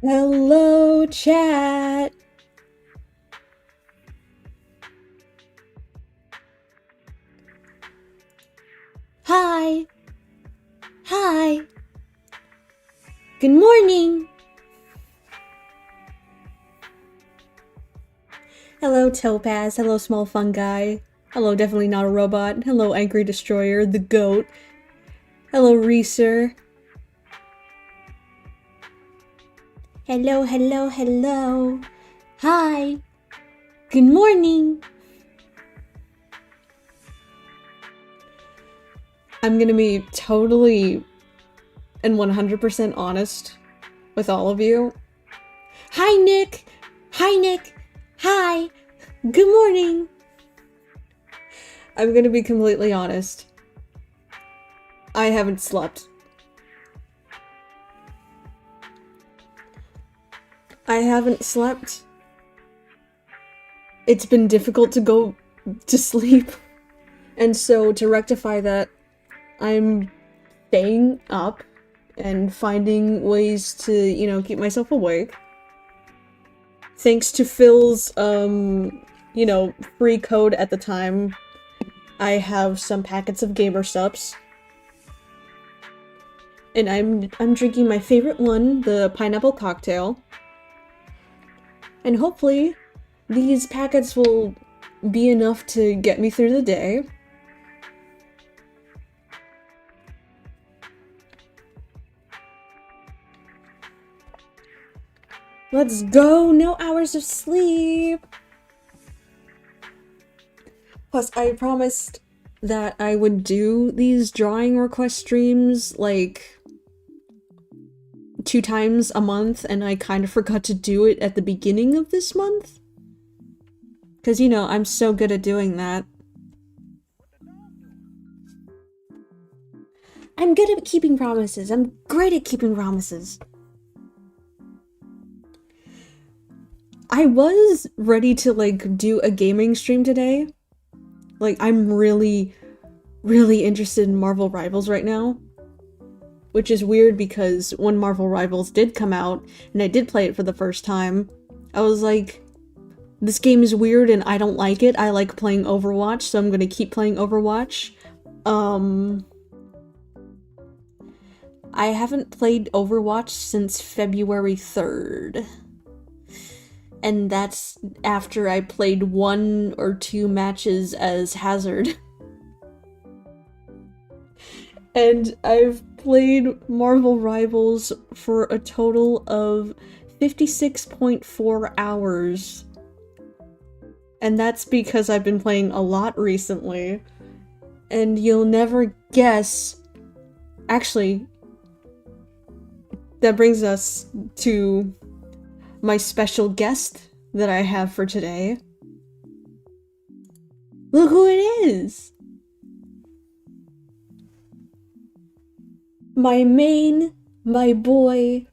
Hello, chat. Hi. Hi. Good morning. Hello, Topaz. Hello, small fungi. Hello, definitely not a robot. Hello, Angry Destroyer, the goat. Hello, Reeser. Hello, hello, hello. Hi. Good morning. I'm gonna be totally and 100% honest with all of you. Hi, Nick. Hi, Nick. Hi. Good morning. I'm gonna be completely honest. I haven't slept. I haven't slept. It's been difficult to go to sleep. And so to rectify that, I'm staying up and finding ways to, keep myself awake. Thanks to Phil's, free code at the time, I have some packets of gamer subs. And I'm drinking my favorite one, the pineapple cocktail. And hopefully, these packets will be enough to get me through the day. Let's go! No hours of sleep! Plus, I promised that I would do these drawing request streams, like, 2 times a month, and I kind of forgot to do it at the beginning of this month. Because, I'm so good at doing that. I'm good at keeping promises. I'm great at keeping promises. I was ready to, do a gaming stream today. I'm really, really interested in Marvel Rivals right now. Which is weird because when Marvel Rivals did come out, and I did play it for the first time, I was like, this game is weird and I don't like it. I like playing Overwatch, so I'm gonna keep playing Overwatch. I haven't played Overwatch since February 3rd. And that's after I played 1 or 2 matches as Hazard. And I've played Marvel Rivals for a total of 56.4 hours. And that's because I've been playing a lot recently. And you'll never guess... Actually, that brings us to my special guest that I have for today. Look who it is! My main, my boy,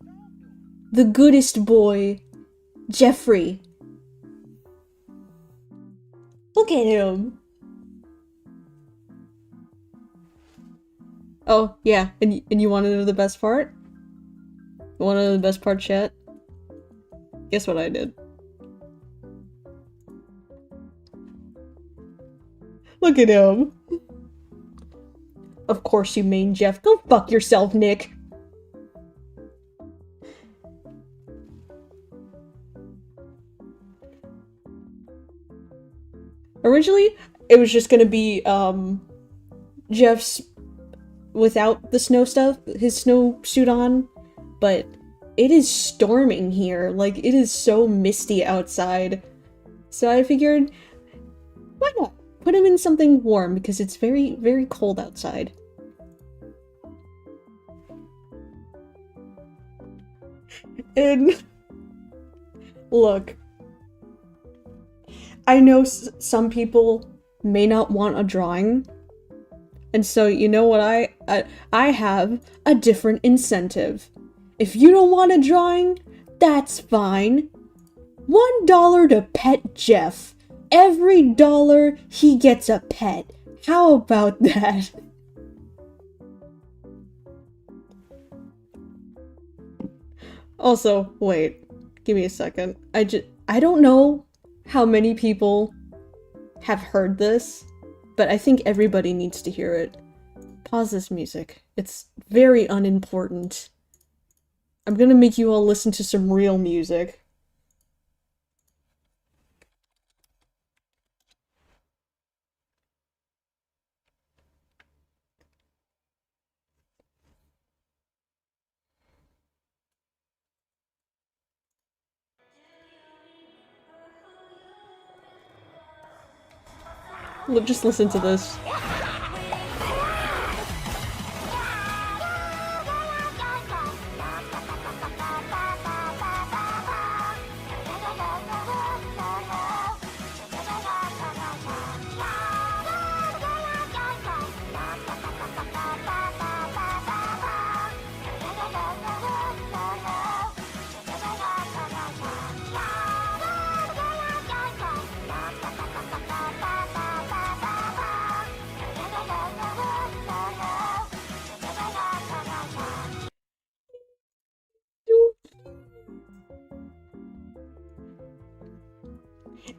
the goodest boy, Jeffrey. Look at him! Oh, yeah, and you wanna know the best part? You wanna know the best part, chat? Guess what I did? Look at him! Of course you mean Jeff. Go fuck yourself, Nick! Originally, it was just gonna be, Jeff's without the snow stuff, his snow suit on, but it is storming here. Like, it is so misty outside. So I figured, why not? Put him in something warm, because it's very, very cold outside. And look, I know some people may not want a drawing, and so you know what I have a different incentive. If you don't want a drawing, that's fine. $1 to pet Jeff. Every dollar he gets a pet. How about that? Also, wait. Give me a second. I don't know how many people have heard this, but I think everybody needs to hear it. Pause this music. It's very unimportant. I'm gonna make you all listen to some real music. Just listen to this.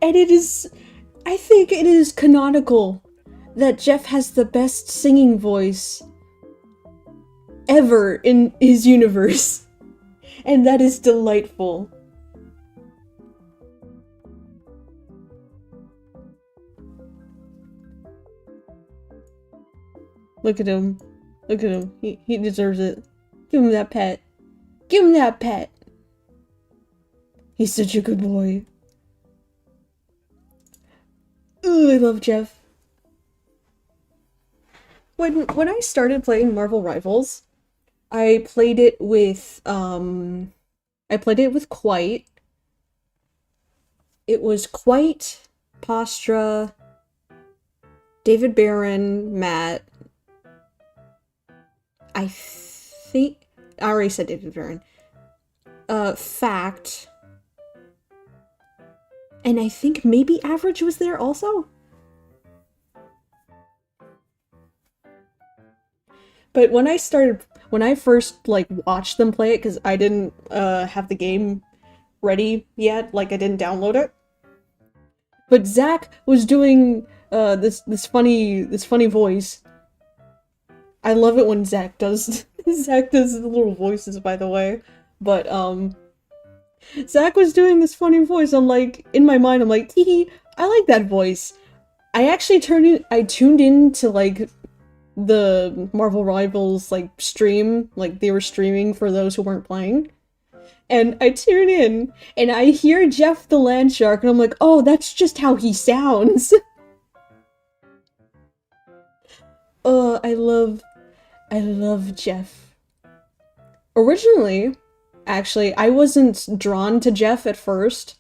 And it is, I think it is canonical that Jeff has the best singing voice ever in his universe. And that is delightful. Look at him. Look at him. He deserves it. Give him that pet. Give him that pet. He's such a good boy. Ooh, I love Jeff. When I started playing Marvel Rivals, I played it with Quite. It was Quite, Postra, David Barron, Matt. I think I already said David Barron. Fact. And I think maybe Average was there also? But when I first, like, watched them play it, because I didn't, have the game ready yet, like, I didn't download it. But Zach was doing, this funny voice. I love it when Zach does, Zach does the little voices, by the way. But, Zach was doing this funny voice. I'm like, in my mind, I'm like, tee, I like that voice. I actually tuned in to, like, the Marvel Rivals, like, stream, like, they were streaming for those who weren't playing. And I tune in, and I hear Jeff the Land Shark, and I'm like, oh, that's just how he sounds. I love Jeff. Originally, actually, I wasn't drawn to Jeff at first.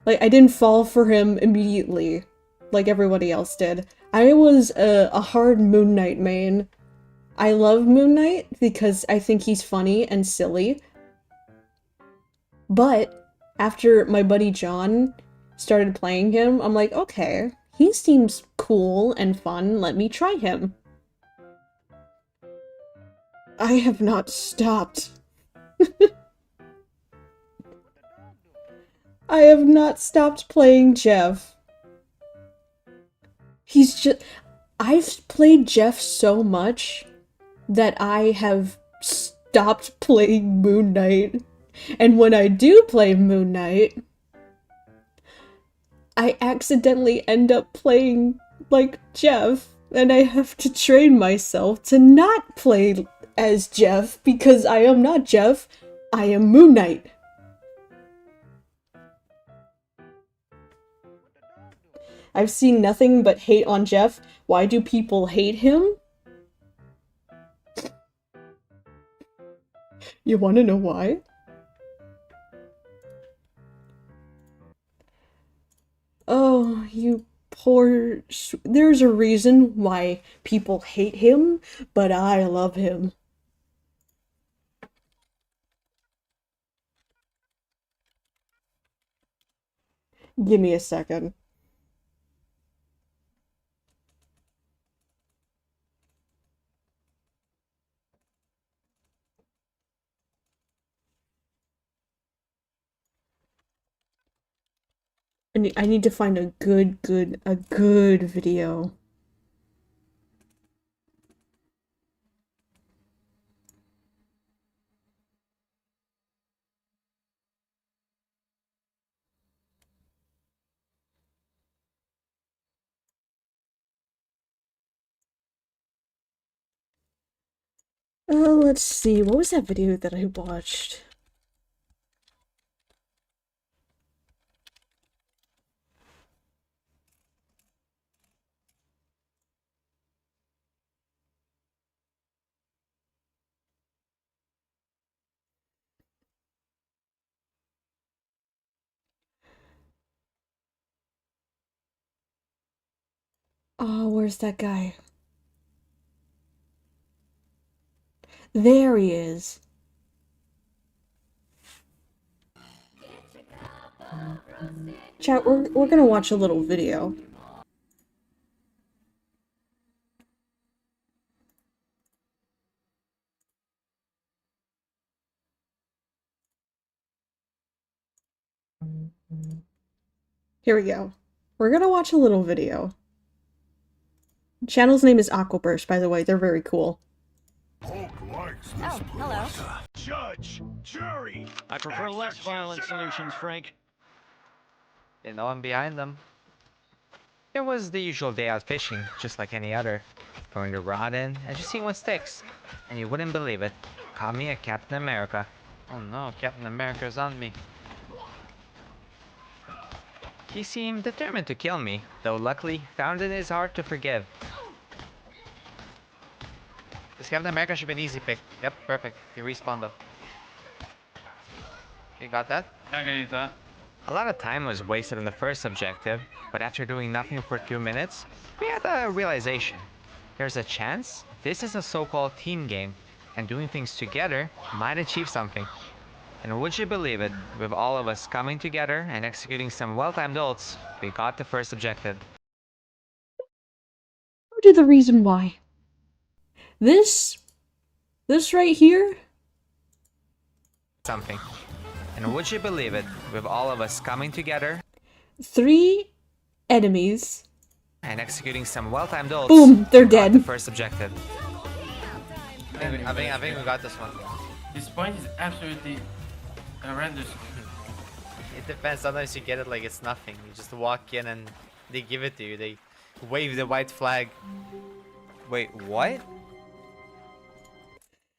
Like, I didn't fall for him immediately, like everybody else did. I was a hard Moon Knight main. I love Moon Knight because I think he's funny and silly. But after my buddy John started playing him, I'm like, okay, he seems cool and fun, let me try him. I have not stopped. I have not stopped playing Jeff. He's just... I've played Jeff so much that I have stopped playing Moon Knight. And when I do play Moon Knight, I accidentally end up playing, like, Jeff. And I have to train myself to not play as Jeff, because I am not Jeff, I am Moon Knight. I've seen nothing but hate on Jeff. Why do people hate him? You wanna know why? Oh, you poor... There's a reason why people hate him, but I love him. Give me a second. I need to find a good video. Let's see, what was that video that I watched? Oh, where's that guy? There he is. Chat, we're gonna watch a little video. Here we go. We're gonna watch a little video. Channel's name is Aquaburst, by the way. They're very cool. Oh, hello. Judge, jury. I prefer less violent solutions, Frank. There's no one behind them. It was the usual day out fishing, just like any other. Throwing the rod in and just seeing what sticks. And you wouldn't believe it. Caught me a Captain America. Oh no, Captain America's on me. He seemed determined to kill me, though luckily found it in his heart to forgive. This Captain America should be an easy pick. Yep, perfect. He respawned though. You got that? I can eat that. A lot of time was wasted on the first objective, but after doing nothing for 2 minutes, we had a realization. There's a chance this is a so-called team game, and doing things together might achieve something. And would you believe it, with all of us coming together and executing some well-timed ults, we got the first objective. To the reason why. This right here? Something. And would you believe it, with all of us coming together 3 enemies. and executing some well-timed ults, Boom, they're we got dead. the first objective. I think we got this one. This point is absolutely horrendous. It depends. Sometimes you get it like it's nothing. You just walk in and they give it to you. They wave the white flag. Wait, what?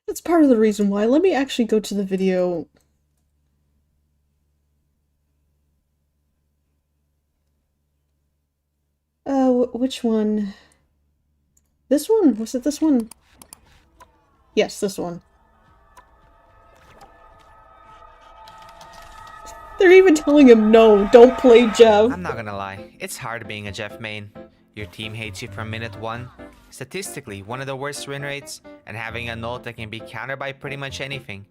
That's part of the reason why. Let me actually go to the video. Which one? This one? Was it this one? Yes, this one. They're even telling him, no, don't play Jeff. I'm not gonna lie. It's hard being a Jeff main. Your team hates you from minute 1. Statistically, one of the worst win rates, and having an ult that can be countered by pretty much anything.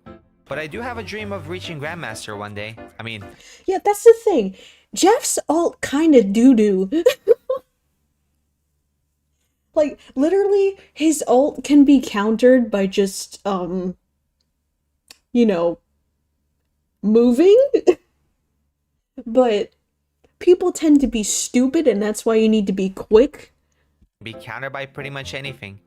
But I do have a dream of reaching Grandmaster one day. I mean... Yeah, that's the thing. Jeff's ult kinda doo-doo. Like, literally, his ult can be countered by just, you know, moving? But people tend to be stupid, and that's why you need to be quick. Be countered by pretty much anything.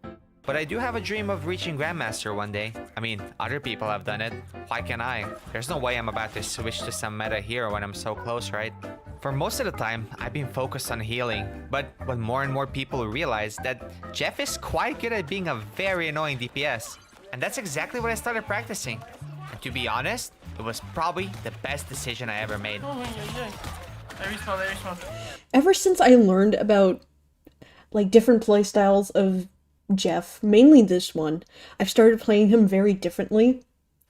But I do have a dream of reaching Grandmaster one day. I mean, other people have done it. Why can't I? There's no way I'm about to switch to some meta hero when I'm so close, right? For most of the time, I've been focused on healing. But when more and more people realize that Jeff is quite good at being a very annoying DPS. And that's exactly what I started practicing. And to be honest, it was probably the best decision I ever made. Oh, yeah. I respawn. Ever since I learned about, like, different playstyles of Jeff, mainly this one, I've started playing him very differently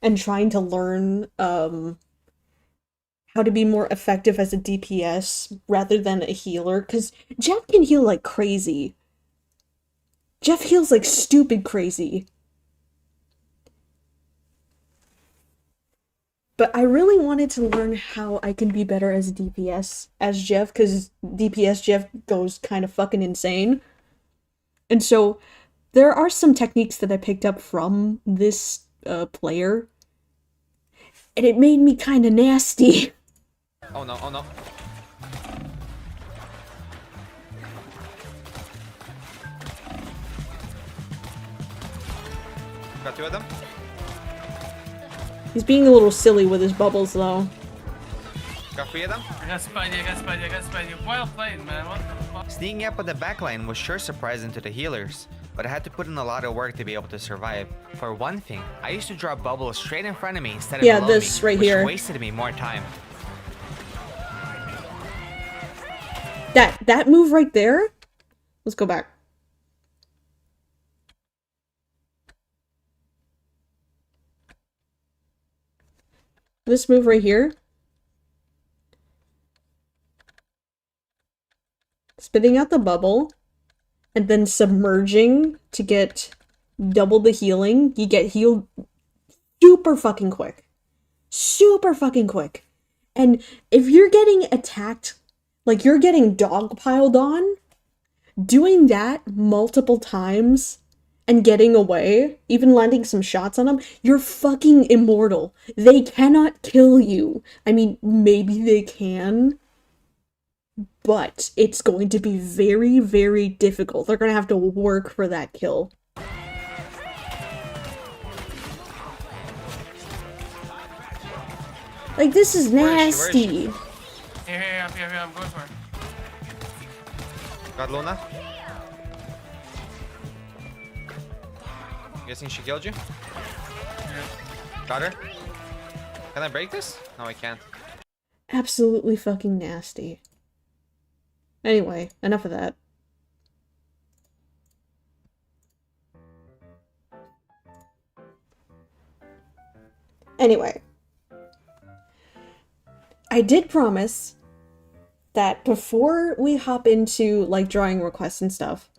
and trying to learn how to be more effective as a DPS rather than a healer, because Jeff can heal like crazy. Jeff heals like stupid crazy. But I really wanted to learn how I can be better as a DPS as Jeff, because DPS Jeff goes kind of fucking insane. And so there are some techniques that I picked up from this player, and it made me kind of nasty. Oh no, oh no. Got 2 of them. He's being a little silly with his bubbles, though. Got 3 of them. I got Spidey, I got Spidey, I got Spidey. Well played, man. What the fuck? Sneaking up on the backline was sure surprising to the healers, but I had to put in a lot of work to be able to survive. For one thing, I used to drop bubbles straight in front of me instead of below this me, right which here. wasted me more time. That move right there? Let's go back. This move right here. Spitting out the bubble. And then submerging to get double the healing. You get healed super fucking quick. Super fucking quick. And if you're getting attacked, like you're getting dogpiled on, doing that multiple times and getting away, even landing some shots on them, you're fucking immortal. They cannot kill you. I mean, maybe they can, but it's going to be very, very difficult. They're going to have to work for that kill. Like, this is nasty. Here, I'm going for it. Got Luna. Guessing she killed you? Yeah. Got her? Can I break this? No, I can't. Absolutely fucking nasty. Anyway, enough of that. Anyway. I did promise that before we hop into, like, drawing requests and stuff,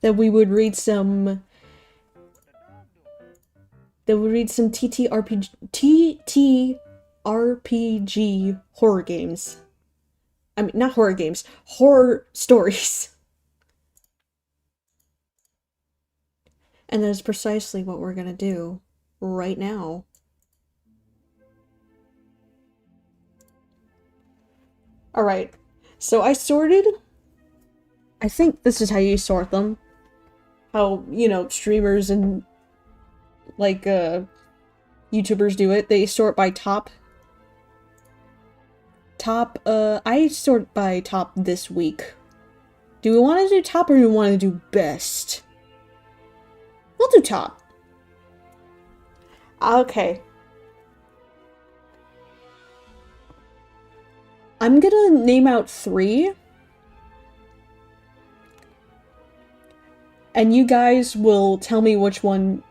that we would read some TTRPG horror games. I mean, not horror games, horror stories. And that is precisely what we're gonna do right now. Alright, so I sorted. I think this is how you sort them. How, you know, streamers and, like, YouTubers do it. They sort by top. I sort by top this week. Do we want to do top or do we want to do best? We'll do top. Okay. I'm gonna name out 3. And you guys will tell me which one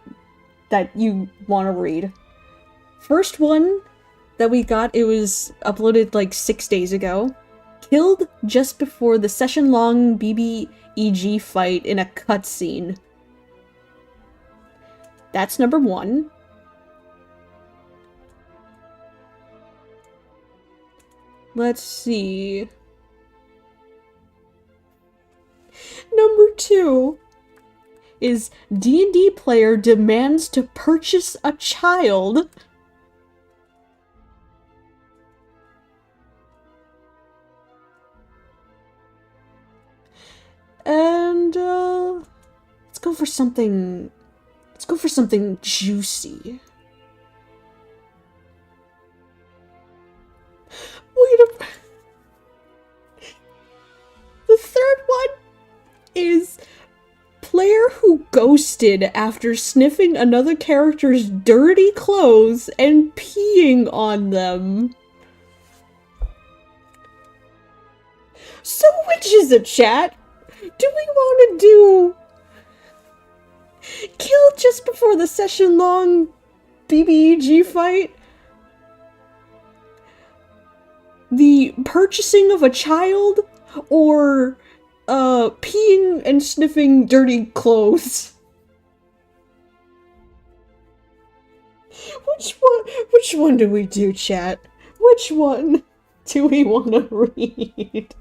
that you want to read. First one that we got, it was uploaded like 6 days ago. Killed just before the session-long BBEG fight in a cutscene. That's number 1. Let's see. Number 2 is D&D player demands to purchase a child. And let's go for something juicy. The third one is player who ghosted after sniffing another character's dirty clothes and peeing on them. So which is it, chat? Do we want to do kill just before the session-long BBEG fight? The purchasing of a child? Or, peeing and sniffing dirty clothes? Which one do we do, chat? Which one do we want to read?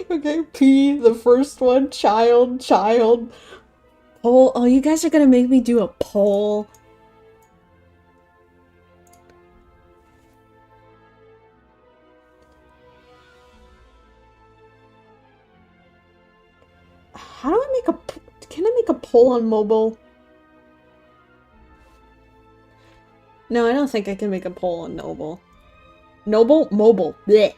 Okay, P, the first one, child. Poll. Oh, you guys are gonna make me do a poll. How do I make a... Can I make a poll on mobile? No, I don't think I can make a poll on mobile. Mobile. Blech.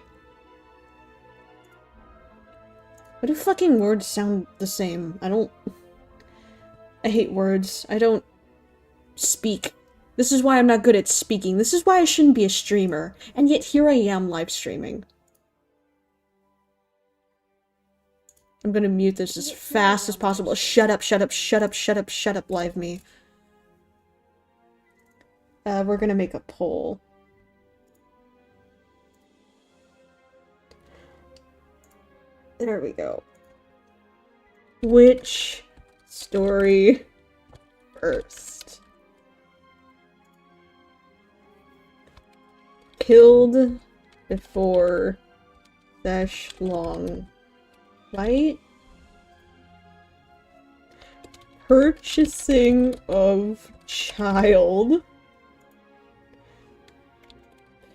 Why do fucking words sound the same? I hate words. I don't speak. This is why I'm not good at speaking. This is why I shouldn't be a streamer. And yet here I am live streaming. I'm gonna mute this as fast as possible. Shut up, live me. We're gonna make a poll. There we go. Which story first? Killed before dash long fight? Purchasing of child?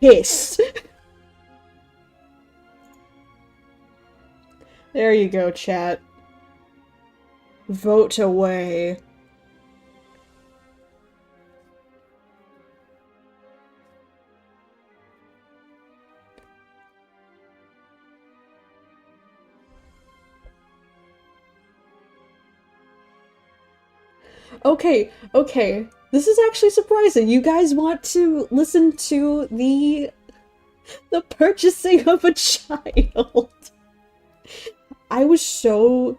Pissed. There you go, chat. Vote away. Okay. This is actually surprising. You guys want to listen to the purchasing of a child. I was so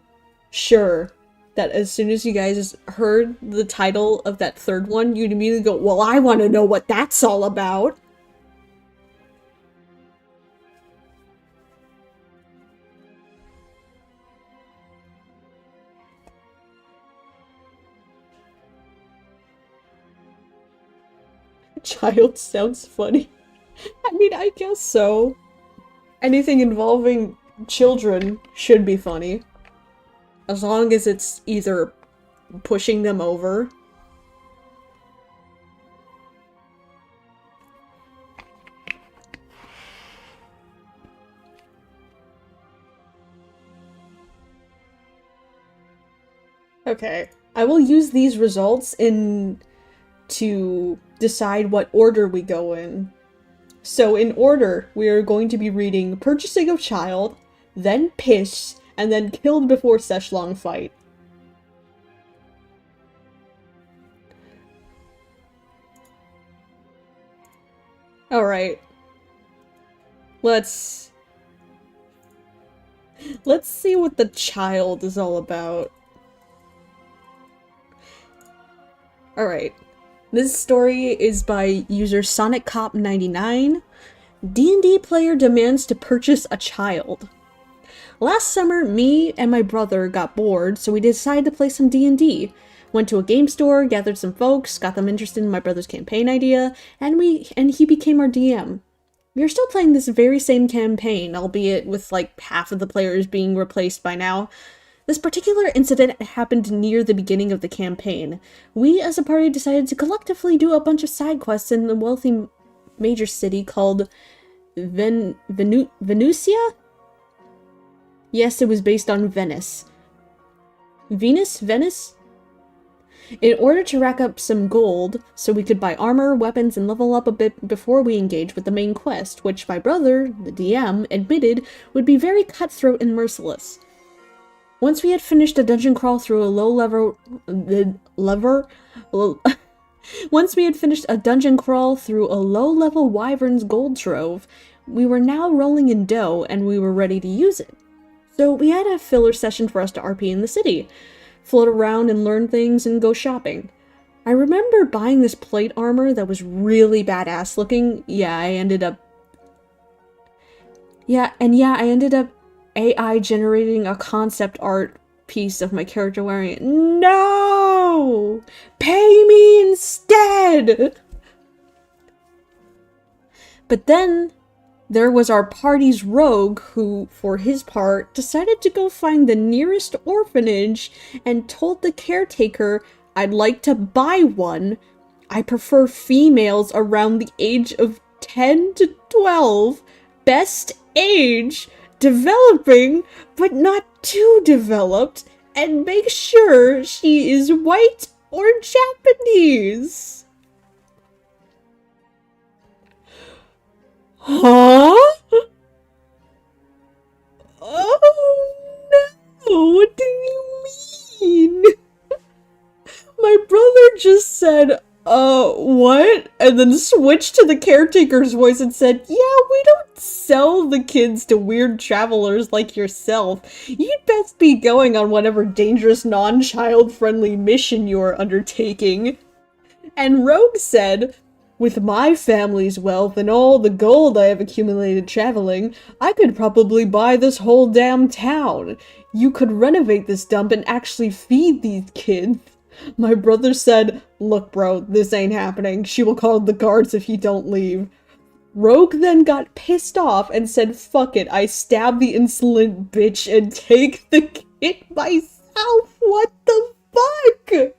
sure that as soon as you guys heard the title of that third one, you'd immediately go, well, I want to know what that's all about. Child sounds funny. I mean, I guess so. Anything involving children should be funny. As long as it's either pushing them over. Okay, I will use these results to decide what order we go in. So in order, we are going to be reading Purchasing of Child, then Piss, and then Killed Before Seshlong Fight. Alright. Let's see what the child is all about. Alright. This story is by user SonicCop99. D&D player demands to purchase a child. Last summer, me and my brother got bored, so we decided to play some D&D. Went to a game store, gathered some folks, got them interested in my brother's campaign idea, and he became our DM. We are still playing this very same campaign, albeit with like half of the players being replaced by now. This particular incident happened near the beginning of the campaign. We as a party decided to collectively do a bunch of side quests in a wealthy major city called Venusia? Yes, it was based on Venice. Venice? In order to rack up some gold, so we could buy armor, weapons, and level up a bit before we engage with the main quest, which my brother, the DM, admitted would be very cutthroat and merciless. Once we had finished a dungeon crawl through a low-level wyvern's gold trove, we were now rolling in dough and we were ready to use it. So we had a filler session for us to RP in the city, float around and learn things and go shopping. I remember buying this plate armor that was really badass looking. I ended up AI generating a concept art piece of my character wearing it. No! Pay me instead! But then there was our party's rogue who, for his part, decided to go find the nearest orphanage and told the caretaker, I'd like to buy one. I prefer females around the age of 10 to 12. Best age. Developing, but not too developed, and make sure she is white or Japanese. Huh? Oh no, what do you mean? My brother just said, what? And then switched to the caretaker's voice and said, yeah, we don't sell the kids to weird travelers like yourself. You'd best be going on whatever dangerous, non-child-friendly mission you're undertaking. And Rogue said, with my family's wealth and all the gold I have accumulated traveling, I could probably buy this whole damn town. You could renovate this dump and actually feed these kids. My brother said, look bro, this ain't happening. She will call the guards if you don't leave. Rogue then got pissed off and said, fuck it, I stab the insolent bitch and take the kid myself. What the fuck?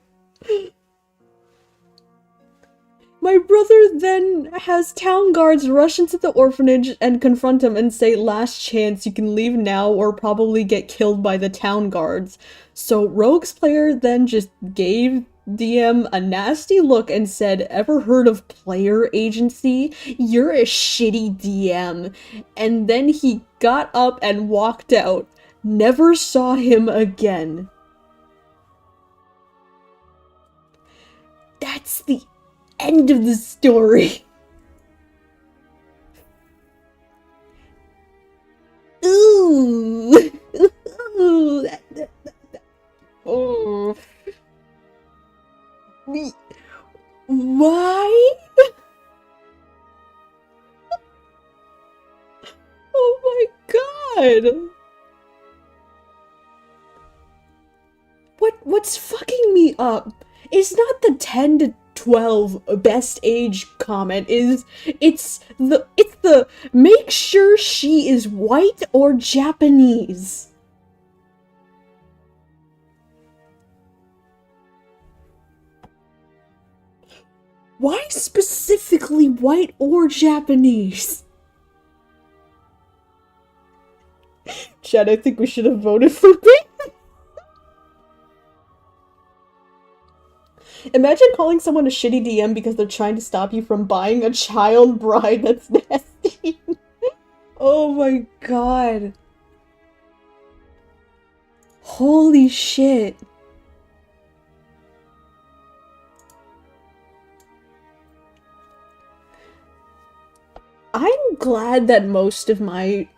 My brother then has town guards rush into the orphanage and confront him and say, last chance, you can leave now or probably get killed by the town guards. So Rogue's player then just gave DM a nasty look and said, ever heard of player agency? You're a shitty DM. And then he got up and walked out. Never saw him again. That's the end of the story. Ooh. Ooh. Oh. Why? Oh my god. What's fucking me up is not the 10 to 12 best age comment, it's the make sure she is white or Japanese. Why specifically white or Japanese? Chad, I think we should have voted for me. Imagine calling someone a shitty DM because they're trying to stop you from buying a child bride. That's nasty. Oh my god. Holy shit. I'm glad that most of my,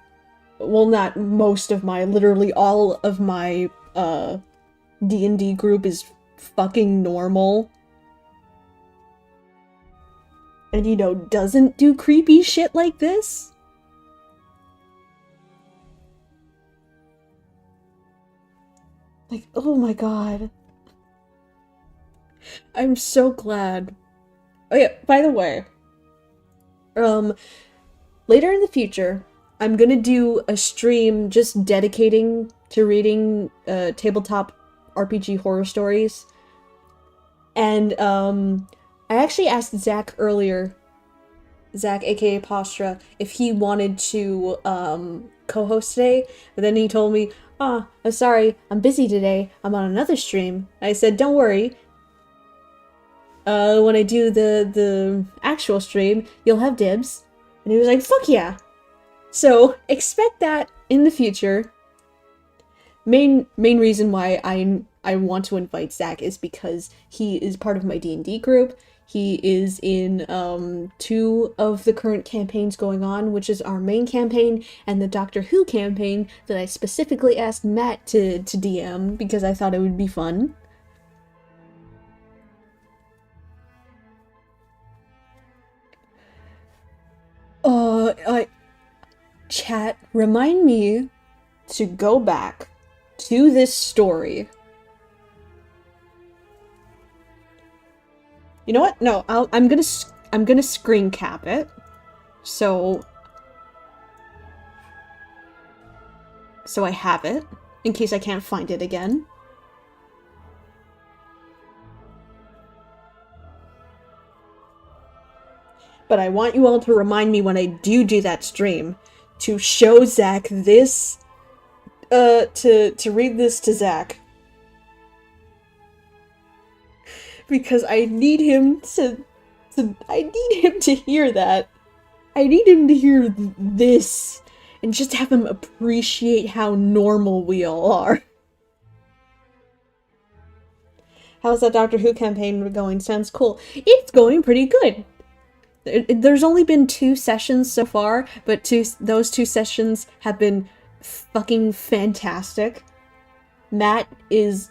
well, not most of my, literally all of my, D&D group is fucking normal. And, you know, doesn't do creepy shit like this. Like, oh my god. I'm so glad. Oh yeah, by the way, later in the future, I'm gonna do a stream just dedicating to reading, tabletop RPG horror stories. And, I actually asked Zach earlier, Zach aka Postra, if he wanted to, co-host today, but then he told me, oh, I'm sorry, I'm busy today, I'm on another stream. I said, don't worry, when I do the actual stream, you'll have dibs. And he was like, fuck yeah! So, expect that in the future. Main reason why I want to invite Zach is because he is part of my D&D group. He is in 2 of the current campaigns going on, which is our main campaign and the Doctor Who campaign that I specifically asked Matt to DM because I thought it would be fun. Chat, remind me to go back to this story. You know what? No, I'm gonna screen cap it. So I have it in case I can't find it again. But I want you all to remind me when I do that stream to show Zach this, to read this to Zach. because I need him I need him to hear that. I need him to hear this and just have him appreciate how normal we all are. How's that Doctor Who campaign going? Sounds cool. It's going pretty good. There's only been 2 sessions so far, but those 2 sessions have been fucking fantastic. Matt is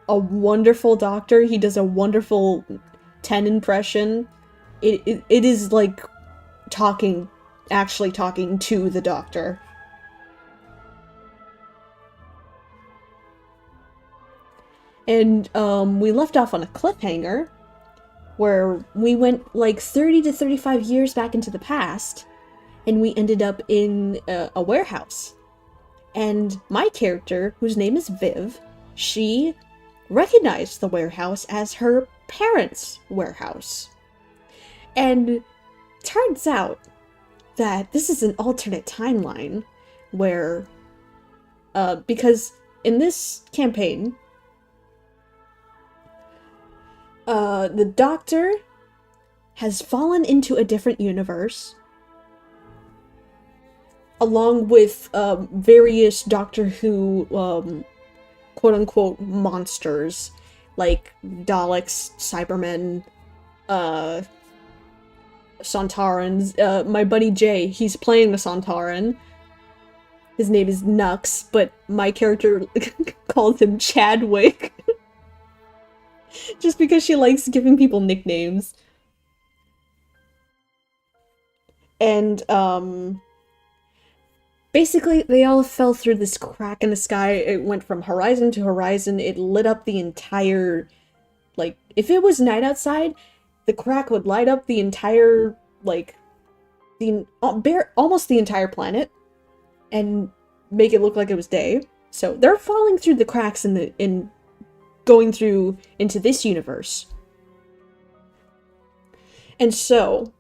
a wonderful doctor. He does a wonderful 10 impression. It is like actually talking to the doctor. And we left off on a cliffhanger where we went like 30 to 35 years back into the past, and we ended up in a warehouse. And my character, whose name is Viv, she recognized the warehouse as her parents' warehouse. And turns out that this is an alternate timeline where, because in this campaign, the Doctor has fallen into a different universe, along with various Doctor Who quote-unquote monsters, like Daleks, Cybermen, Sontarans. My buddy Jay, he's playing the Sontaran. His name is Nux, but my character calls him Chadwick. Just because she likes giving people nicknames. And, basically, they all fell through this crack in the sky. It went from horizon to horizon. It lit up the entire, like, if it was night outside, the crack would light up the entire, like, almost the entire planet, and make it look like it was day. So they're falling through the cracks in going through into this universe. And so,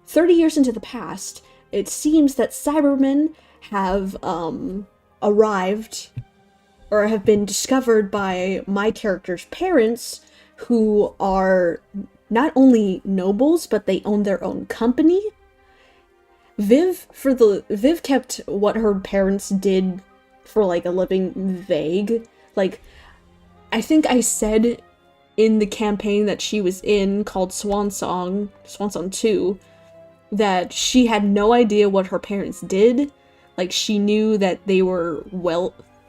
30 years into the past, it seems that Cybermen have arrived, or have been discovered by my character's parents, who are not only nobles, but they own their own company. Viv kept what her parents did for like a living vague. Like, I think I said in the campaign that she was in, called Swan Song 2, that she had no idea what her parents did. Like, she knew that they were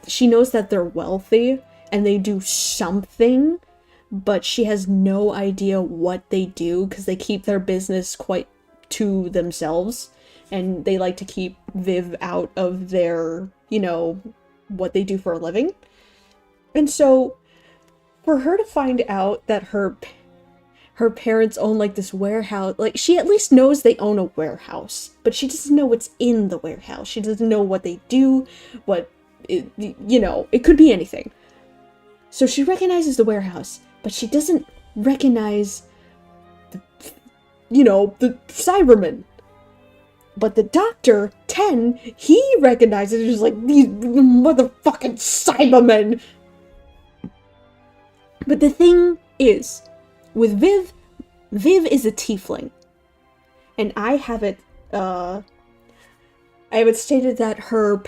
she knows that they're wealthy and they do something, but she has no idea what they do because they keep their business quite to themselves, and they like to keep Viv out of their, you know, what they do for a living. And so, for her to find out that her parents own, like, this warehouse, like, she at least knows they own a warehouse, but she doesn't know what's in the warehouse. She doesn't know what they do, you know, it could be anything. So she recognizes the warehouse, but she doesn't recognize the Cybermen. But the Doctor, 10, he recognizes it as like, these motherfucking Cybermen. But the thing is, with Viv is a tiefling. And I have it stated that her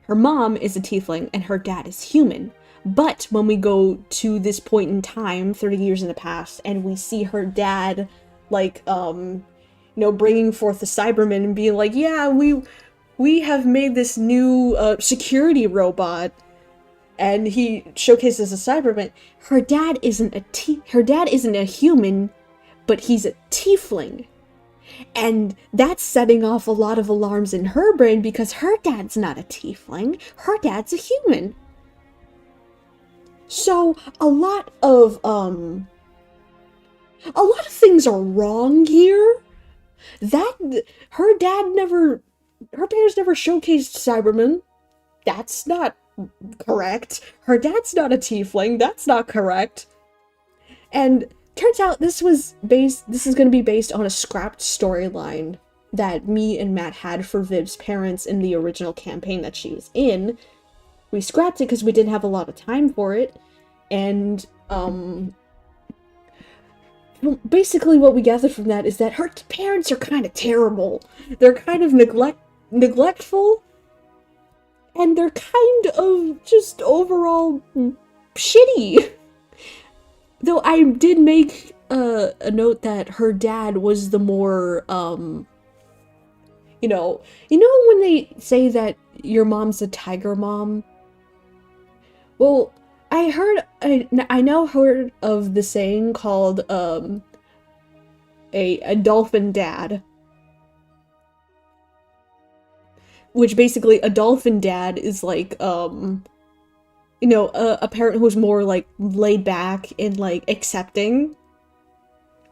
mom is a tiefling and her dad is human. But when we go to this point in time, 30 years in the past, and we see her dad, like, bringing forth the Cybermen and being like, yeah, we have made this new security robot, and he showcases a Cyberman. Her dad isn't a human, but he's a tiefling. And that's setting off a lot of alarms in her brain because her dad's not a tiefling, her dad's a human. So a lot of things are wrong here. That her parents never showcased Cybermen. That's not correct. Her dad's not a tiefling. That's not correct. And turns out this is going to be based on a scrapped storyline that me and Matt had for Viv's parents in the original campaign that she was in. We scrapped it because we didn't have a lot of time for it, and basically what we gather from that is that her parents are kind of terrible. They're kind of neglectful, and they're kind of just overall shitty. Though I did make a note that her dad was the more, you know when they say that your mom's a tiger mom? Well, I now heard of the saying called, a dolphin dad. Which basically, a dolphin dad is like, a parent who's more, like, laid back and, like, accepting.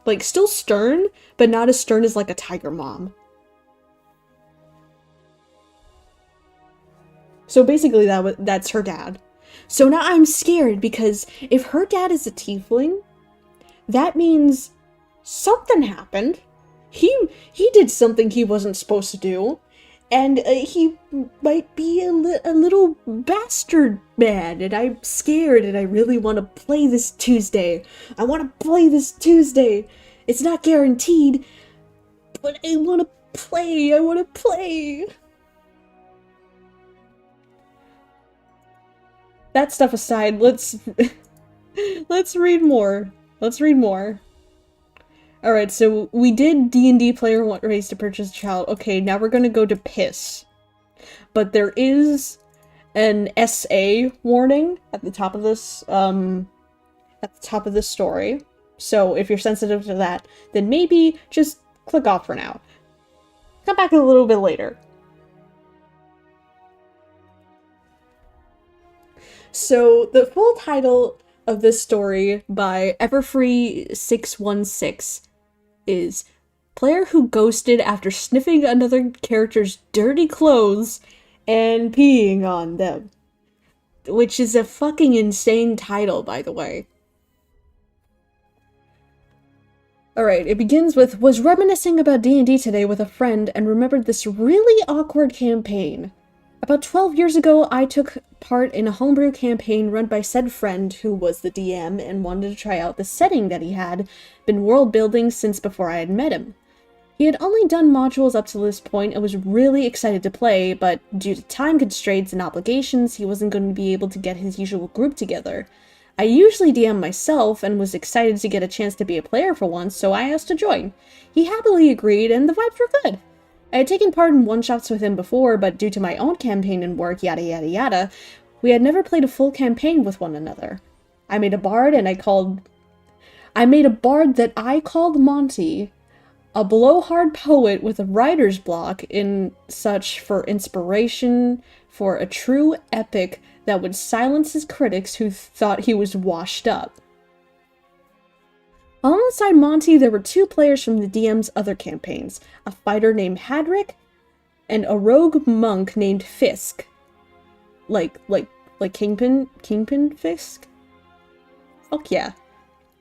Like, still stern, but not as stern as, like, a tiger mom. So basically, that's her dad. So now I'm scared, because if her dad is a tiefling, that means something happened. He did something he wasn't supposed to do, and he might be a little bastard man, and I'm scared, and I really want to play this Tuesday. I want to play this Tuesday. It's not guaranteed, but I want to play. I want to play. That stuff aside, let's read more. Let's read more. Alright, so we did D&D player want raised to purchase a child. Okay, now we're gonna go to piss. But there is an SA warning at the top of this, story. So if you're sensitive to that, then maybe just click off for now. Come back a little bit later. So, the full title of this story by Everfree616 is Player Who Ghosted After Sniffing Another Character's Dirty Clothes and Peeing on Them. Which is a fucking insane title, by the way. Alright, it begins with, was reminiscing about D&D today with a friend and remembered this really awkward campaign. About 12 years ago, I took part in a homebrew campaign run by said friend who was the DM and wanted to try out the setting that he had been world building since before I had met him. He had only done modules up to this point and was really excited to play, but due to time constraints and obligations, he wasn't going to be able to get his usual group together. I usually DM myself and was excited to get a chance to be a player for once, so I asked to join. He happily agreed and the vibes were good. I had taken part in one-shots with him before, but due to my own campaign and work, yada yada yada, we had never played a full campaign with one another. I made a bard that I called Monty, a blowhard poet with a writer's block in such for inspiration for a true epic that would silence his critics who thought he was washed up. Alongside Monty, there were two players from the DM's other campaigns, a fighter named Hadrick, and a rogue monk named Fisk. Like Kingpin Fisk? Fuck yeah.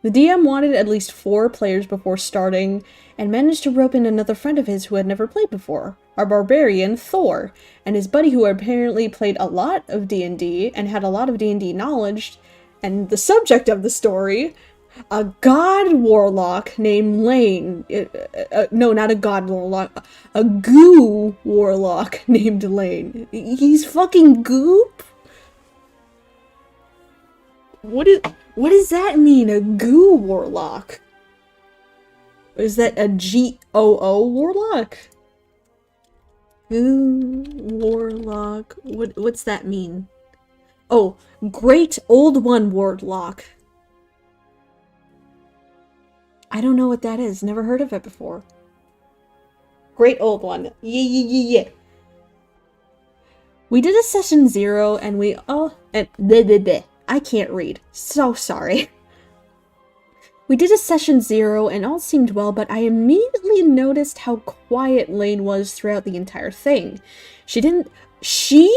The DM wanted at least 4 players before starting, and managed to rope in another friend of his who had never played before, our barbarian, Thor, and his buddy who apparently played a lot of D&D, and had a lot of D&D knowledge, and the subject of the story, a god warlock named Lane. No, not a god warlock. A goo warlock named Lane. He's fucking goop? What does that mean, a goo warlock? Is that a GOO warlock? Goo warlock. What's that mean? Oh, great old one warlock. I don't know what that is. Never heard of it before. Great old one. Yeah. We did a session 0 and we all... I can't read. So sorry. We did a session 0 and all seemed well, but I immediately noticed how quiet Lane was throughout the entire thing. She didn't... She?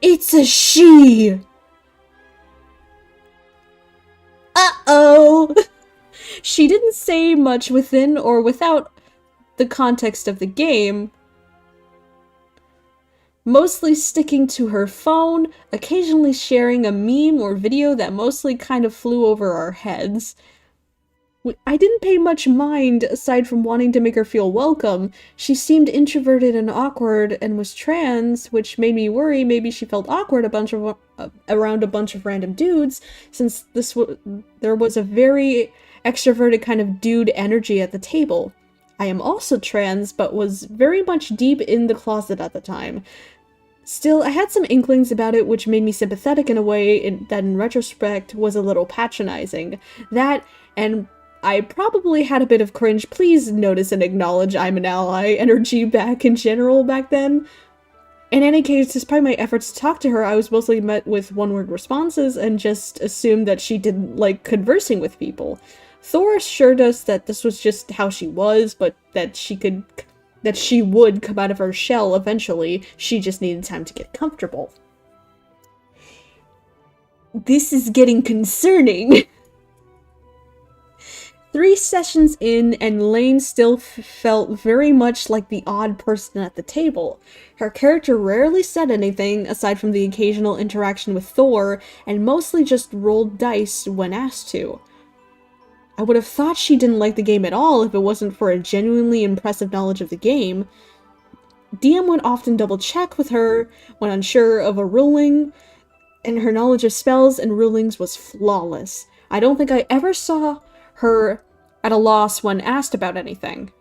It's a she! Uh-oh! She didn't say much within or without the context of the game, mostly sticking to her phone, occasionally sharing a meme or video that mostly kind of flew over our heads. I didn't pay much mind aside from wanting to make her feel welcome. She seemed introverted and awkward and was trans, which made me worry maybe she felt awkward around a bunch of random dudes, since there was a very extroverted kind of dude energy at the table. I am also trans, but was very much deep in the closet at the time. Still, I had some inklings about it which made me sympathetic in a way that in retrospect was a little patronizing. That, and I probably had a bit of cringe, please notice and acknowledge I'm an ally energy back in general back then. In any case, despite my efforts to talk to her, I was mostly met with one-word responses and just assumed that she didn't like conversing with people. Thor assured us that this was just how she was, but that she would come out of her shell eventually. She just needed time to get comfortable. This is getting concerning. 3 sessions in, and Lane still felt very much like the odd person at the table. Her character rarely said anything, aside from the occasional interaction with Thor, and mostly just rolled dice when asked to. I would have thought she didn't like the game at all if it wasn't for a genuinely impressive knowledge of the game. DM would often double-check with her when unsure of a ruling, and her knowledge of spells and rulings was flawless. I don't think I ever saw her at a loss when asked about anything.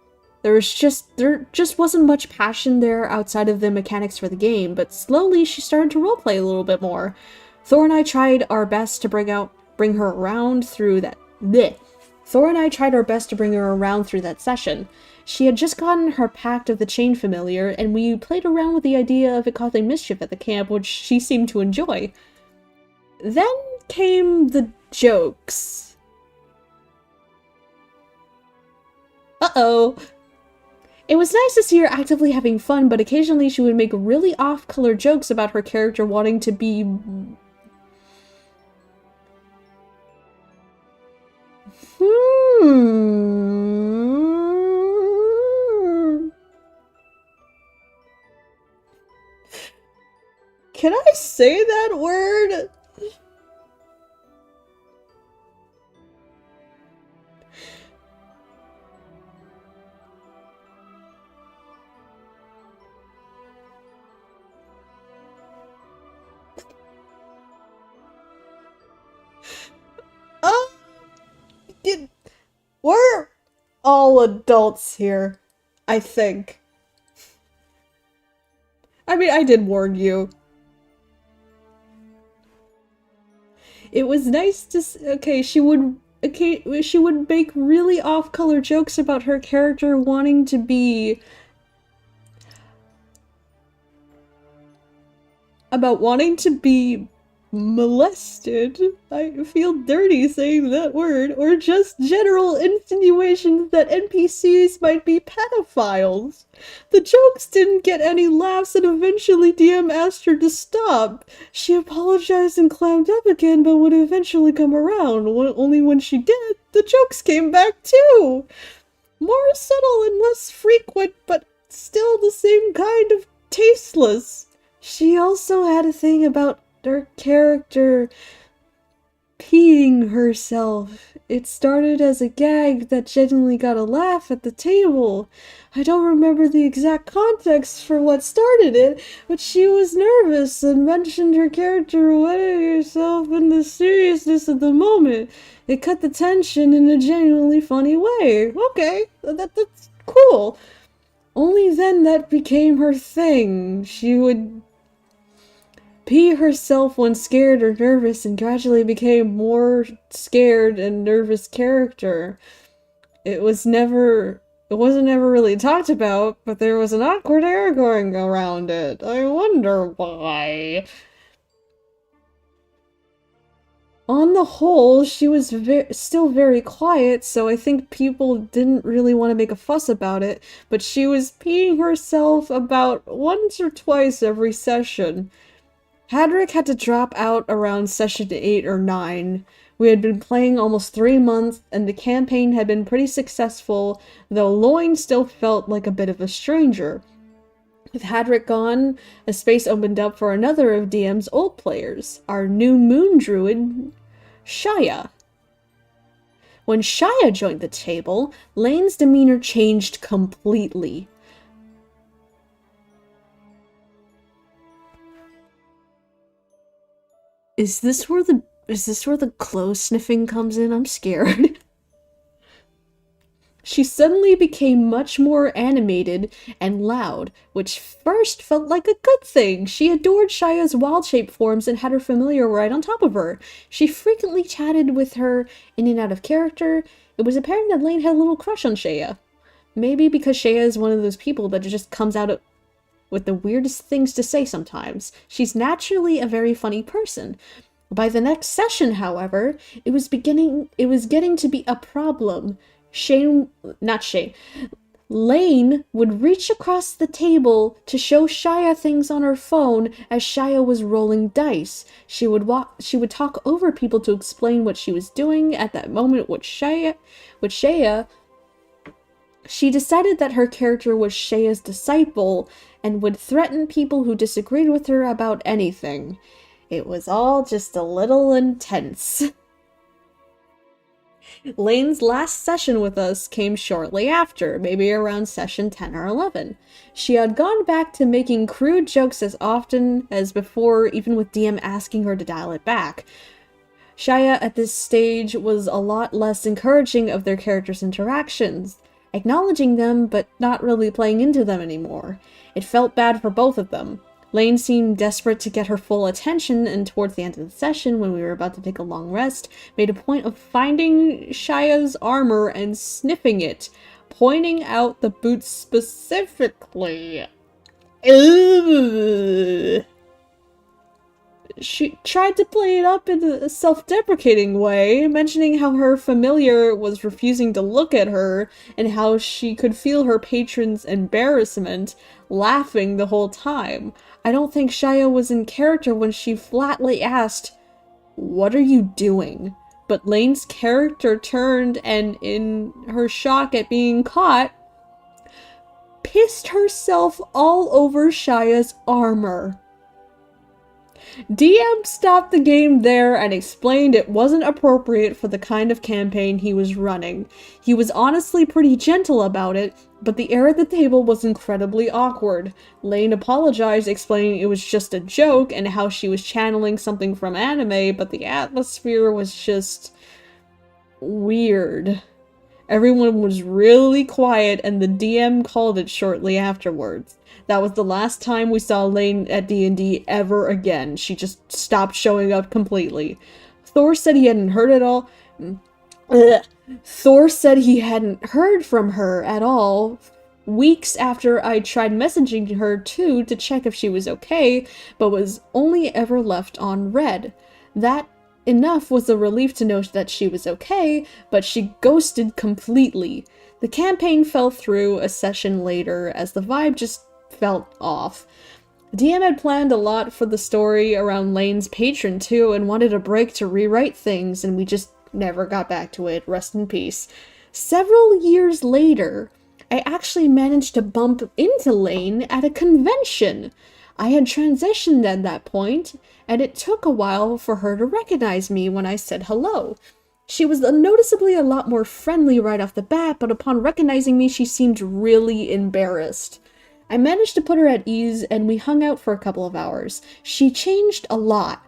There just wasn't much passion there outside of the mechanics for the game, but slowly she started to roleplay a little bit more. Thor and I tried our best to bring her around through that session. She had just gotten her Pact of the Chain familiar, and we played around with the idea of it causing mischief at the camp, which she seemed to enjoy. Then came the jokes. Uh-oh. It was nice to see her actively having fun, but occasionally she would make really off-color jokes about her character wanting to be... Can I say that word? We're all adults here, I think. I mean, I did warn you. It was nice to she would make really off-color jokes about her character wanting to be molested. I feel dirty saying that word, or just general insinuations that NPCs might be pedophiles. The jokes didn't get any laughs, and eventually DM asked her to stop. She apologized and clammed up again, but would eventually come around. Only when she did, the jokes came back too. More subtle and less frequent, but still the same kind of tasteless. She also had a thing about her character peeing herself. It started as a gag that genuinely got a laugh at the table. I don't remember the exact context for what started it, but she was nervous and mentioned her character wetting herself in the seriousness of the moment. It cut the tension in a genuinely funny way. Okay, that's cool. Only then that became her thing. She would pee herself when scared or nervous, and gradually became more scared and nervous character. It wasn't ever really talked about, but there was an awkward air going around it. I wonder why. On the whole, she was still very quiet, so I think people didn't really want to make a fuss about it, but she was peeing herself about once or twice every session. Hadrick had to drop out around session 8 or 9. We had been playing almost 3 months, and the campaign had been pretty successful, though Loin still felt like a bit of a stranger. With Hadrick gone, a space opened up for another of DM's old players, our new moon druid, Shaya. When Shia joined the table, Lane's demeanor changed completely. Is this where the clothes sniffing comes in? I'm scared. She suddenly became much more animated and loud, which first felt like a good thing. She adored Shia's wild shape forms and had her familiar right on top of her. She frequently chatted with her in and out of character. It was apparent that Lane had a little crush on Shia. Maybe because Shia is one of those people that just comes out with the weirdest things to say sometimes. She's naturally a very funny person. By the next session, however, it was getting to be a problem. Lane would reach across the table to show Shia things on her phone as Shia was rolling dice. She would talk over people to explain what she was doing at that moment with Shia. She decided that her character was Shia's disciple and would threaten people who disagreed with her about anything. It was all just a little intense. Lane's last session with us came shortly after, maybe around session 10 or 11. She had gone back to making crude jokes as often as before, even with DM asking her to dial it back. Shia at this stage was a lot less encouraging of their characters' interactions, acknowledging them but not really playing into them anymore. It felt bad for both of them. Lane seemed desperate to get her full attention, and towards the end of the session, when we were about to take a long rest, made a point of finding Shia's armor and sniffing it, pointing out the boots specifically. Ugh. She tried to play it up in a self-deprecating way, mentioning how her familiar was refusing to look at her, and how she could feel her patron's embarrassment, laughing the whole time. I don't think Shia was in character when she flatly asked, "What are you doing?" But Lane's character turned and, in her shock at being caught, pissed herself all over Shia's armor. DM stopped the game there and explained it wasn't appropriate for the kind of campaign he was running. He was honestly pretty gentle about it, but the air at the table was incredibly awkward. Lane apologized, explaining it was just a joke and how she was channeling something from anime, but the atmosphere was just weird. Everyone was really quiet, and the DM called it shortly afterwards. That was the last time we saw Lane at D&D ever again. She just stopped showing up completely. Thor said he hadn't heard it all. Thor said he hadn't heard from her at all. Weeks after I tried messaging her too to check if she was okay, but was only ever left on read. That enough was a relief to know that she was okay, but she ghosted completely. The campaign fell through a session later as the vibe just felt off. DM had planned a lot for the story around Lane's patron too and wanted a break to rewrite things, and we just never got back to it. Rest in peace. Several years later, I actually managed to bump into Lane at a convention. I had transitioned at that point, and it took a while for her to recognize me when I said hello. She was noticeably a lot more friendly right off the bat, but upon recognizing me, she seemed really embarrassed. I managed to put her at ease, and we hung out for a couple of hours. She changed a lot.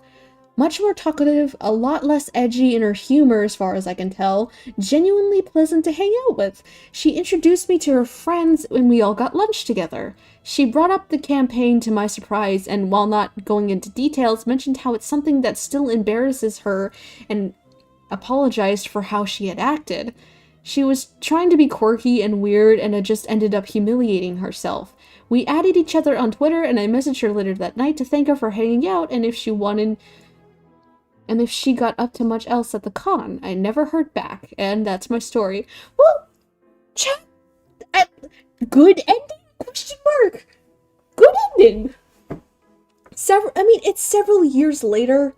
Much more talkative, a lot less edgy in her humor as far as I can tell, genuinely pleasant to hang out with. She introduced me to her friends when we all got lunch together. She brought up the campaign to my surprise, and while not going into details, mentioned how it's something that still embarrasses her and apologized for how she had acted. She was trying to be quirky and weird and had just ended up humiliating herself. We added each other on Twitter, and I messaged her later that night to thank her for hanging out and if she got up to much else at the con. I never heard back, and that's my story. Well, chat, good ending? Question mark. Good ending. It's several years later,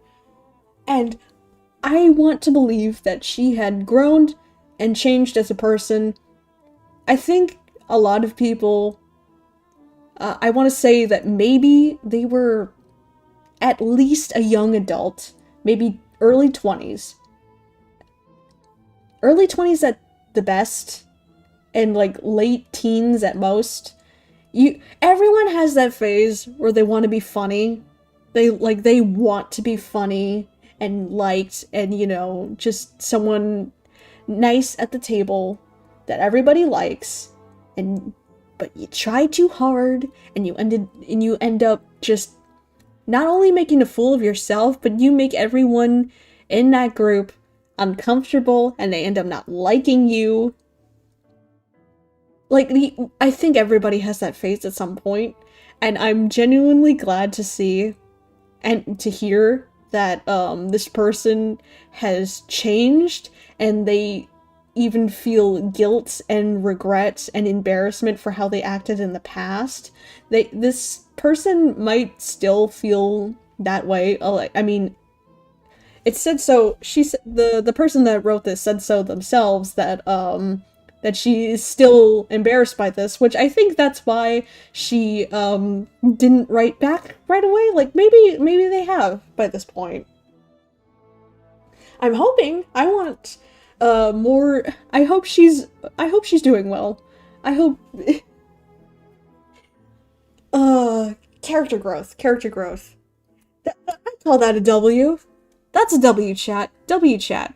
and I want to believe that she had grown and changed as a person. I think a lot of people, I want to say that maybe they were at least a young adult, maybe early 20s. early 20s at the best, and like late teens at most. Everyone has that phase where they want to be funny. They want to be funny and liked, and just someone nice at the table that everybody likes, and but you try too hard and you end up just not only making a fool of yourself, but you make everyone in that group uncomfortable and they end up not liking you. Like, I think everybody has that phase at some point, and I'm genuinely glad to see and to hear that this person has changed, and they even feel guilt and regret and embarrassment for how they acted in the past. This person might still feel that way. I mean, it said so. The person that wrote this said so themselves, that she is still embarrassed by this, which I think that's why she didn't write back right away. Like, maybe they have by this point. I'm hoping. I want more. I hope she's doing well. I hope character growth. I call that a W. That's a W, chat. W, chat.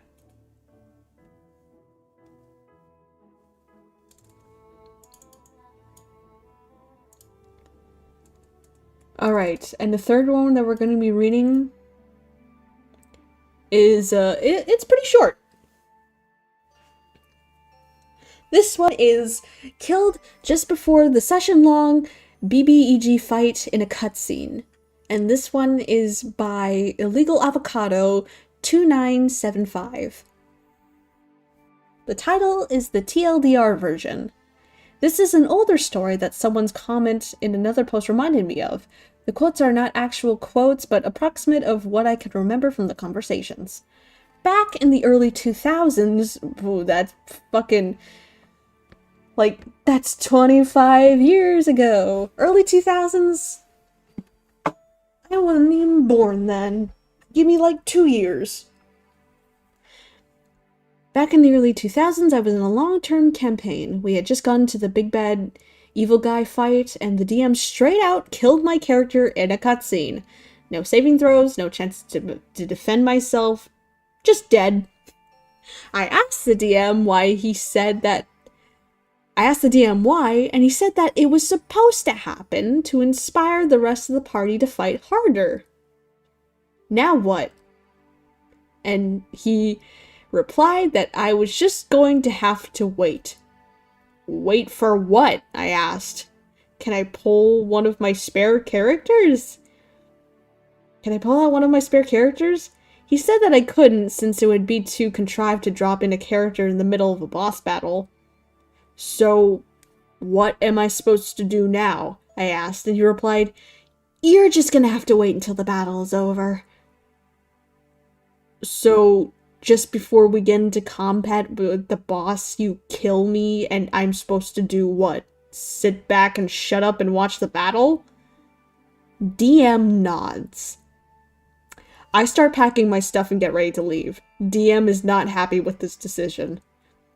Alright, and the third one that we're going to be reading is, it's pretty short. This one is killed just before the session-long BBEG fight in a cutscene. And this one is by Illegal Avocado 2975. The title is the TLDR version. This is an older story that someone's comment in another post reminded me of. The quotes are not actual quotes, but approximate of what I can remember from the conversations. Back in the early 2000s, ooh, that's fucking... like, that's 25 years ago. Early 2000s? I wasn't even born then. Give me like 2 years. Back in the early 2000s, I was in a long-term campaign. We had just gone to the big bad evil guy fight, and the DM straight out killed my character in a cutscene. No saving throws, no chance to defend myself, just dead. I asked the DM why, and he said that it was supposed to happen to inspire the rest of the party to fight harder. Now what? And he replied that I was just going to have to wait. Wait for what? I asked. Can I pull one of my spare characters? He said that I couldn't, since it would be too contrived to drop in a character in the middle of a boss battle. So, what am I supposed to do now? I asked, and he replied, you're just gonna have to wait until the battle is over. So, just before we get into combat with the boss, you kill me, and I'm supposed to do what? Sit back and shut up and watch the battle? DM nods. I start packing my stuff and get ready to leave. DM is not happy with this decision.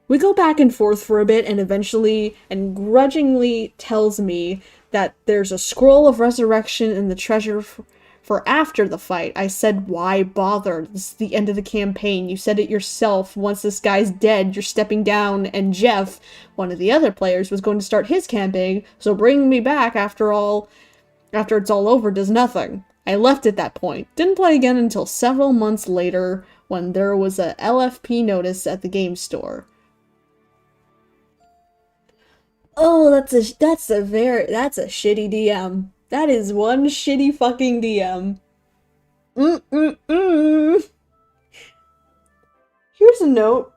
We go back and forth for a bit, and eventually and grudgingly tells me that there's a scroll of resurrection in the treasure for after the fight. I said, why bother? This is the end of the campaign. You said it yourself. Once this guy's dead, you're stepping down, and Jeff, one of the other players, was going to start his campaign, so bringing me back after it's all over does nothing. I left at that point. Didn't play again until several months later, when there was a LFP notice at the game store. Oh, that's a shitty DM. That is one shitty fucking DM. Here's a note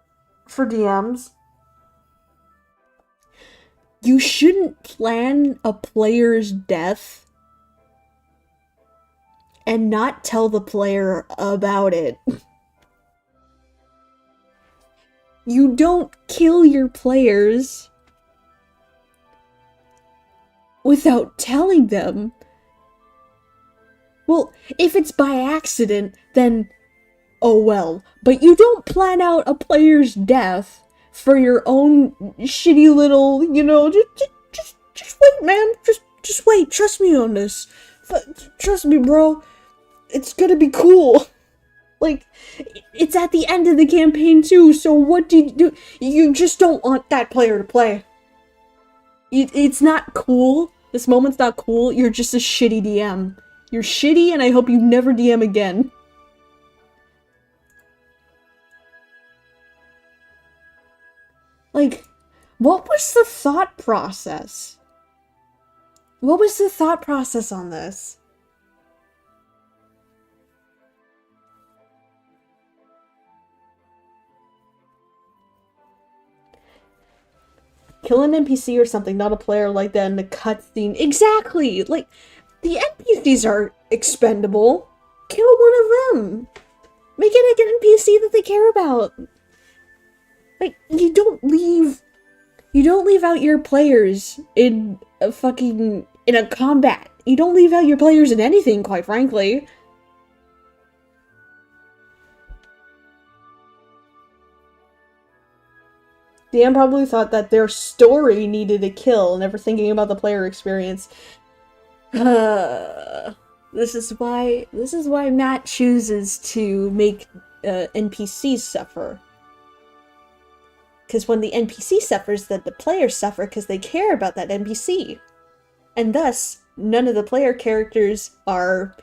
for DMs. You shouldn't plan a player's death and not tell the player about it. You don't kill your players without telling them. Well, if it's by accident, then oh well. But you don't plan out a player's death for your own shitty little, just wait, man. Just wait. Trust me on this. Trust me, bro. It's gonna be cool. Like, it's at the end of the campaign too, so what do you do? You just don't want that player to play. It's not cool. This moment's not cool. You're just a shitty DM. You're shitty, and I hope you never DM again. Like, what was the thought process? What was the thought process on this? Kill an NPC or something, not a player, like that in the cutscene. Exactly! Like, the NPCs are expendable. Kill one of them! Make it an NPC that they care about. Like, you don't leave out your players in a combat. You don't leave out your players in anything, quite frankly. DM probably thought that their story needed a kill, never thinking about the player experience. This is why Matt chooses to make NPCs suffer. Because when the NPC suffers, then the players suffer because they care about that NPC. And thus, none of the player characters are,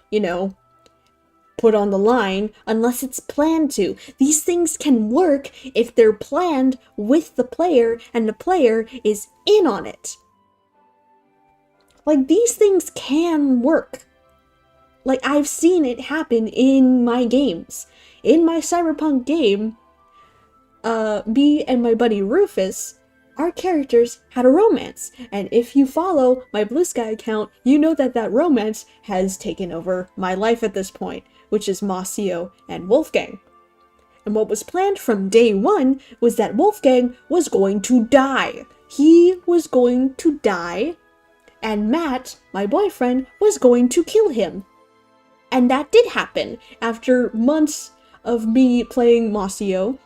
put on the line unless it's planned to. These things can work if they're planned with the player and the player is in on it. Like, these things can work. Like, I've seen it happen in my games. In my Cyberpunk game, me and my buddy Rufus, our characters had a romance. And if you follow my Blue Sky account, you know that romance has taken over my life at this point, which is Masio and Wolfgang. And what was planned from day one was that Wolfgang was going to die. He was going to die, and Matt, my boyfriend, was going to kill him. And that did happen after months of me playing Masio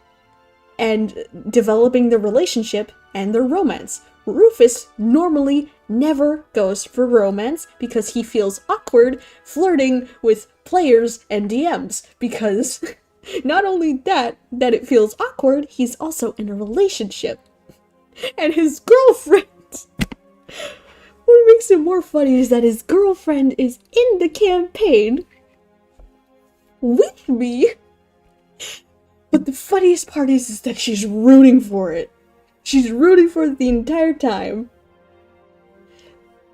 and developing the relationship and their romance. Rufus normally never goes for romance because he feels awkward flirting with players and DMs, because not only that it feels awkward, he's also in a relationship. And his girlfriend, what makes it more funny is that his girlfriend is in the campaign with me. But the funniest part is that she's rooting for it. She's rooting for it the entire time.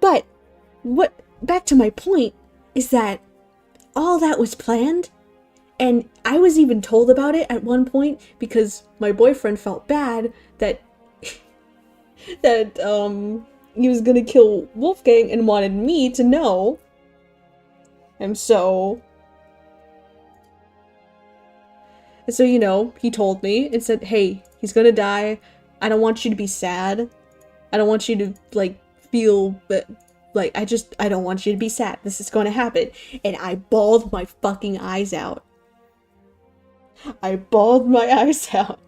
But back to my point is that all that was planned, and I was even told about it at one point because my boyfriend felt bad that he was gonna kill Wolfgang and wanted me to know. And so, he told me and said, hey, he's gonna die. I don't want you to be sad. I don't want you to, feel that, I don't want you to be sad. This is gonna happen. And I bawled my fucking eyes out. I bawled my eyes out.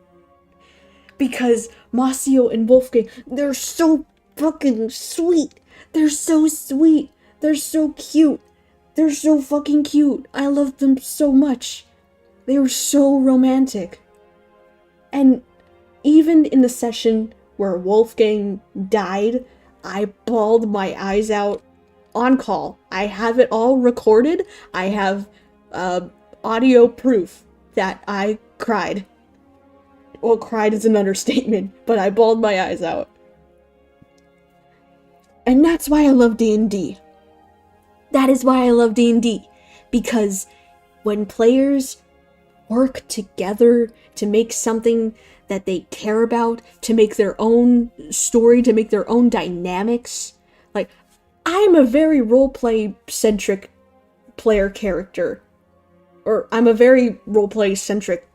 Because Masio and Wolfgang, they're so fucking sweet. They're so sweet. They're so cute. They're so fucking cute. I love them so much. They were so romantic. And even in the session where Wolfgang died, I bawled my eyes out on call. I have it all recorded. I have audio proof that I cried. Well, cried is an understatement, but I bawled my eyes out. And that's why I love D&D. That is why I love D&D. Because when players work together to make something that they care about, to make their own story, to make their own dynamics. I'm a very roleplay-centric player character. Or, I'm a very roleplay-centric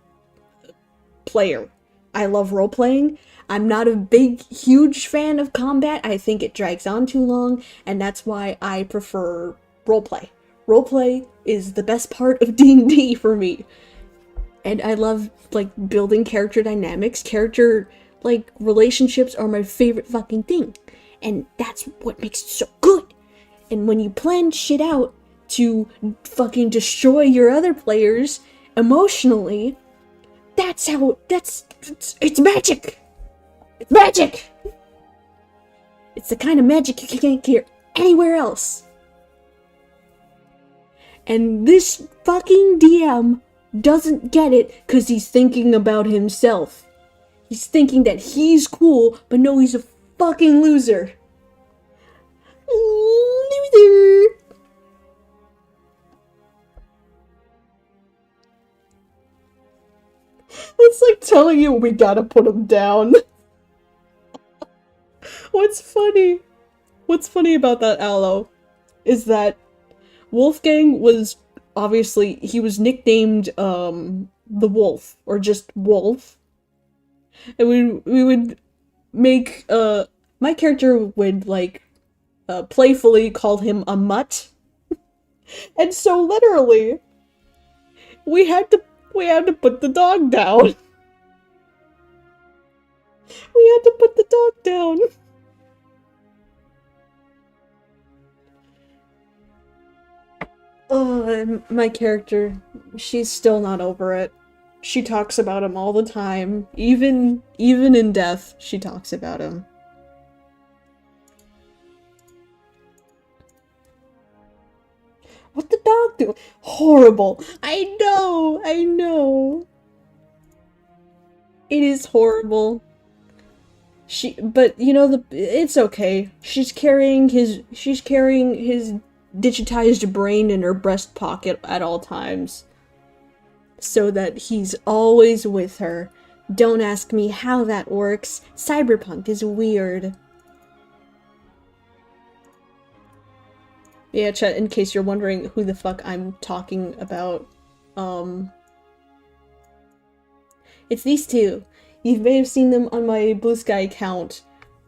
player. I love roleplaying. I'm not a huge fan of combat. I think it drags on too long, and that's why I prefer roleplay. Roleplay is the best part of D&D for me. And I love, like, building character dynamics. Character, like, relationships are my favorite fucking thing. And that's what makes it so good. And when you plan shit out to fucking destroy your other players emotionally, it's magic! It's magic! It's the kind of magic you can't get anywhere else. And this fucking DM doesn't get it because he's thinking about himself. He's thinking that he's cool, but no, he's a fucking loser. Loser! It's like telling you we gotta put him down. What's funny about that, Aloe, is that Wolfgang was obviously, he was nicknamed the Wolf, or just Wolf. And we would make my character would like playfully call him a mutt. And so literally we had to put the dog down. We had to put the dog down. Oh, my character, she's still not over it. She talks about him all the time. Even in death, she talks about him. What the dog do? Horrible. I know. It is horrible. But you know, it's okay. She's carrying his digitized brain in her breast pocket at all times, so that he's always with her. Don't ask me how that works. Cyberpunk is weird. Yeah, chat, in case you're wondering who the fuck I'm talking about, it's these two. You may have seen them on my Blue Sky account,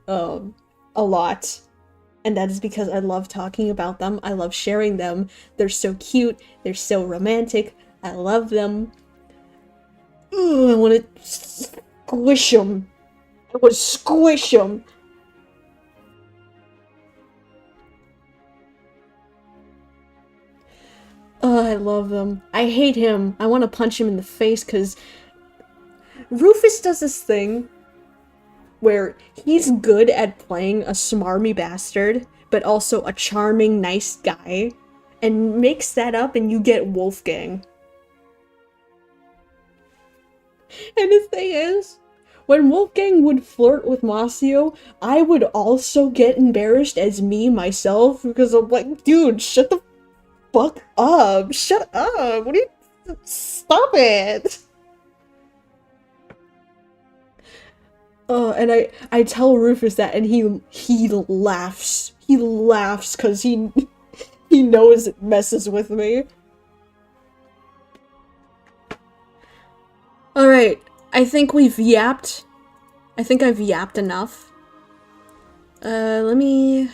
a lot. And that is because I love talking about them. I love sharing them. They're so cute. They're so romantic. I love them. Ugh, I want to squish them. I want to squish them. Oh, I love them. I hate him. I want to punch him in the face because Rufus does this thing where he's good at playing a smarmy bastard, but also a charming, nice guy, and mix that up and you get Wolfgang. And the thing is, when Wolfgang would flirt with Masio, I would also get embarrassed as me myself, because I'm like, dude, shut the fuck up! Shut up! What are you- Stop it! And I tell Rufus that, and he laughs. He laughs because he knows it messes with me. Alright, I think we've yapped. I think I've yapped enough. Let me...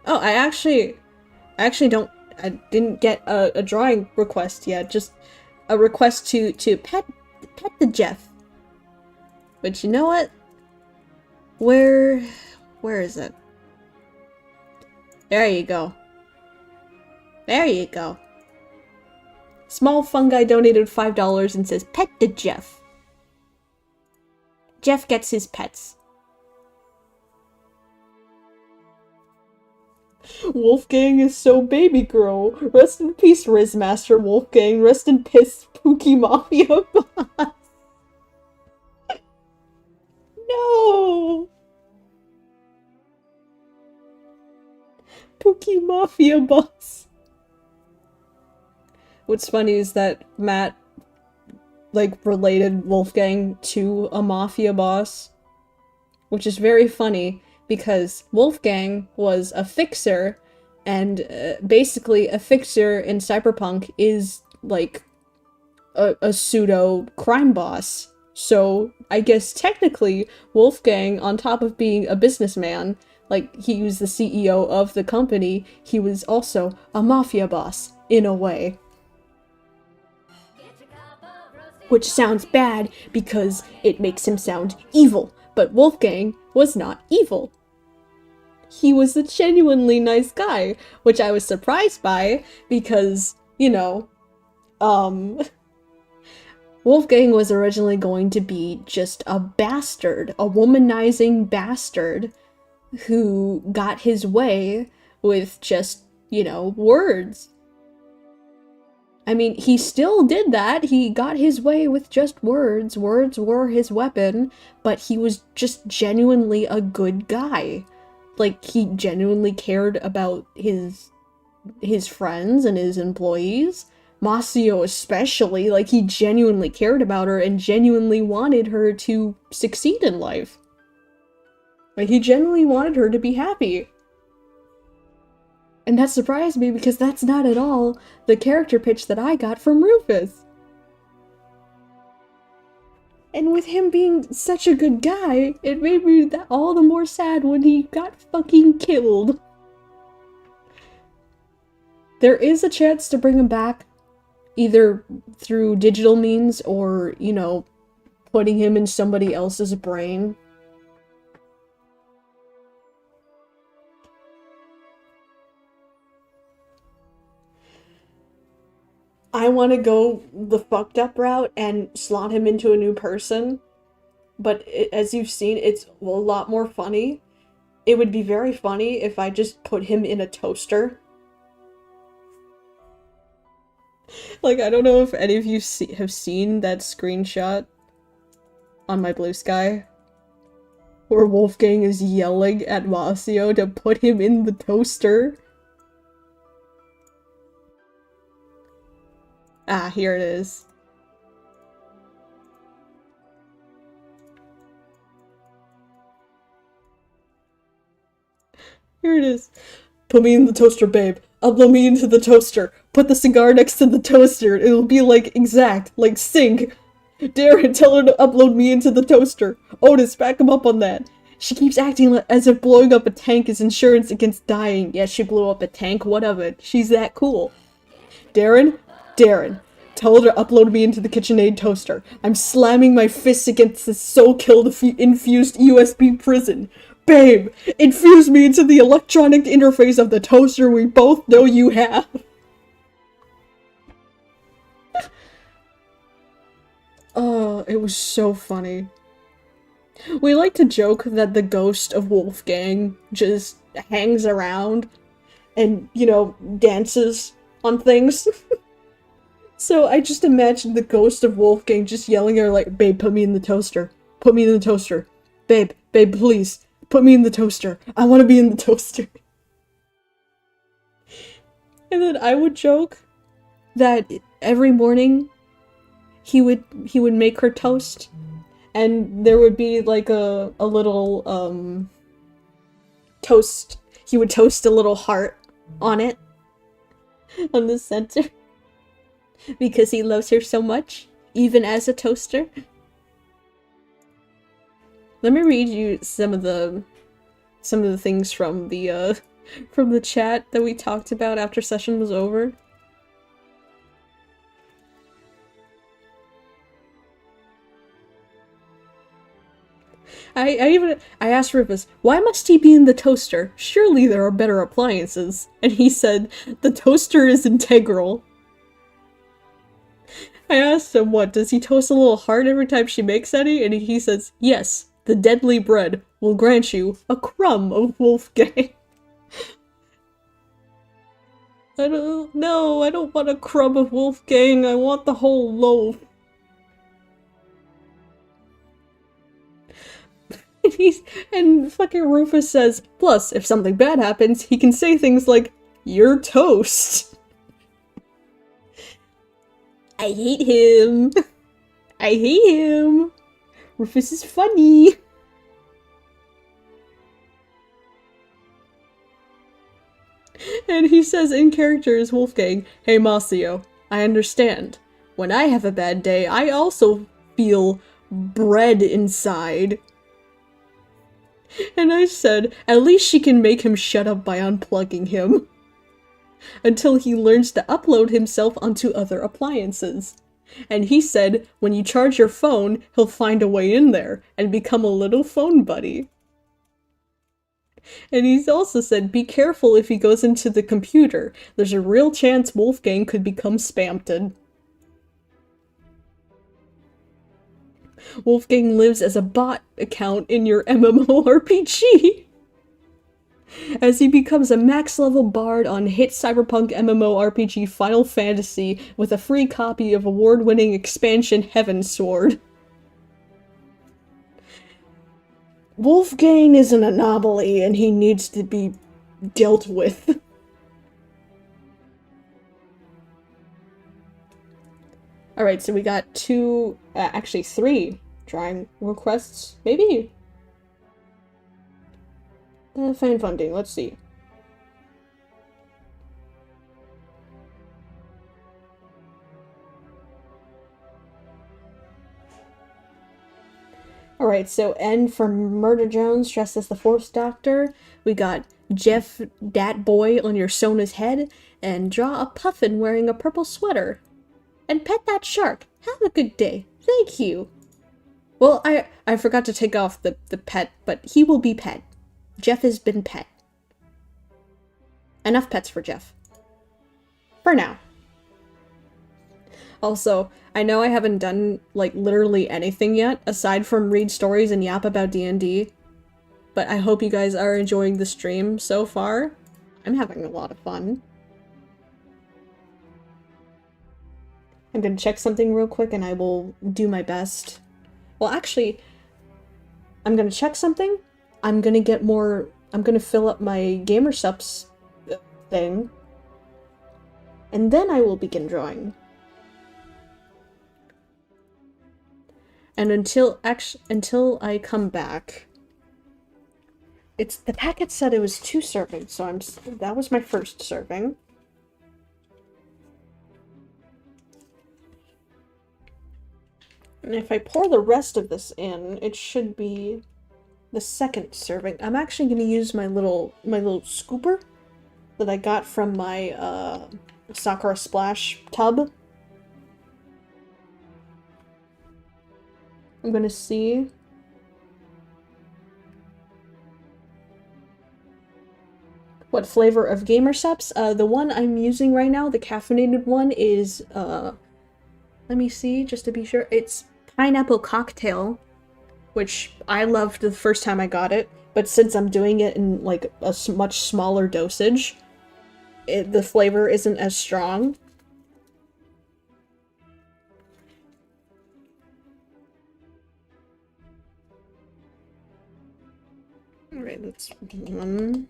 Oh, I actually didn't get a drawing request yet, just a request to pet the Jeff. But you know what? Where is it? There you go. There you go. Small Fungi donated $5 and says, pet the Jeff. Jeff gets his pets. Wolfgang is so baby girl. Rest in peace, Rizmaster Wolfgang. Rest in peace, Pookie Mafia boss. No! Pookie Mafia boss. What's funny is that Matt, like, related Wolfgang to a mafia boss. Which is very funny, because Wolfgang was a fixer, and basically a fixer in Cyberpunk is, like, a pseudo crime boss. So I guess technically Wolfgang, on top of being a businessman, like, he was the CEO of the company, he was also a mafia boss. in a way. Which sounds bad because it makes him sound evil, but Wolfgang was not evil. He was a genuinely nice guy, which I was surprised by because, you know, Wolfgang was originally going to be just a bastard, a womanizing bastard who got his way with just, you know, words. I mean, he still did that. He got his way with just words. Words were his weapon, but he was just genuinely a good guy. Like, he genuinely cared about his friends and his employees. Masio especially, like, he genuinely cared about her and genuinely wanted her to succeed in life. Like, he genuinely wanted her to be happy. And that surprised me because that's not at all the character pitch that I got from Rufus. And with him being such a good guy, it made me all the more sad when he got fucking killed. There is a chance to bring him back, either through digital means or, you know, putting him in somebody else's brain. I want to go the fucked up route and slot him into a new person, but as you've seen, it's a lot more funny. It would be very funny if I just put him in a toaster. Like, I don't know if any of you have seen that screenshot on my Blue Sky, where Wolfgang is yelling at Masio to put him in the toaster. Ah, here it is. Here it is. Put me in the toaster, babe. Upload me into the toaster. Put the cigar next to the toaster. It'll be like exact, like sync. Darren, tell her to upload me into the toaster. Otis, back him up on that. She keeps acting as if blowing up a tank is insurance against dying. Yeah, she blew up a tank, what of it? She's that cool. Darren, tell her to upload me into the KitchenAid toaster. I'm slamming my fists against this soul-killed infused USB prison. Babe, infuse me into the electronic interface of the toaster we both know you have. Oh, it was so funny. We like to joke that the ghost of Wolfgang just hangs around and, you know, dances on things. So I just imagined the ghost of Wolfgang just yelling at her like, babe, put me in the toaster. Put me in the toaster. Babe, please. Put me in the toaster. I want to be in the toaster. And then I would joke that every morning he would make her toast, and there would be like a little toast. He would toast a little heart on it, on the center, because he loves her so much, even as a toaster. Let me read you some of the things from the chat that we talked about after session was over. I asked Rufus, why must he be in the toaster? Surely there are better appliances. And he said, the toaster is integral. I asked him, what, does he toast a little heart every time she makes any? And he says, yes, the deadly bread will grant you a crumb of Wolfgang. I don't want a crumb of Wolfgang, I want the whole loaf. And fucking Rufus says, plus, if something bad happens, he can say things like, you're toast. I hate him. I hate him. Rufus is funny. And he says in character as Wolfgang, hey Masio, I understand. When I have a bad day, I also feel bread inside. And I said, at least she can make him shut up by unplugging him. until he learns to upload himself onto other appliances. And he said when you charge your phone, he'll find a way in there and become a little phone buddy. And he's also said be careful if he goes into the computer. There's a real chance Wolfgang could become spamted. Wolfgang lives as a bot account in your MMORPG. As he becomes a max-level bard on hit cyberpunk MMORPG Final Fantasy with a free copy of award-winning expansion Heavensward. Wolfgang is an anomaly and he needs to be dealt with. Alright, so we got actually 3 drawing requests, maybe? Find funding, let's see. Alright, so N for Murder Jones, dressed as the Fourth Doctor. We got Jeff Dat Boy on your Sona's head, and draw a puffin wearing a purple sweater. And pet that shark. Have a good day. Thank you. Well, I forgot to take off the pet, but he will be pet. Jeff has been pet. Enough pets for Jeff. For now. Also, I know I haven't done, like, literally anything yet, aside from read stories and yap about D&D, but I hope you guys are enjoying the stream so far. I'm having a lot of fun. I'm gonna check something real quick and I will do my best. Well, actually, I'm gonna check something. I'm gonna fill up my GamerSupps thing. And then I will begin drawing. And until I come back, the packet said it was 2 servings, so that was my first serving. And if I pour the rest of this in, it should be the second serving. I'm actually going to use my little scooper that I got from my Sakura Splash tub. I'm going to see. What flavor of GamerSupps? The one I'm using right now, the caffeinated one, is let me see, just to be sure. It's pineapple cocktail, which I loved the first time I got it, but since I'm doing it in, like, a much smaller dosage, the flavor isn't as strong. Alright, that's one.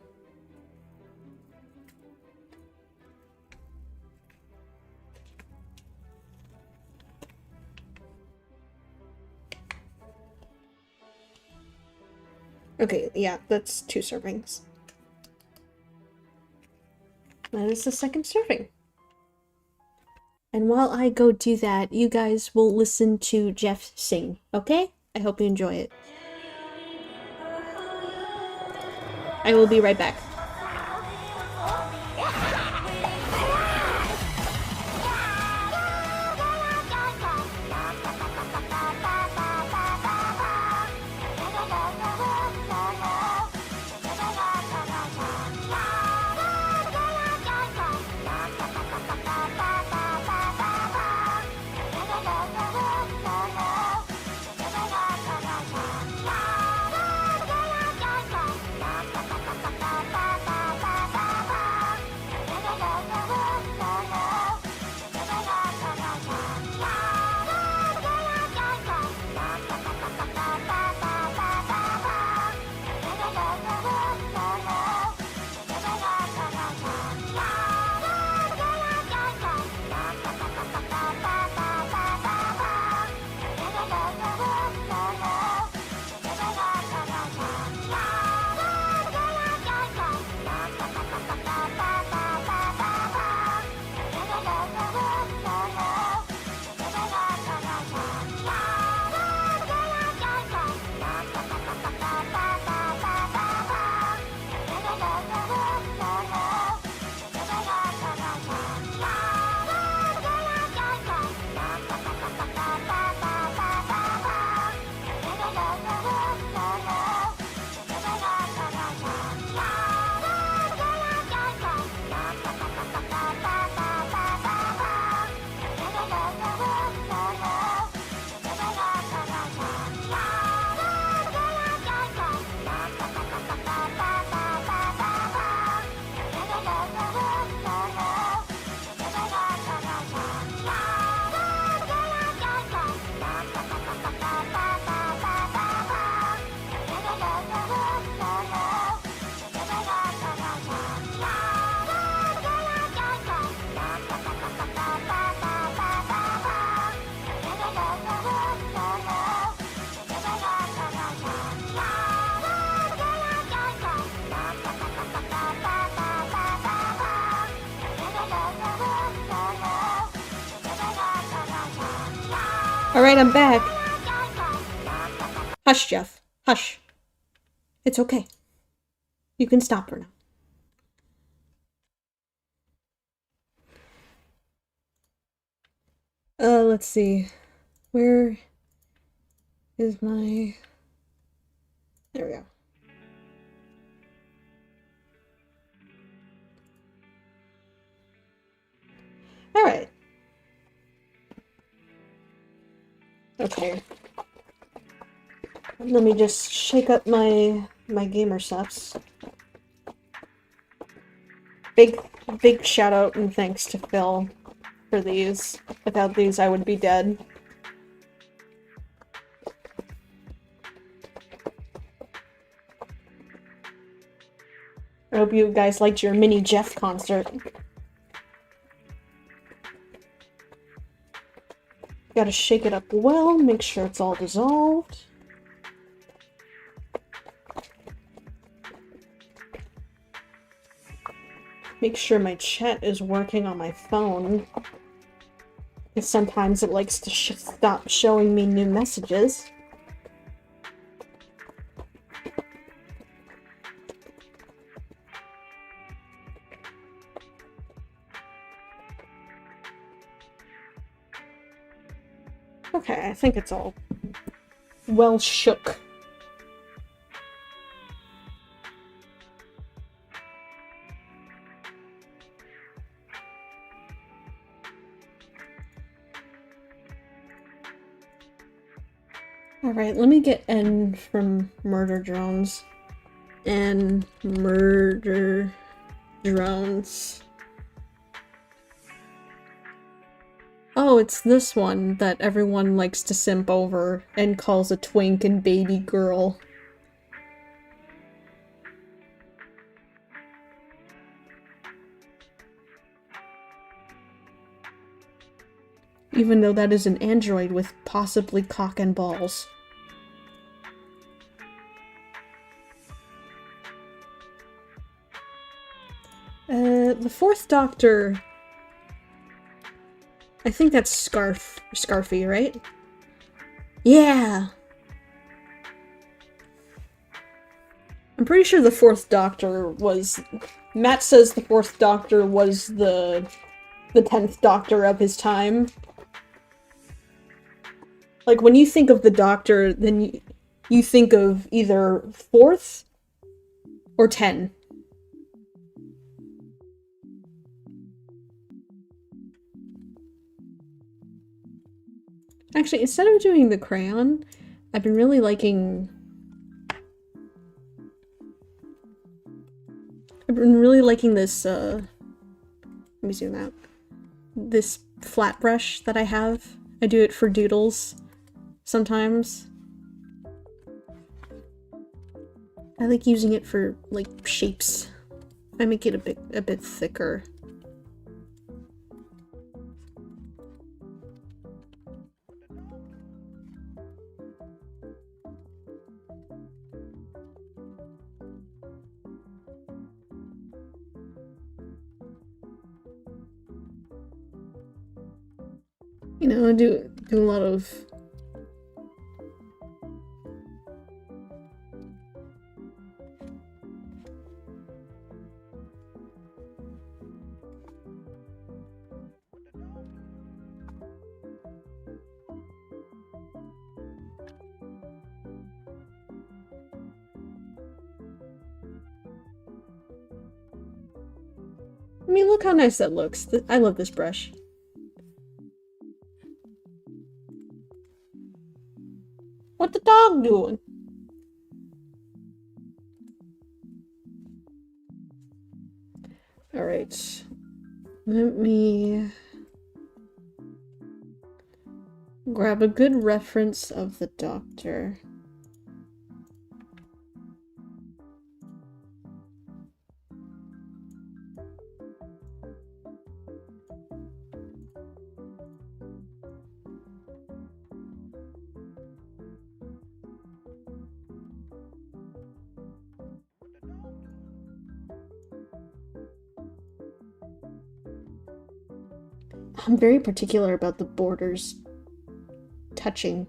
Okay, yeah, that's 2 servings. That is the second serving. And while I go do that, you guys will listen to Jeff sing, okay? I hope you enjoy it. I will be right back. Alright, I'm back. Hush, Jeff. Hush. It's okay. You can stop for now. Let's see. Where is my... There we go. Alright. Okay. Let me just shake up my gamer subs. Big shout out and thanks to Phil for these. Without these, I would be dead. I hope you guys liked your mini Jeff concert. Gotta shake it up well, make sure it's all dissolved. Make sure my chat is working on my phone. Because sometimes it likes to stop showing me new messages. Okay, I think it's all well shook. Alright, let me get N from Murder Drones. And Murder Drones. Oh, it's this one that everyone likes to simp over and calls a twink and baby girl. Even though that is an android with possibly cock and balls. The fourth Doctor... I think that's Scarfy, right? Yeah! I'm pretty sure the fourth Doctor was... Matt says the fourth Doctor was the 10th Doctor of his time. Like, when you think of the Doctor, then you think of either 4th or 10. Actually, instead of doing the crayon, I've been really liking... I've been really liking this, let me zoom out. This flat brush that I have. I do it for doodles sometimes. I like using it for, like, shapes. I make it a bit thicker. You know, I do a lot of... I mean, look how nice that looks. I love this brush. What the dog doing? Alright. Let me grab a good reference of the Doctor. I'm very particular about the borders touching.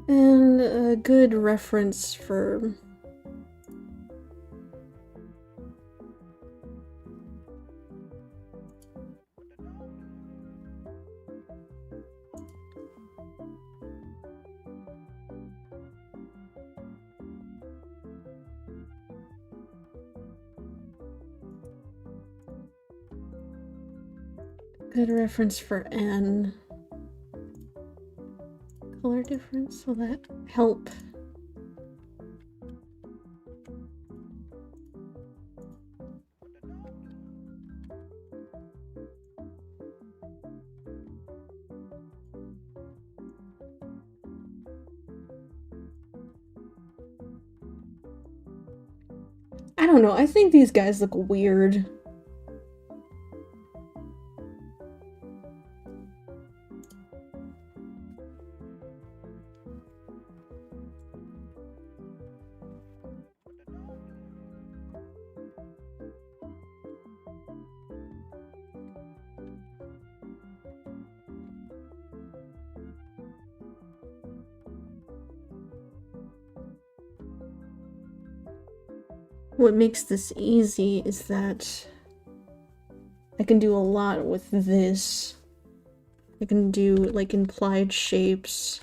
And a good reference for... Good reference for N. Color difference, will that help? I don't know, I think these guys look weird. What makes this easy is that I can do a lot with this. I can do like implied shapes.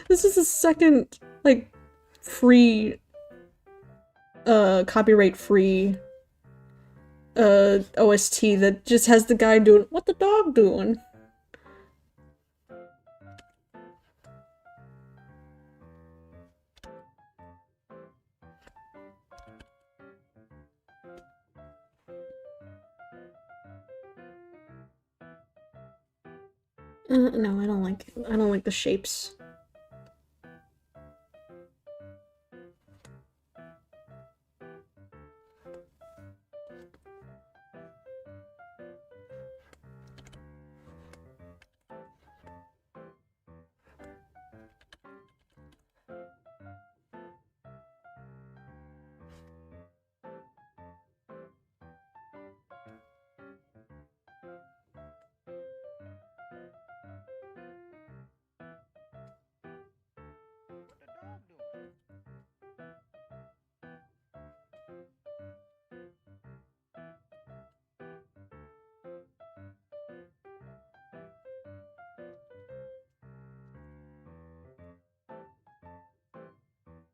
This is the second, like, free, copyright-free, OST that just has the guy doing, what the dog doing? No, I don't like the shapes.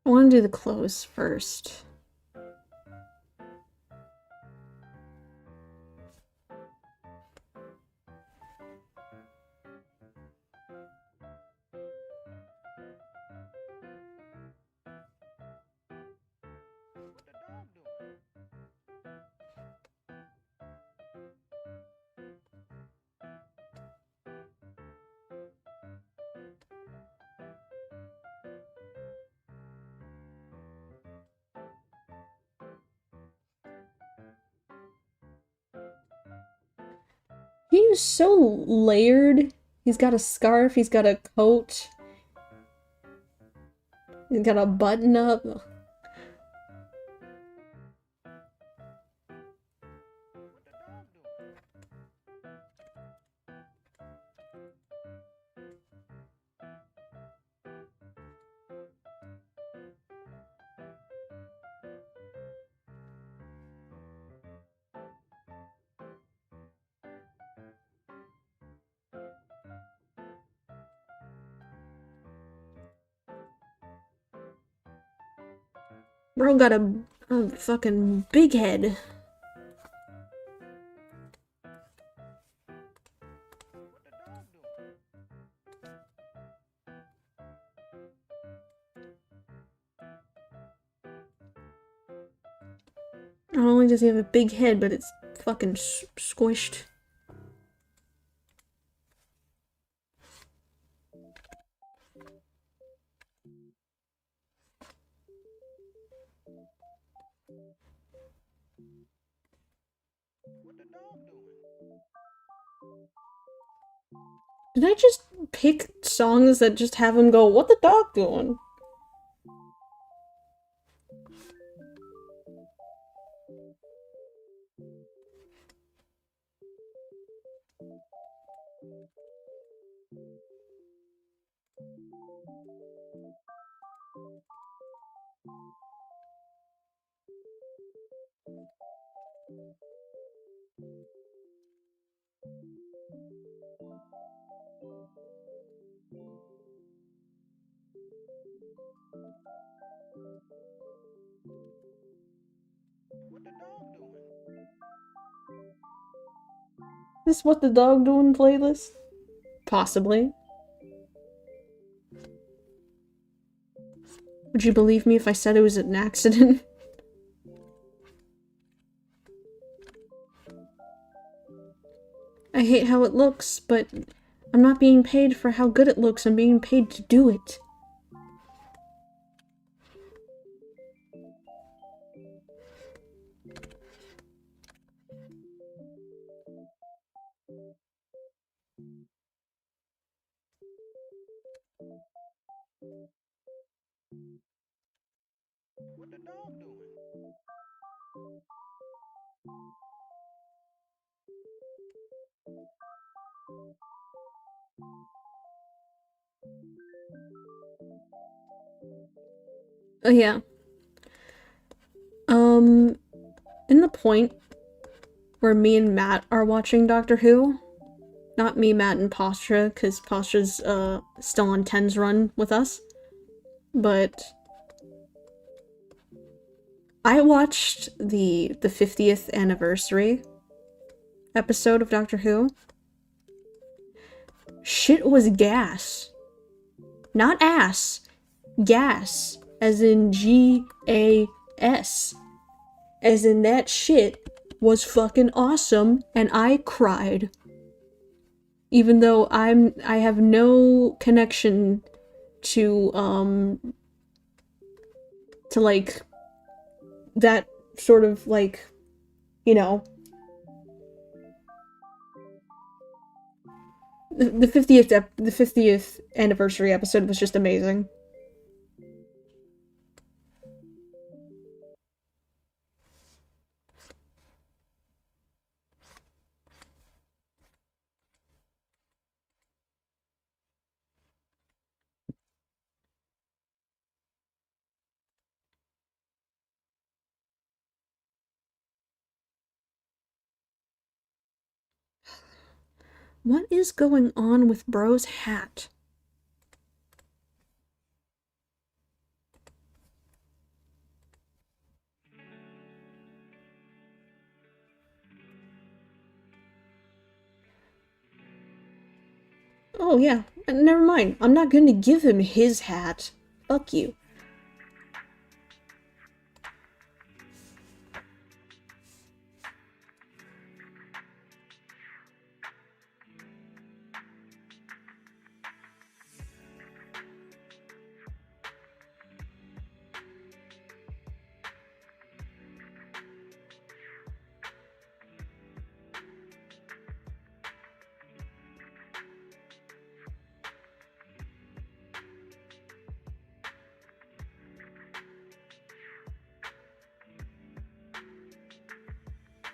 I want to do the clothes first. He's so layered. He's got a scarf, he's got a coat. He's got a button up. Bro got a fucking big head. Not only does he have a big head, but it's fucking squished. Did I just pick songs that just have him go, what the dog doing? This what the dog doing playlist? Possibly. Would you believe me if I said it was an accident? I hate how it looks, but I'm not being paid for how good it looks. I'm being paid to do it. Oh yeah. In the point where me and Matt are watching Doctor Who, not me, Matt, and Postra, because Postra's, still on 10's run with us, but I watched the 50th anniversary episode of Doctor Who. Shit was gas. Not ass. Gas. As in G-A-S. As in that shit was fucking awesome, and I cried. Even though I have no connection to like, that sort of, like, you know, the 50th anniversary episode was just amazing. What is going on with Bro's hat? Oh yeah, never mind. I'm not gonna give him his hat. Fuck you.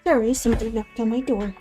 Sorry, somebody knocked on my door.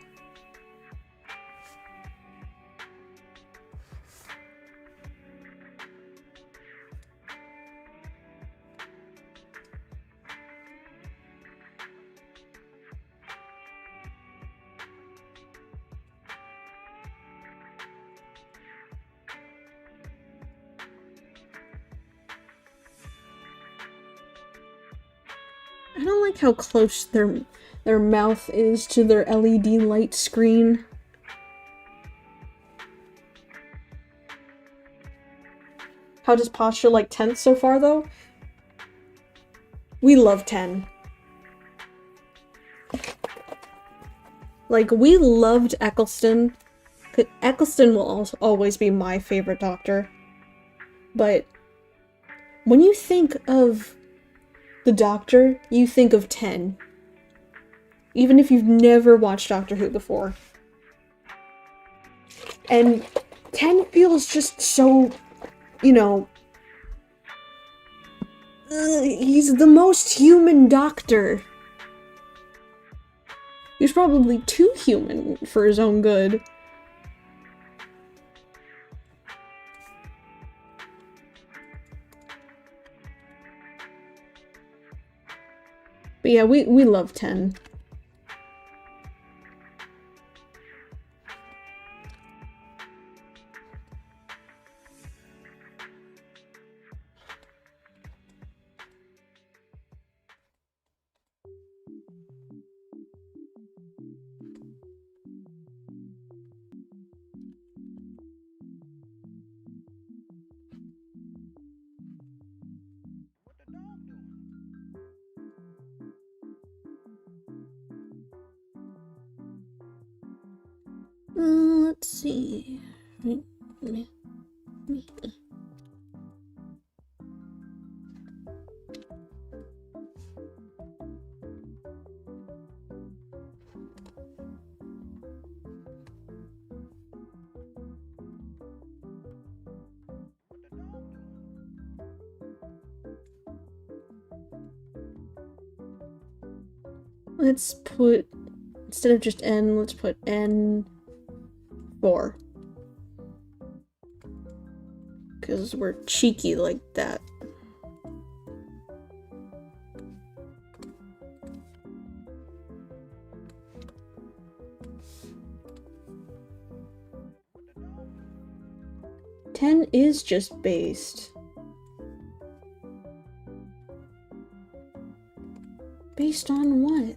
I don't like how close their mouth is to their LED light screen. How does Posture like 10th so far, though? We love 10. Like, we loved Eccleston. Eccleston will always be my favorite Doctor. But when you think of the Doctor, you think of 10. even if you've never watched Doctor Who before. And 10 feels just so, you know, he's the most human Doctor. He's probably too human for his own good. But yeah, we love 10. Let's see. Let's put, instead of just N, let's put N4. Because we're cheeky like that. Ten is just based. Based on what?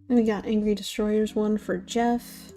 And we got Angry Destroyers one for Jeff.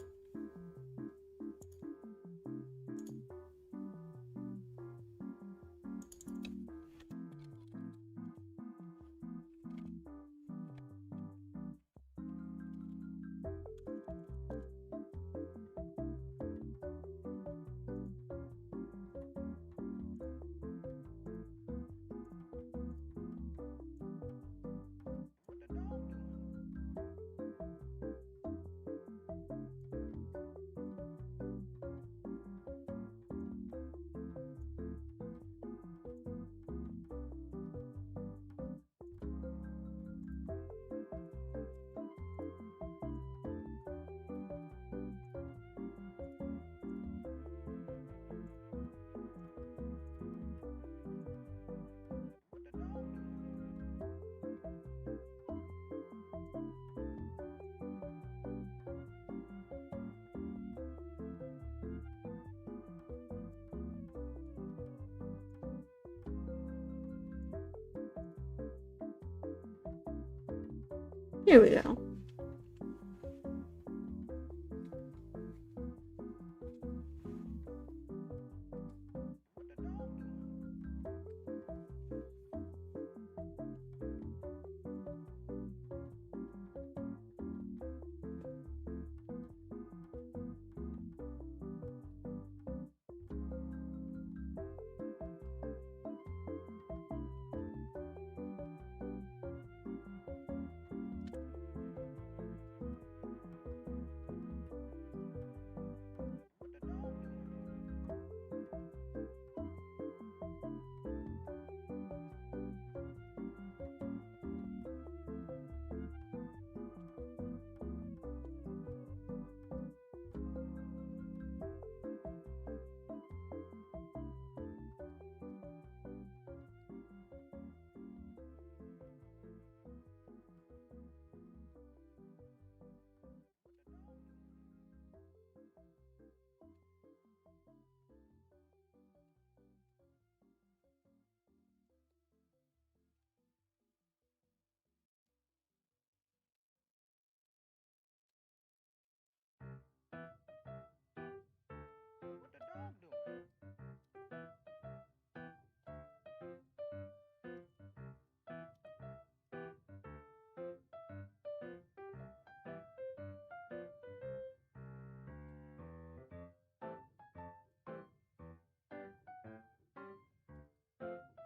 Here we go.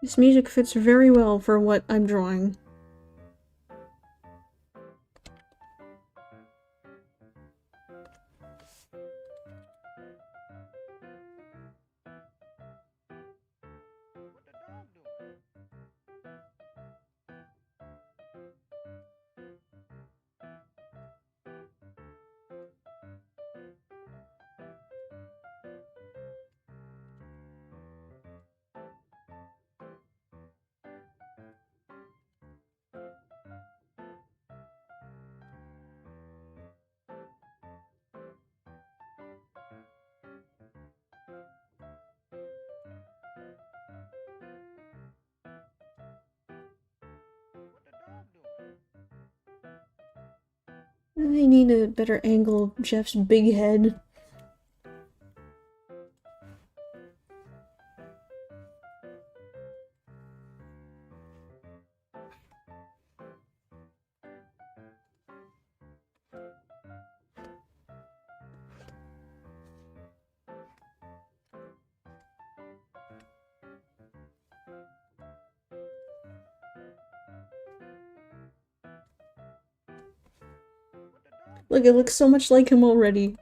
This music fits very well for what I'm drawing. I need a better angle of Jeff's big head. Look, it looks so much like him already.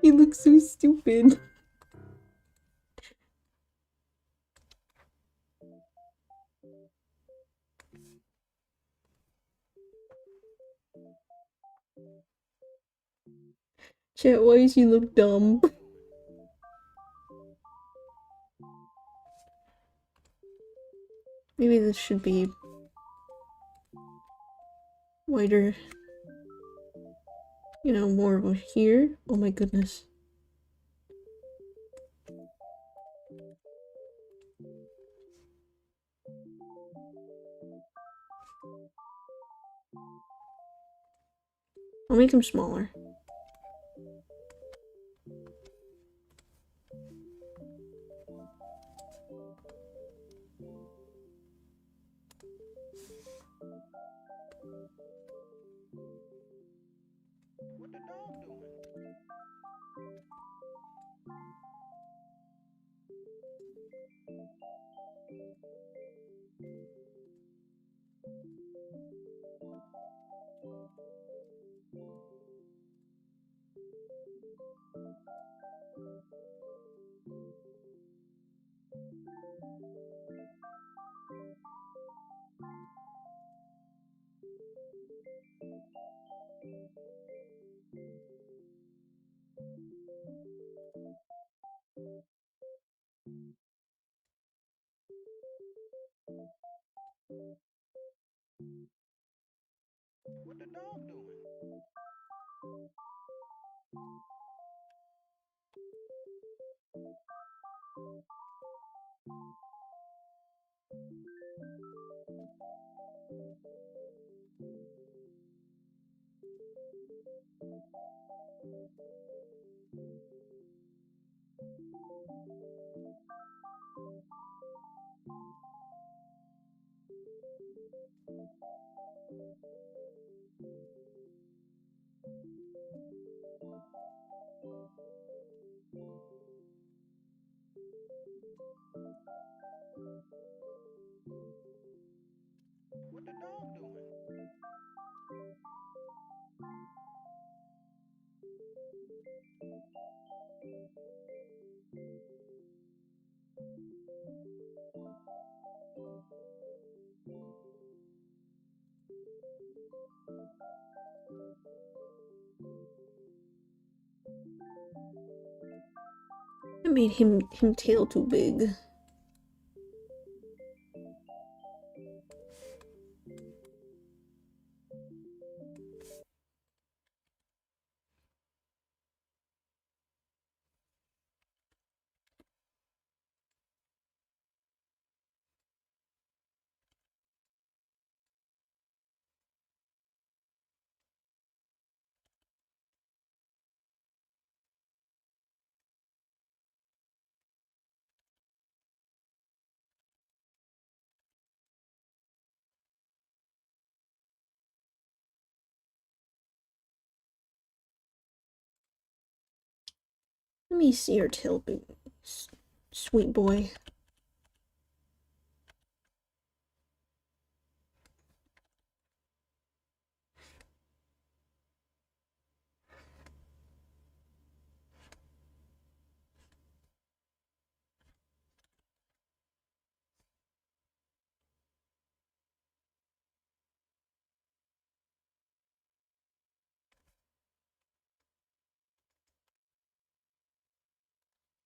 He looks so stupid. Chat, why does he look dumb? Maybe this should be wider. You know, more over here. Oh my goodness. I'll make him smaller. I made him tail too big. Let me see your tail, big sweet boy.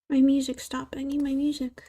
My music, stop. I need my music.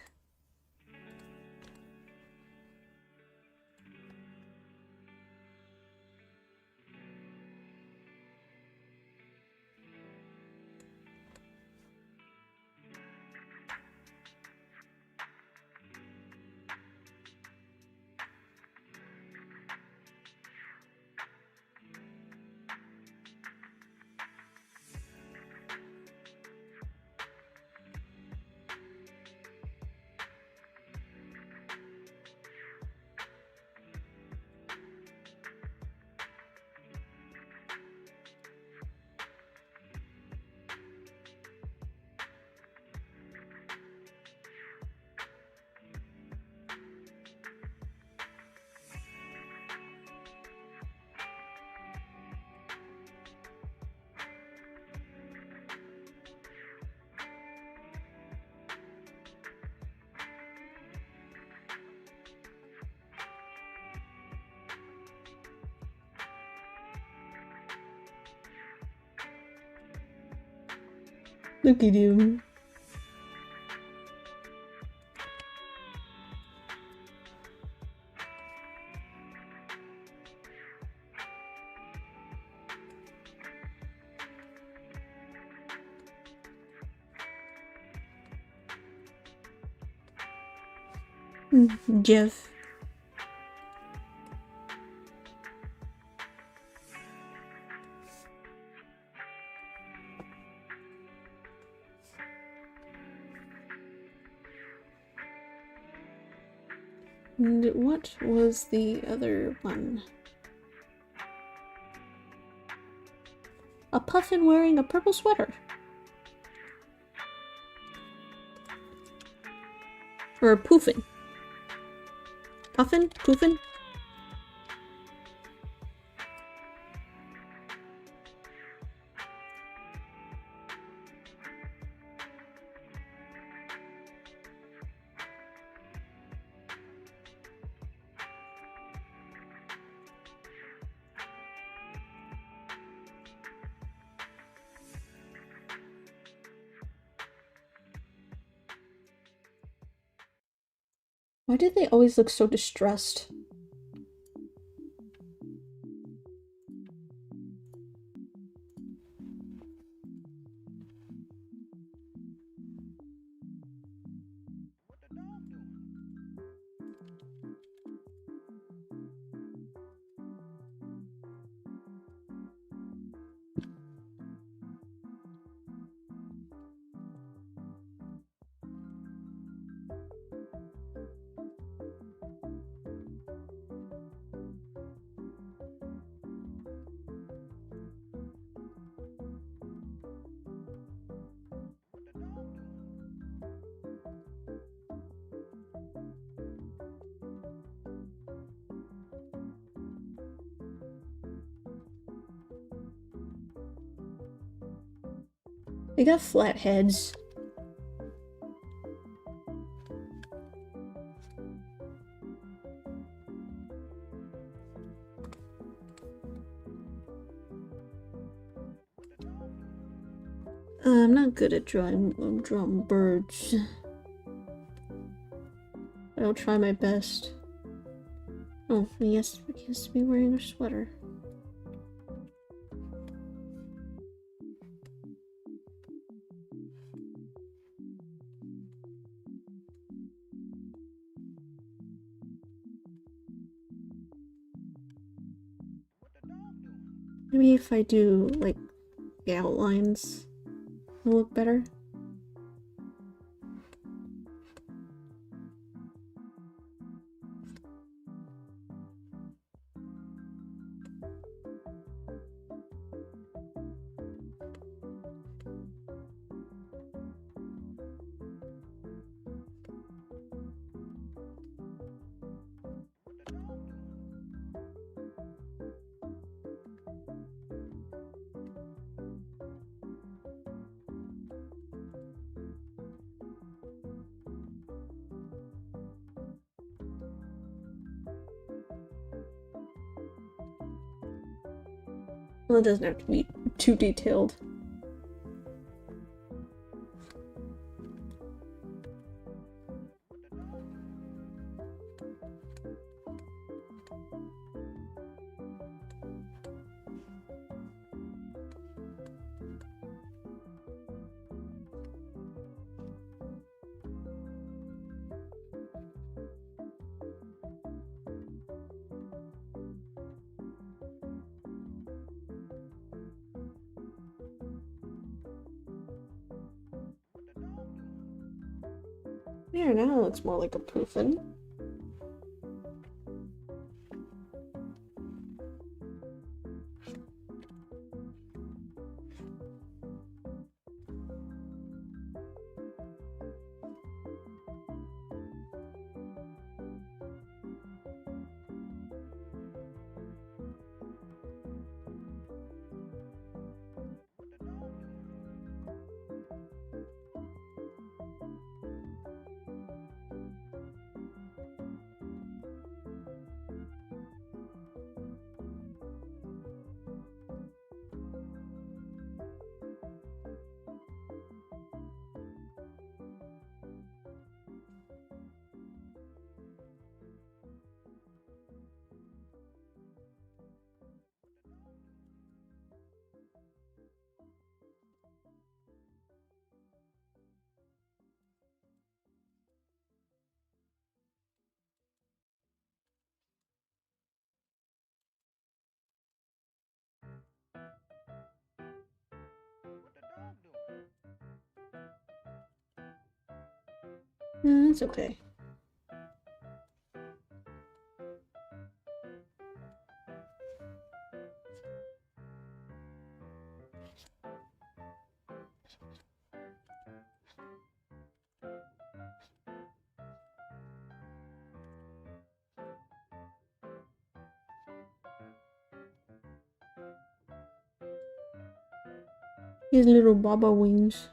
Look at him. Jeff. And what was the other one? A puffin wearing a purple sweater. Or a poofin. Puffin? Poofin? Why do they always look so distressed? They got flat heads. I'm not good at drawing birds. I'll try my best. Oh, yes, he has to be wearing a sweater. Maybe if I do, like, the outlines, it'll look better. Well, it doesn't have to be too detailed. Yeah, now it looks more like a puffin. It's okay. His little baba wings.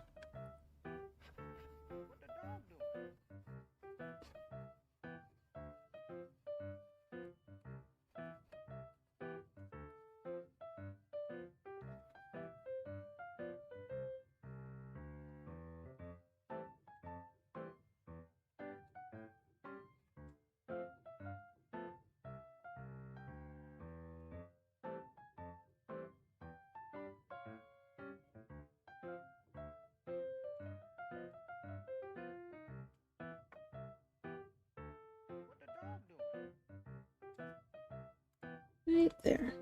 Right there.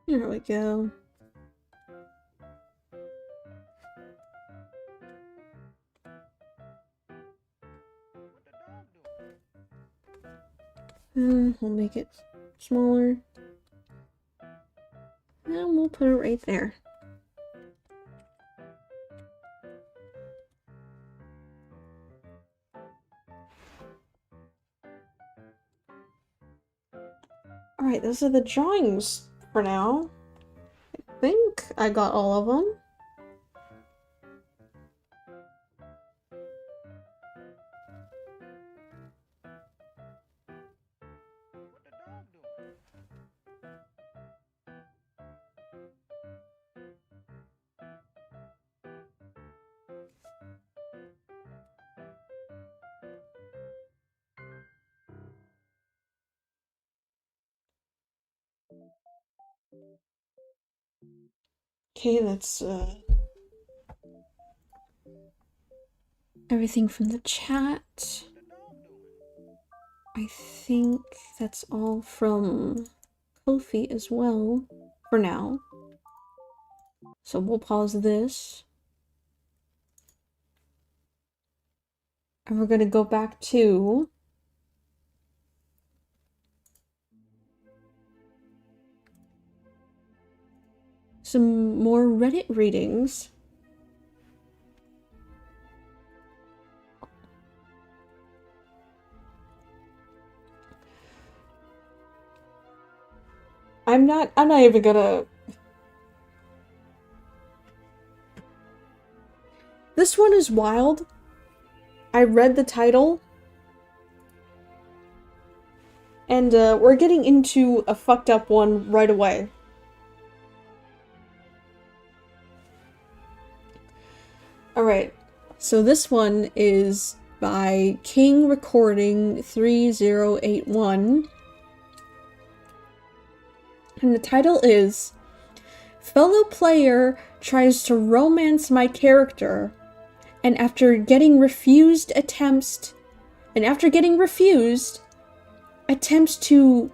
There we go. We'll make it smaller. And we'll put it right there. Alright, those are the drawings for now. I think I got all of them. Okay, that's everything from the chat. I think that's all from Kofi as well, for now. So we'll pause this. And we're gonna go back to some more Reddit readings. I'm not even gonna... This one is wild. I read the title. And we're getting into a fucked up one right away. Alright, so this one is by King Recording 3081. And the title is, fellow player tries to romance my character, and after getting refused, attempts to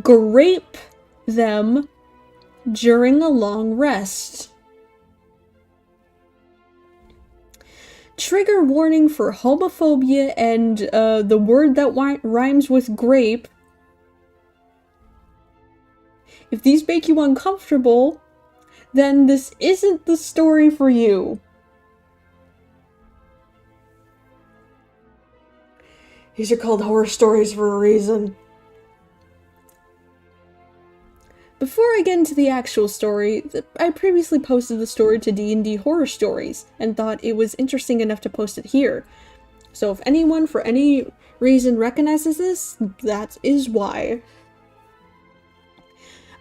grape them during a long rest. Trigger warning for homophobia and the word that rhymes with grape. If these make you uncomfortable, then this isn't the story for you. These are called horror stories for a reason. Before I get into the actual story, I previously posted the story to D&D Horror Stories, and thought it was interesting enough to post it here. So if anyone for any reason recognizes this, that is why.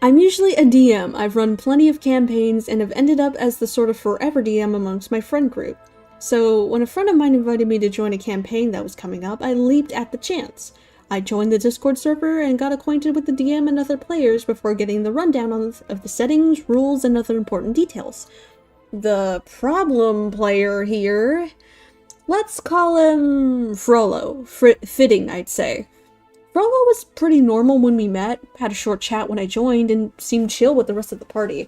I'm usually a DM. I've run plenty of campaigns and have ended up as the sort of forever DM amongst my friend group. So when a friend of mine invited me to join a campaign that was coming up, I leaped at the chance. I joined the Discord server and got acquainted with the DM and other players before getting the rundown of the settings, rules, and other important details. The problem player here, let's call him Frollo. Fitting, I'd say. Frollo was pretty normal when we met, had a short chat when I joined, and seemed chill with the rest of the party.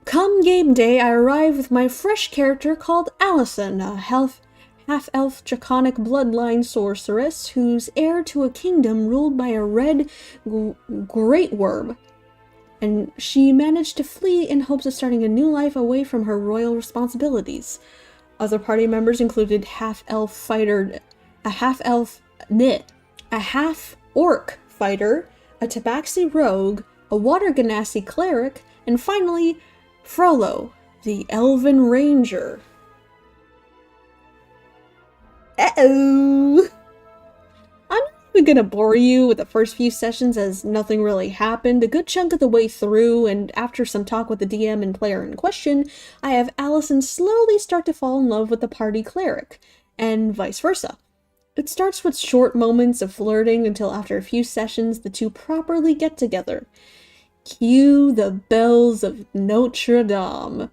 Come game day, I arrive with my fresh character called Allison, a half-elf draconic bloodline sorceress who's heir to a kingdom ruled by a red great worm. And she managed to flee in hopes of starting a new life away from her royal responsibilities. Other party members included half-elf fighter, a half-orc fighter, a tabaxi rogue, a water genasi cleric, and finally, Frollo, the elven ranger. Uh-oh! I'm not even gonna bore you with the first few sessions as nothing really happened. A good chunk of the way through, and after some talk with the DM and player in question, I have Allison slowly start to fall in love with the party cleric, and vice versa. It starts with short moments of flirting until after a few sessions the two properly get together. Cue the bells of Notre Dame.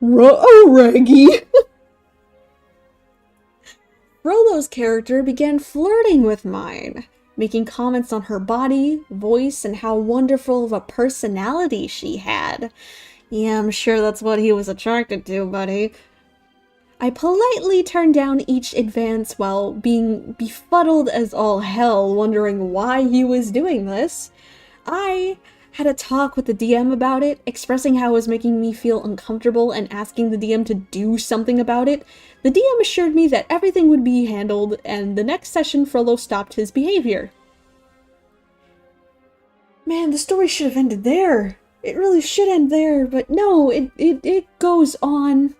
Ruh-oh, Reggie! Frollo's character began flirting with mine. making comments on her body, voice, and how wonderful of a personality she had. Yeah, I'm sure that's what he was attracted to, buddy. I politely turned down each advance while being befuddled as all hell, wondering why he was doing this. I had a talk with the DM about it, expressing how it was making me feel uncomfortable and asking the DM to do something about it. The DM assured me that everything would be handled, and the next session Frollo stopped his behavior. Man, the story should have ended there. It really should end there, but no, it goes on.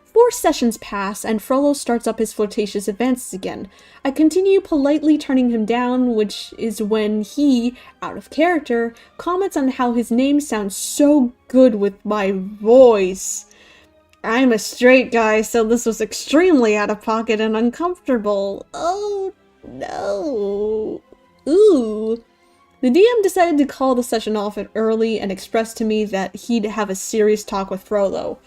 4 sessions pass, and Frollo starts up his flirtatious advances again. I continue politely turning him down, which is when he, out of character, comments on how his name sounds so good with my voice. I'm a straight guy, so this was extremely out of pocket and uncomfortable. Oh, no. Ooh. The DM decided to call the session off early and expressed to me that he'd have a serious talk with Frollo.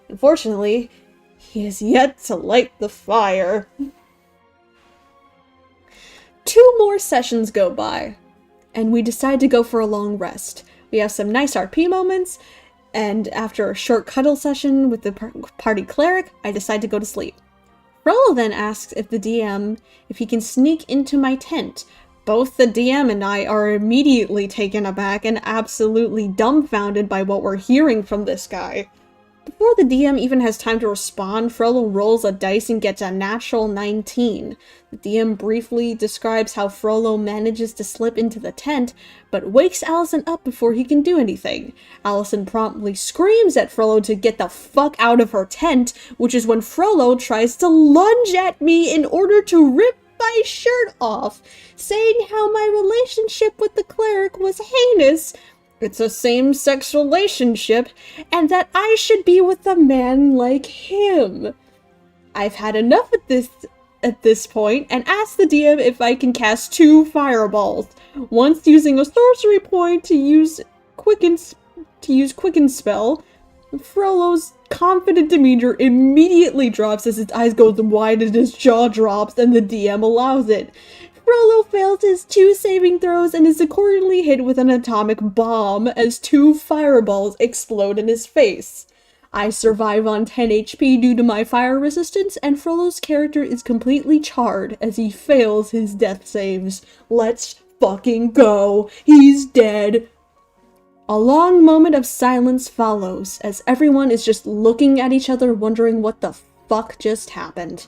Unfortunately, he has yet to light the fire. 2 more sessions go by, and we decide to go for a long rest. We have some nice RP moments, and after a short cuddle session with the party cleric, I decide to go to sleep. Frollo then asks if he can sneak into my tent. Both the DM and I are immediately taken aback and absolutely dumbfounded by what we're hearing from this guy. Before the DM even has time to respond, Frollo rolls a dice and gets a natural 19. The DM briefly describes how Frollo manages to slip into the tent, but wakes Allison up before he can do anything. Allison promptly screams at Frollo to get the fuck out of her tent, which is when Frollo tries to lunge at me in order to rip my shirt off, saying how my relationship with the cleric was heinous. It's a same-sex relationship, and that I should be with a man like him. I've had enough at this point, and ask the DM if I can cast 2 fireballs, once using a sorcery point to use quicken spell. Frollo's confident demeanor immediately drops as his eyes go wide and his jaw drops, and the DM allows it. Frollo fails his 2 saving throws and is accordingly hit with an atomic bomb as 2 fireballs explode in his face. I survive on 10 HP due to my fire resistance, and Frollo's character is completely charred as he fails his death saves. Let's fucking go! He's dead! A long moment of silence follows, as everyone is just looking at each other wondering what the fuck just happened.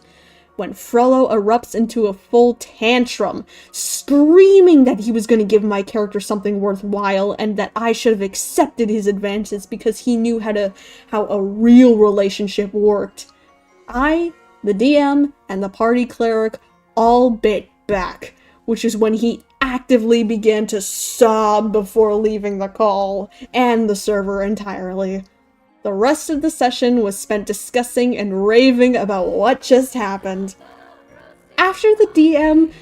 When Frollo erupts into a full tantrum, screaming that he was going to give my character something worthwhile and that I should have accepted his advances because he knew how a real relationship worked. I, the DM, and the party cleric all bit back, which is when he actively began to sob before leaving the call, and the server entirely. The rest of the session was spent discussing and raving about what just happened. After the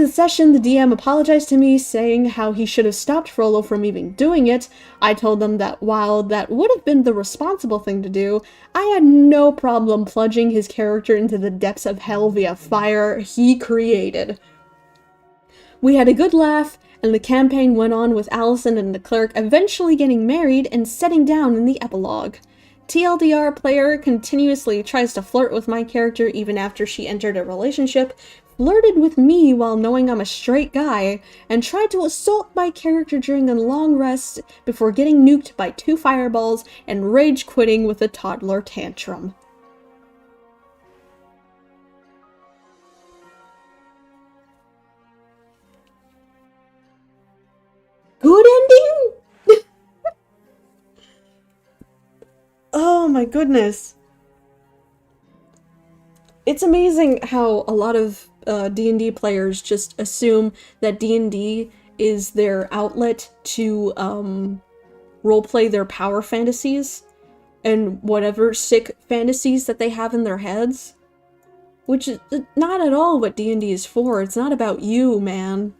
session, the DM apologized to me, saying how he should have stopped Frollo from even doing it. I told them that while that would have been the responsible thing to do, I had no problem plunging his character into the depths of hell via fire he created. We had a good laugh, and the campaign went on with Allison and the cleric eventually getting married and setting down in the epilogue. TLDR player continuously tries to flirt with my character even after she entered a relationship, flirted with me while knowing I'm a straight guy, and tried to assault my character during a long rest before getting nuked by 2 fireballs and rage quitting with a toddler tantrum. Good ending? Oh my goodness. It's amazing how a lot of D&D players just assume that D&D is their outlet to roleplay their power fantasies and whatever sick fantasies that they have in their heads. Which is not at all what D&D is for. It's not about you, man.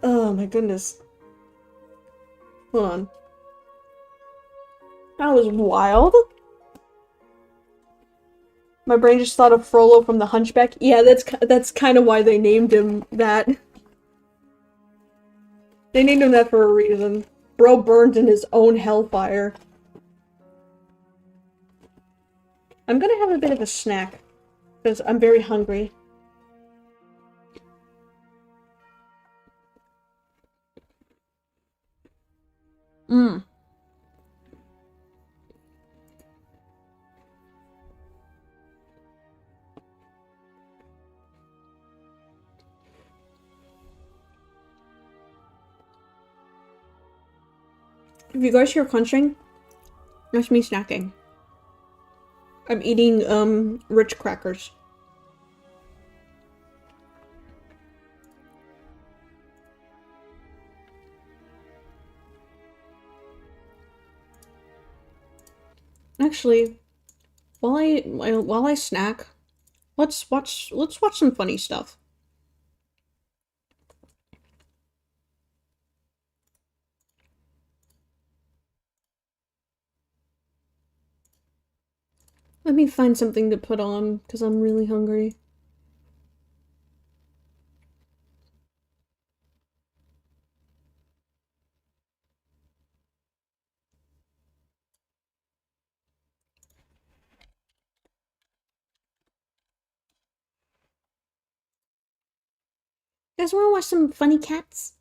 Oh my goodness. Hold on. That was wild. My brain just thought of Frollo from The Hunchback. Yeah, that's kind of why they named him that. They named him that for a reason. Bro burned in his own hellfire. I'm gonna have a bit of a snack, because I'm very hungry. Mmm. If you guys hear crunching, that's me snacking. I'm eating, rich crackers. Actually, while I snack, let's watch some funny stuff. Let me find something to put on, because I'm really hungry. You guys wanna watch some funny cats?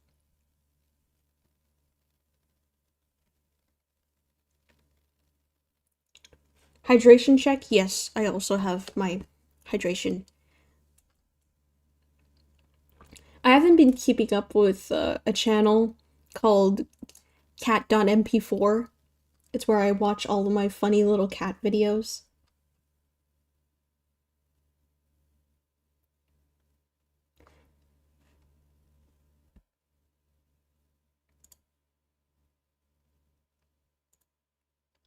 Hydration check? Yes, I also have my hydration. I haven't been keeping up with a channel called cat.mp4. It's where I watch all of my funny little cat videos.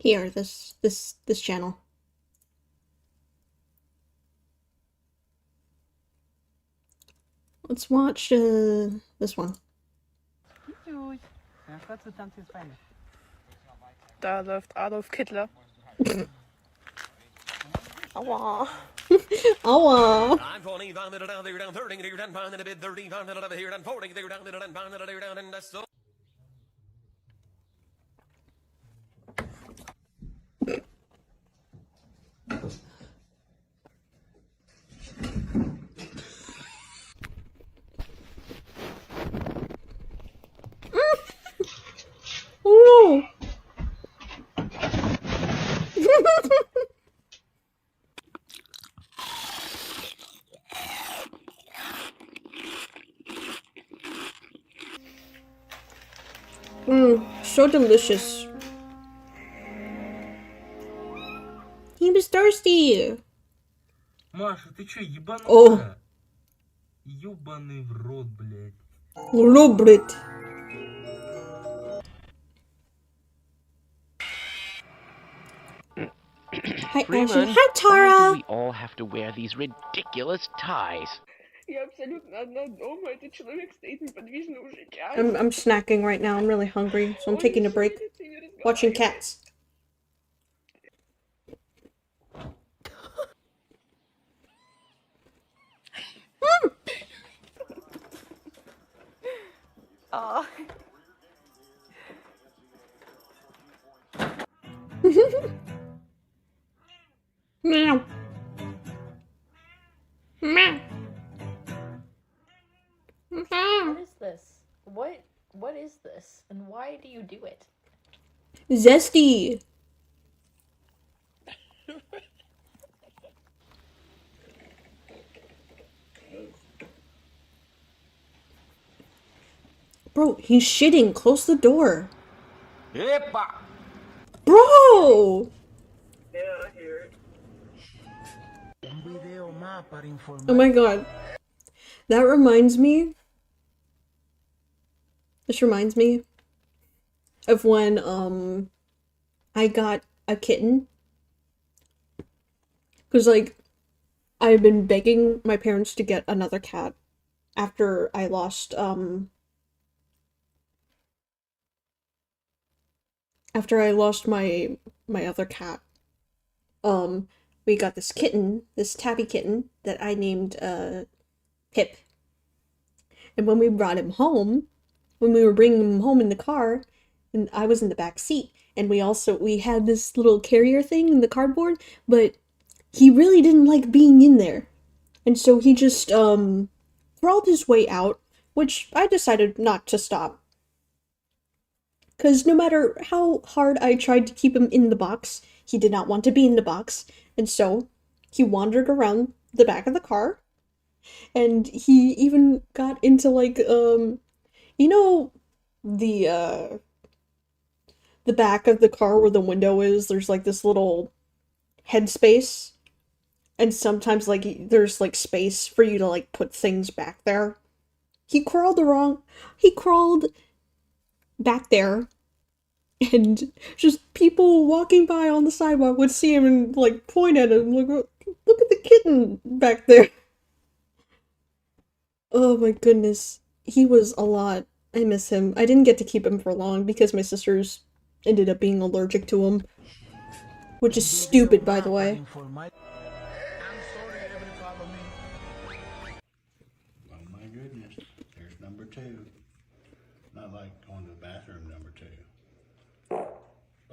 Here, this channel. Let's watch this one. Da läuft Adolf Hitler. Aua. Aua. I'm falling down there, down there, down 30, there, down, down, and a bit 30, down, down, down, here, down 40, there, down, down, down, down, there, down, and that's so. Oh no. So delicious. He was thirsty. Маша, ты чё, ебанутая? О. Ёбаный в рот, блядь. Лубрит. Hi, Ashley. Hi, Why Tara. do we all have to wear these ridiculous ties? Я абсолютно одна дома. Этот человек стоит неподвижно уже час. I'm snacking right now. I'm really hungry, so I'm taking a break. Watching cats. Meow. Meow. What is this? What is this? And why do you do it? Zesty. Bro, he's shitting. Close the door. Epa! Bro! Yeah, I hear it. Oh my god. That reminds me. This reminds me of when, I got a kitten. Because, like, I've been begging my parents to get another cat after I lost, after I lost my other cat. we got this kitten, this tabby kitten, that I named, Pip. And when we brought him home, when we were bringing him home in the car, and I was in the back seat, and we had this little carrier thing in the cardboard, but he really didn't like being in there. And so he just, crawled his way out, which I decided not to stop. Because no matter how hard I tried to keep him in the box, he did not want to be in the box, and so he wandered around the back of the car, and he even got into, like, you know, the back of the car where the window is, there's, like, this little headspace, and sometimes, like, there's, like, space for you to, like, put things back there. He crawled back there, and just people walking by on the sidewalk would see him and, like, point at him, like, look at the kitten back there. Oh my goodness. He was a lot. I miss him. I didn't get to keep him for long because my sisters ended up being allergic to him. Which is stupid, by the way. Oh my goodness, there's number 2. Not like going to the bathroom, number 2.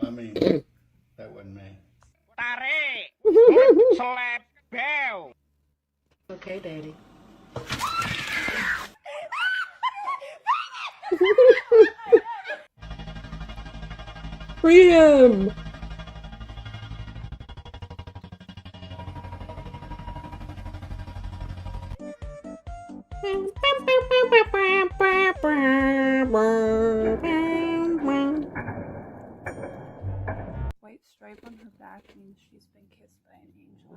I mean, that wasn't me. Okay, Daddy. Free him! White stripe on her back means she's been kissed by an angel.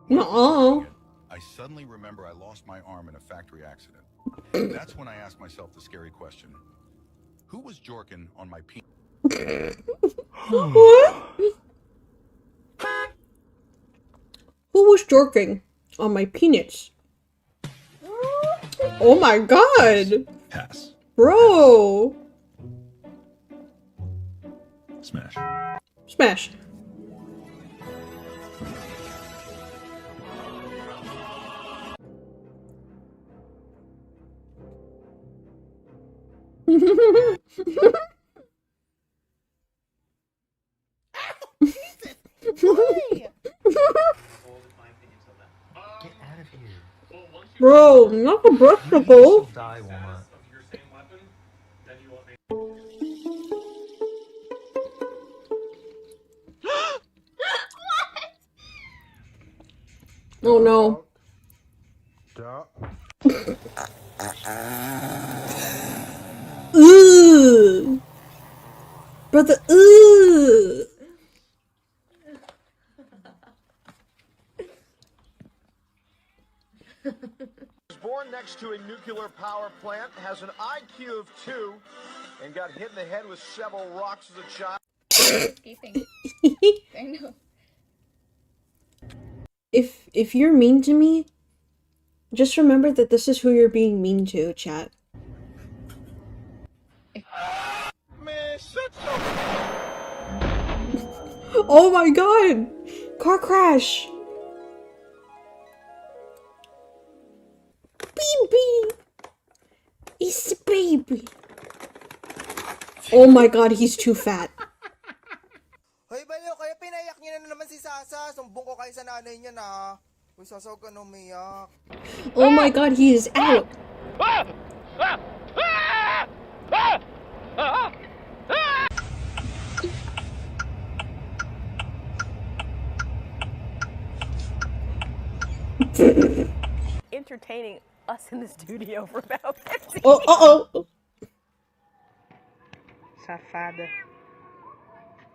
Nuh-uh. I suddenly remember I lost my arm in a factory accident. That's when I asked myself the scary question. Who was jorking on my penis? What? Who was jorking on my penis? Oh my god! Pass. Bro! Smash. Smash. Get out of here. Bro, not the breasticle. Die, Walnut. Oh no. Ugh. Brother, ugh. Was born next to a nuclear power plant, has an IQ of 2, and got hit in the head with several rocks as a child. Escaping. I know. If you're mean to me, just remember that this is who you're being mean to, chat. Man, shut your... Oh my god! Car crash! Baby! It's the baby! Oh my god, he's too fat. Hoy, baliw, kaya pinayak niya na naman si Sasa. Sumbong ko kayo sa nanay niya na. Uy, Sasa, huwag ka na umiyak. Oh my god, he is out! Entertaining us in the studio for about 15 Oh, uh-oh! Safada.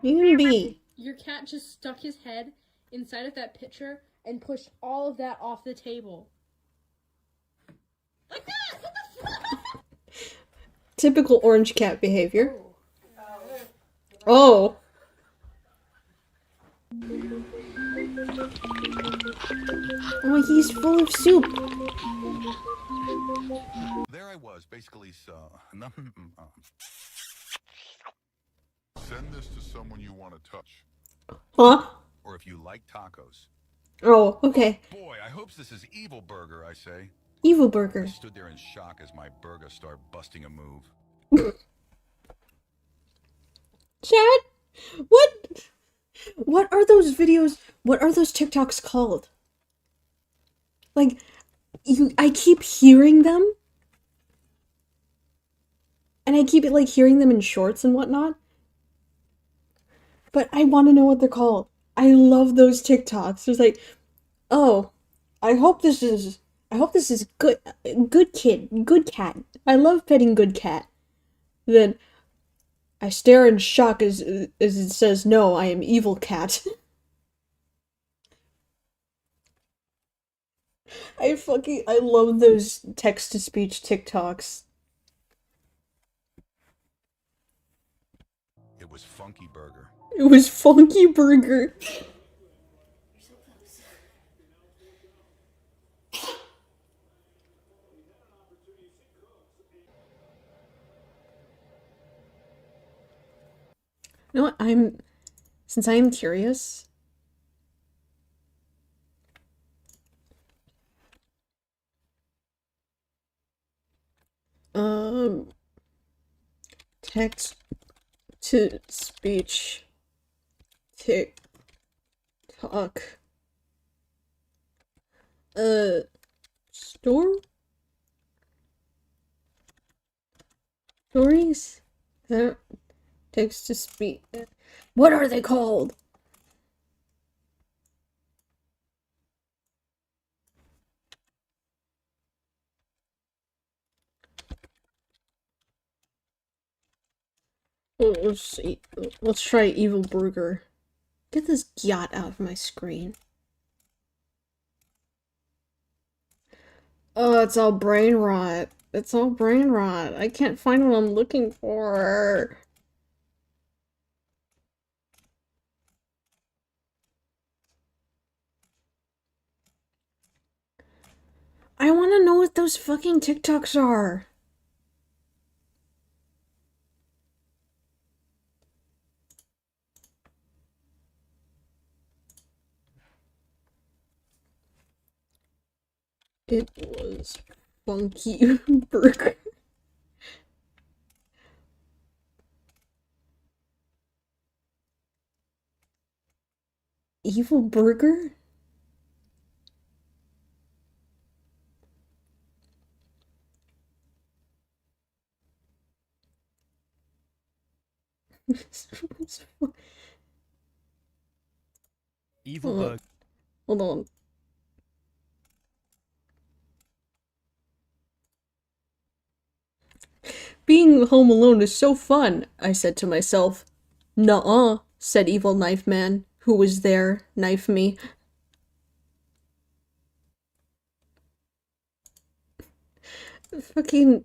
You be. Your cat just stuck his head inside of that picture and pushed all of that off the table. Like that! What the fuck? Typical orange cat behavior. Oh. Oh, he's full of soup. There I was, basically, send this to someone you want to touch. Huh? or if you like tacos. Oh, okay. Boy, I hope this is Evil Burger, I say. Evil I Burger. stood there in shock as my burger started busting a move. Chad, what are those videos? What are those TikToks called? Like, I keep hearing them, and I keep like hearing them in shorts and whatnot. But I want to know what they're called. I love those TikToks. There's like, oh, I hope this is good, good kid, good cat. I love petting good cat. Then I stare in shock as it says, no, I am evil cat. I love those text-to-speech TikToks. It was Funky Burger. It was Funky Burger. You know what? Since I am curious. Text to speech TikTok. Store? Stories? That text to speech. What are they called? Let's see. Let's try Evil Burger. Get this yacht out of my screen. Oh, it's all brain rot. It's all brain rot. I can't find what I'm looking for. I want to know what those fucking TikToks are. It was Funky Burger. Evil Burger? Evil Burger. Hold on. Being home alone is so fun, I said to myself. Nuh-uh, said Evil Knife Man, who was there, knife me. Fucking,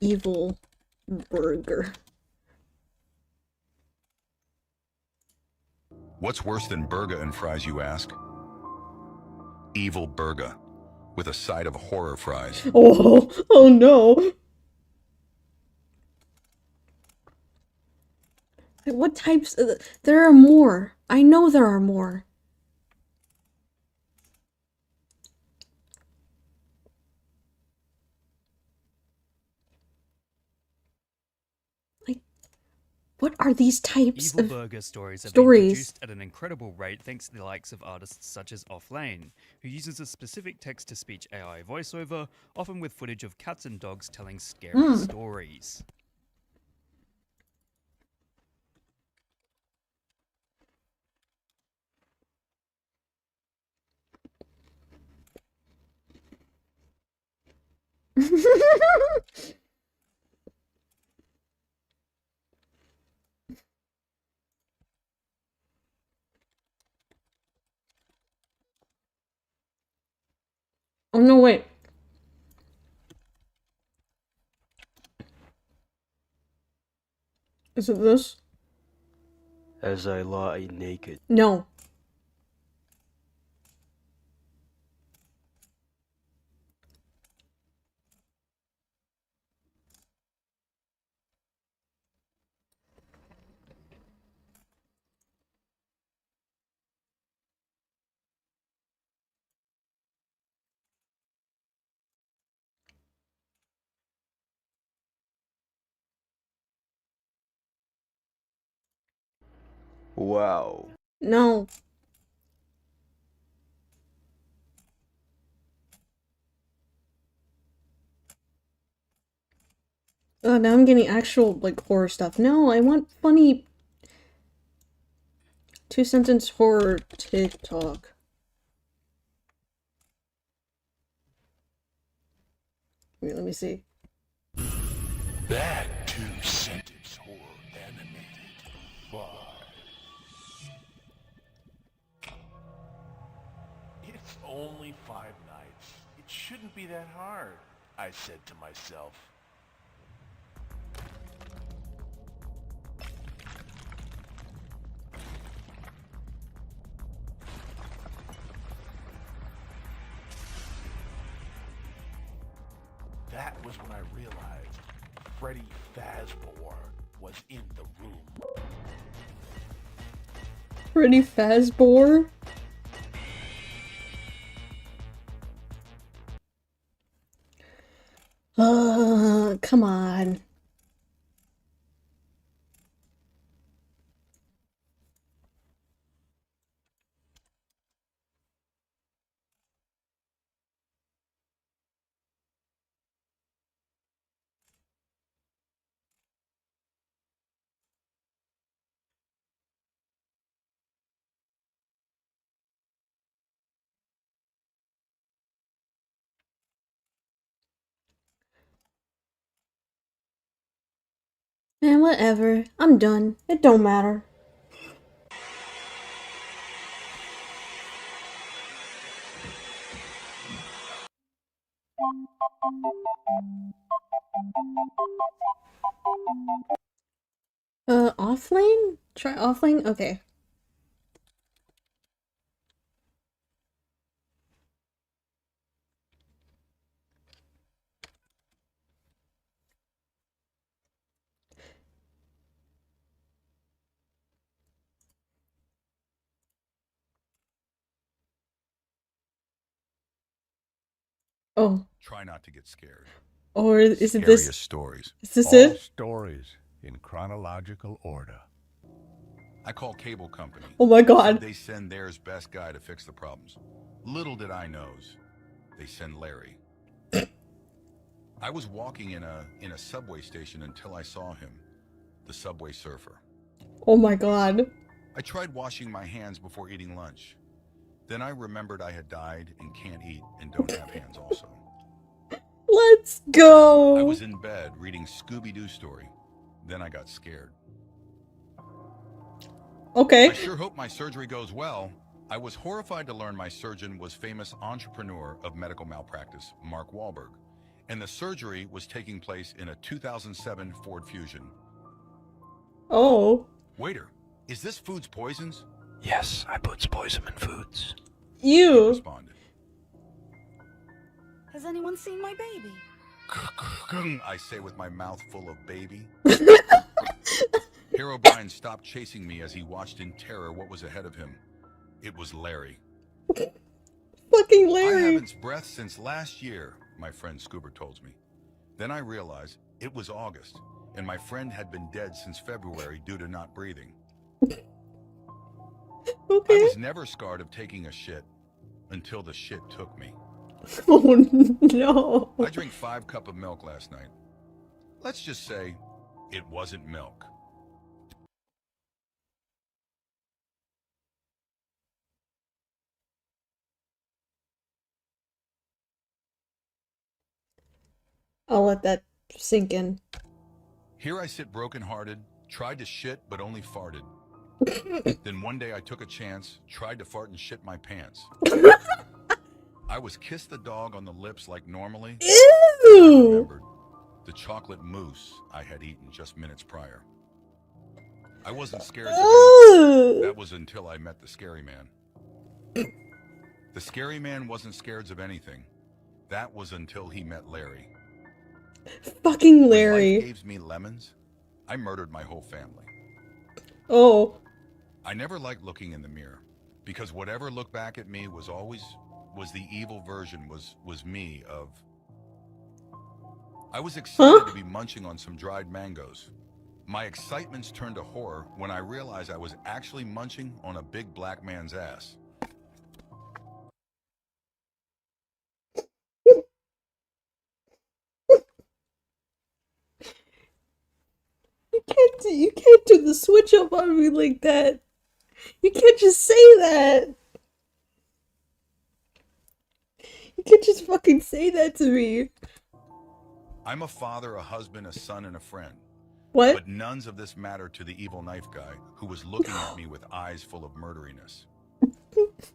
Evil Burger. What's worse than burger and fries, you ask? Evil Burger, with a side of horror fries. Oh no. What types? There are more. I know there are more. Like, what are these types Evil of Burger stories have been stories? produced at an incredible rate thanks to the likes of artists such as Offlane, who uses a specific text-to-speech AI voiceover, often with footage of cats and dogs telling scary stories. Oh no, wait. Is it this? As I lie naked. No. Wow. No. Oh, now I'm getting actual, like, horror stuff. No, I want funny 2-sentence horror TikTok. Wait, let me see. Bad 2-sentence horror animated by... It's only 5 nights. It shouldn't be that hard, I said to myself. That was when I realized Freddy Fazbear was in the room. Freddy Fazbear? Come on. Man, whatever. I'm done. It don't matter. Offlane? Try offlane? Okay. Oh. Try not to get scared. Or is it Scariest this? stories. Is this All it? stories in chronological order. I call cable company. Oh my god. Said they send theirs best guy to fix the problems. Little did I knows, they send Larry. I was walking in a subway station until I saw him, the subway surfer. Oh my god. I tried washing my hands before eating lunch. Then I remembered I had died and can't eat and don't have hands also. Let's go. I was in bed reading Scooby-Doo story. Then I got scared. Okay. I sure hope my surgery goes well. I was horrified to learn my surgeon was famous entrepreneur of medical malpractice, Mark Wahlberg, and the surgery was taking place in a 2007 Ford Fusion. Oh. Waiter, is this Foods Poisons? Yes, I puts poison in foods. He You. responded. Has anyone seen my baby? I say with my mouth full of baby. Hero Brian stopped chasing me as he watched in terror what was ahead of him. It was Larry. Fucking I Larry. haven't breath since last year, my friend Scoober told me. Then I realized it was August, and my friend had been dead since February due to not breathing. Okay. I was never scarred of taking a shit until the shit took me. Oh no. I drank 5 cups of milk last night. Let's just say it wasn't milk. I'll let that sink in. Here I sit brokenhearted, tried to shit but only farted. Then one day I took a chance, tried to fart and shit my pants. I was kissed the dog on the lips like normally. I Ew. remembered the chocolate mousse I had eaten just minutes prior. I wasn't scared of anything. That was until I met the scary man. The scary man wasn't scared of anything. That was until he met Larry. Fucking When Larry. life gave me lemons, I murdered my whole family. Oh. I never liked looking in the mirror because whatever looked back at me was the evil version was me of. I was excited to be munching on some dried mangoes. My excitements turned to horror when I realized I was actually munching on a big black man's ass. You can't do the switch up on me like that. You can't just say that. You can't just fucking say that to me. I'm a father, a husband, a son, and a friend. What? But none of this mattered to the evil knife guy who was looking at me with eyes full of murderiness.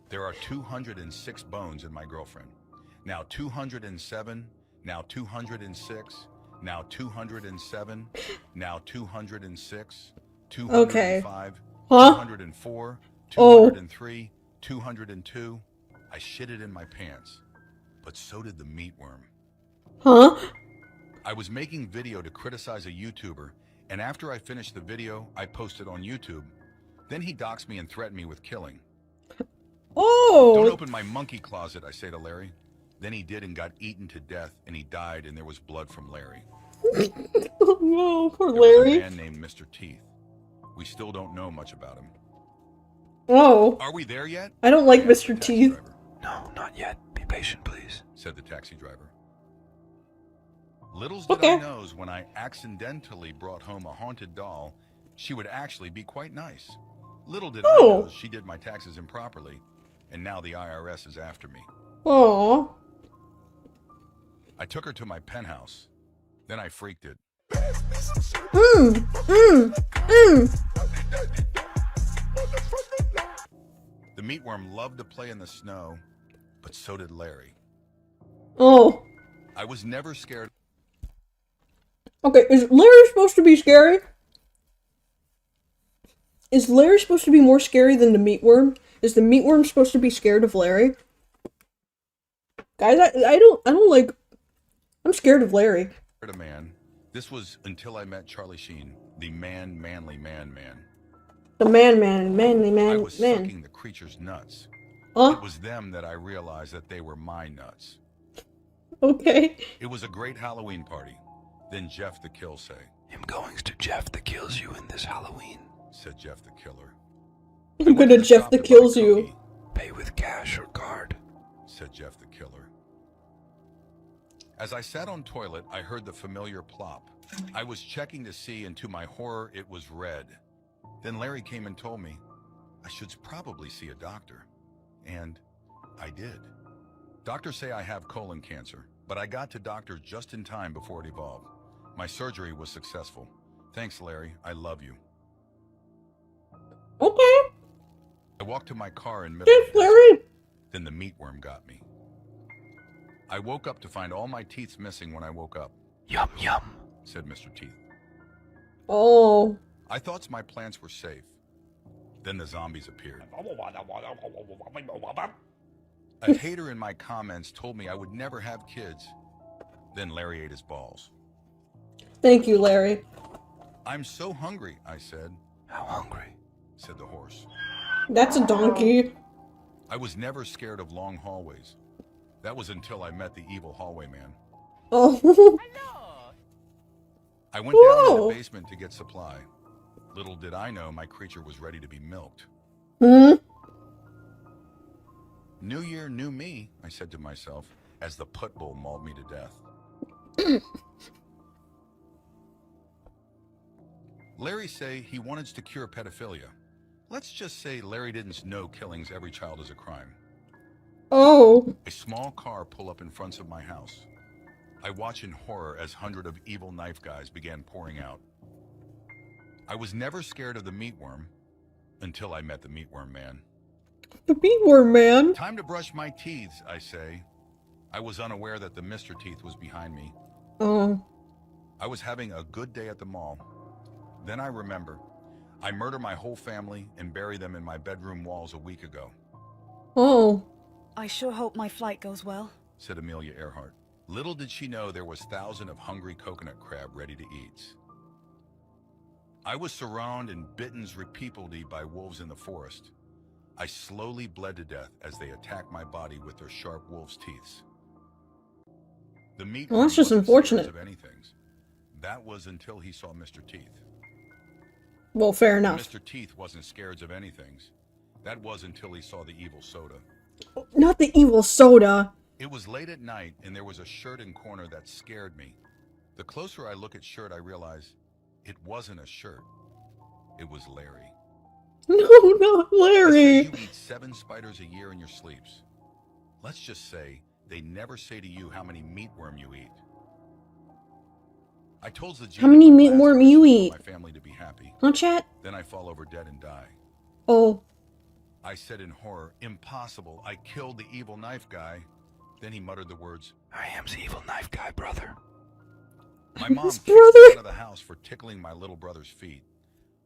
There are 206 bones in my girlfriend. Now 207, now 206, now 207, now 206, 205, Okay. Huh? 204, 203, 202. I shit it in my pants. But so did the meatworm. Huh? I was making video to criticize a YouTuber, and after I finished the video, I posted on YouTube. Then he doxed me and threatened me with killing. Oh! Don't open my monkey closet, I say to Larry. Then he did and got eaten to death, and he died, and there was blood from Larry. Oh no, poor There was Larry. a man named Mr. Teeth. We still don't know much about him. Oh. Are we there yet? I don't like I asked the Mr. taxi Teeth. driver. No, not yet. Be patient, please, said the taxi driver. Littles did I knows when I accidentally brought home a haunted doll, she would actually be quite nice. Little did I know she did my taxes improperly, and now the IRS is after me. Aww. I took her to my penthouse. Then I freaked it. The meatworm loved to play in the snow, but so did Larry. Oh. I was never scared. Okay, is Larry supposed to be scary? Is Larry supposed to be more scary than the meatworm? Is the meatworm supposed to be scared of Larry? Guys, I don't like... I'm scared of Larry. A man. This was until I met Charlie Sheen, the manly man. The manly man. I was sucking the creature's nuts. Huh? It was them that I realized that they were my nuts. Okay. It was a great Halloween party. Then Jeff the Kill say. I'm going to Jeff the Kills you in this Halloween, said Jeff the Killer. I'm gonna Jeff the Kills you. Pay with cash or card, said Jeff the Killer. As I sat on toilet, I heard the familiar plop. I was checking to see, and to my horror, it was red. Then Larry came and told me I should probably see a doctor. And I did. Doctors say I have colon cancer, but I got to doctors just in time before it evolved. My surgery was successful. Thanks, Larry. I love you. Okay. I walked to my car in middle Thanks, Larry. Then the meatworm got me. I woke up to find all my teeth missing when I woke up. Yum, yum, said Mr. Teeth. Oh. I thought my plants were safe. Then the zombies appeared. A hater in my comments told me I would never have kids. Then Larry ate his balls. Thank you, Larry. I'm so hungry, I said. How hungry? Said the horse. That's a donkey. I was never scared of long hallways. That was until I met the evil hallway man. Oh. I went down in the basement to get supply. Little did I know my creature was ready to be milked. New year, new me, I said to myself, as the put bull mauled me to death. Larry say he wanted to cure pedophilia. Let's just say Larry didn't know killings every child is a crime. Oh. A small car pull up in front of my house. I watch in horror as hundreds of evil knife guys began pouring out. I was never scared of the meatworm until I met the meatworm man. The meatworm man? Time to brush my teeth, I say. I was unaware that the Mr. Teeth was behind me. Oh. I was having a good day at the mall. Then I remember, I murdered my whole family and buried them in my bedroom walls a week ago. Oh. I sure hope my flight goes well, said Amelia Earhart. Little did she know there was thousands of hungry coconut crab ready to eat. I was surrounded and bitten repeatedly by wolves in the forest. I slowly bled to death as they attacked my body with their sharp wolf's teeth. The meat Well, that's just unfortunate. of anything. That was until he saw Mr. Teeth. Well, fair enough. Mr. Teeth wasn't scared of anything. That was until he saw the evil soda. Not the evil soda. It was late at night, and there was a shirt in corner that scared me. The closer I look at shirt, I realize it wasn't a shirt. It was Larry. No, not Larry. It says you eat 7 spiders a year in your sleeps. Let's just say they never say to you how many meatworm you eat. I told the How many meatworm you eat? my family to be happy. Huh, chat? Then I fall over dead and die. Oh. I said in horror, impossible. I killed the evil knife guy. Then he muttered the words, I am the evil knife guy, brother. My mom kicked me out of the house for tickling my little brother's feet.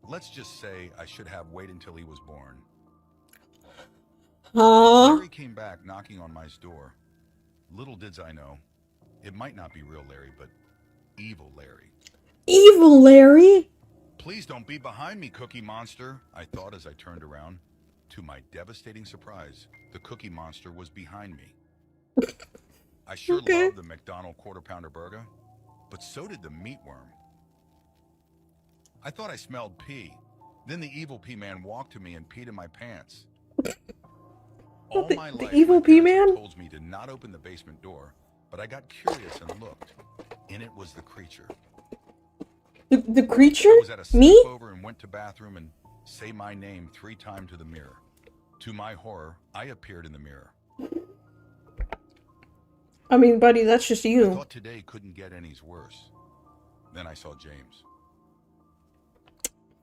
Let's just say I should have waited until he was born. Larry came back knocking on my door. Little did I know, it might not be real Larry, but evil Larry. Evil Larry? Please don't be behind me, Cookie Monster, I thought as I turned around. To my devastating surprise, the Cookie Monster was behind me. I sure loved the McDonald's quarter-pounder burger, but so did the meatworm. I thought I smelled pee. Then the evil pea man walked to me and peed in my pants. All my life, the evil pea man told me to not open the basement door, but I got curious and looked. And it was the creature. The creature? I was at a Me? sleepover and went to bathroom and say my name 3 times to the mirror. To my horror, I appeared in the mirror. I mean, buddy, that's just you. I thought today couldn't get any worse. Then I saw James.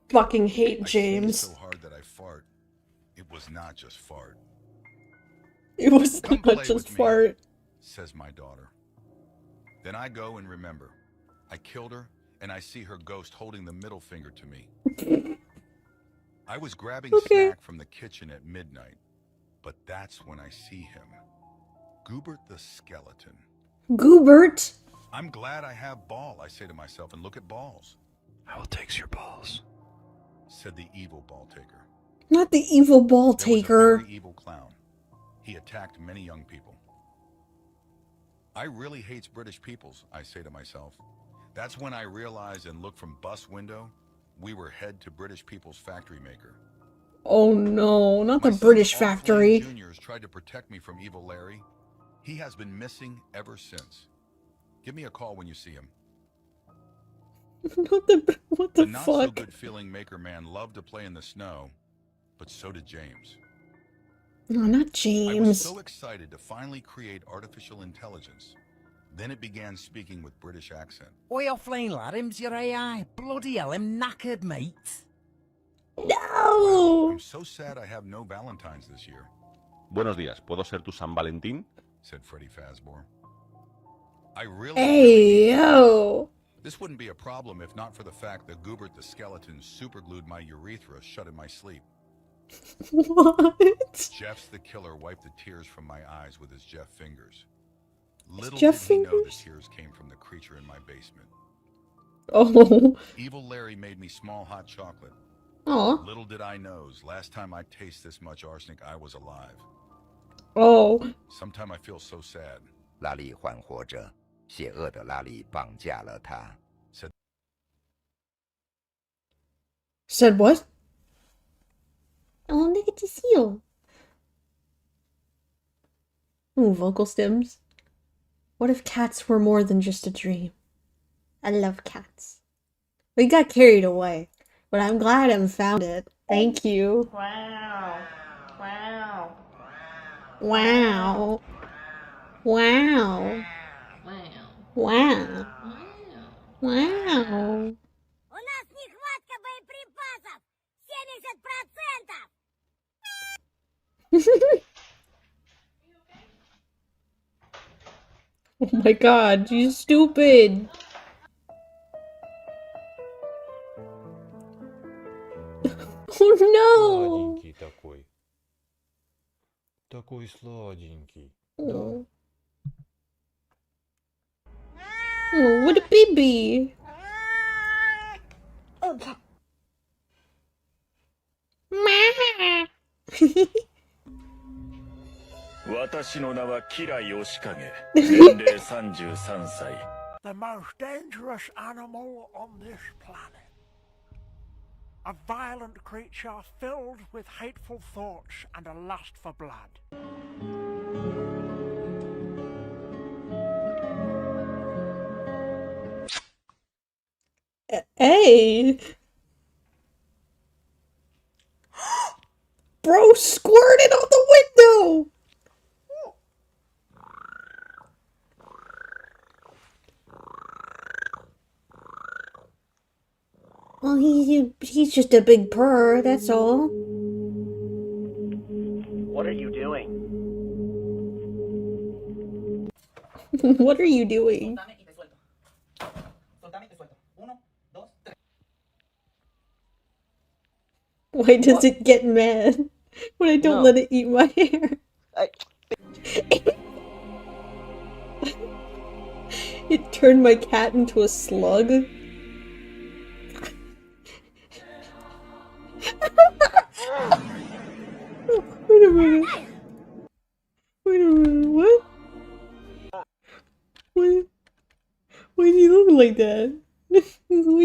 Fucking hate James. So hard that I fart. It was not just fart. It was Come not play just with me, fart. says my daughter. Then I go and remember. I killed her, and I see her ghost holding the middle finger to me. I was grabbing snack from the kitchen at midnight, but that's when I see him. Goobert the skeleton. Goobert? I'm glad I have ball, I say to myself, and look at balls. I will take your balls, said the evil ball taker. Not the evil ball taker. There was a very evil clown. He attacked many young people. I really hates British peoples, I say to myself. That's when I realize and look from bus window, we were head to British people's factory maker. Oh no, not the British factory. Juniors tried to protect me from evil Larry. He has been missing ever since. Give me a call when you see him. What the the not so good feeling maker man loved to play in the snow, but so did James. No, not James. I was so excited to finally create artificial intelligence. Then it began speaking with British accent. Oi, offline lad, him's your AI. Bloody hell, him knackered, mate. No! Wow, I'm so sad I have no Valentines this year. Buenos días, ¿puedo ser tu San Valentín? Said Freddy Fazbear. I really... Hey, yo! This wouldn't be a problem if not for the fact that Goobert the skeleton superglued my urethra shut in my sleep. What? Jeff's the killer wiped the tears from my eyes with his Jeff fingers. Little Jeff did he know the fingers? tears came from the creature in my basement. Oh. Evil Larry made me small hot chocolate. Aw. Little did I know, last time I taste this much arsenic, I was alive. Oh. Sometime I feel so sad. 拉力还活着，邪恶的拉力绑架了他。Said what? Oh, look at this heel. Ooh, vocal stems. What if cats were more than just a dream? I love cats. We got carried away, but I'm glad I found it. Thank you. Wow. Wow. Wow. Wow. Wow. Wow. У нас нехватка боеприпасов! 70%! Oh my god, you stupid. Oh no. Сладенький такой. Такой сладенький. Oh. Oh, what a baby. 私の名はキラヨシカゲ。年齢33歳。The most dangerous animal on this planet. A violent creature filled with hateful thoughts and a lust for blood. Hey! Bro squirted out the window! Well, he's just a big purr, that's all. What are you doing? What are you doing? Why does it get mad when I don't let it eat my hair? It turned my cat into a slug. Wait a minute. Wait a minute, what? Why do you look like that? Why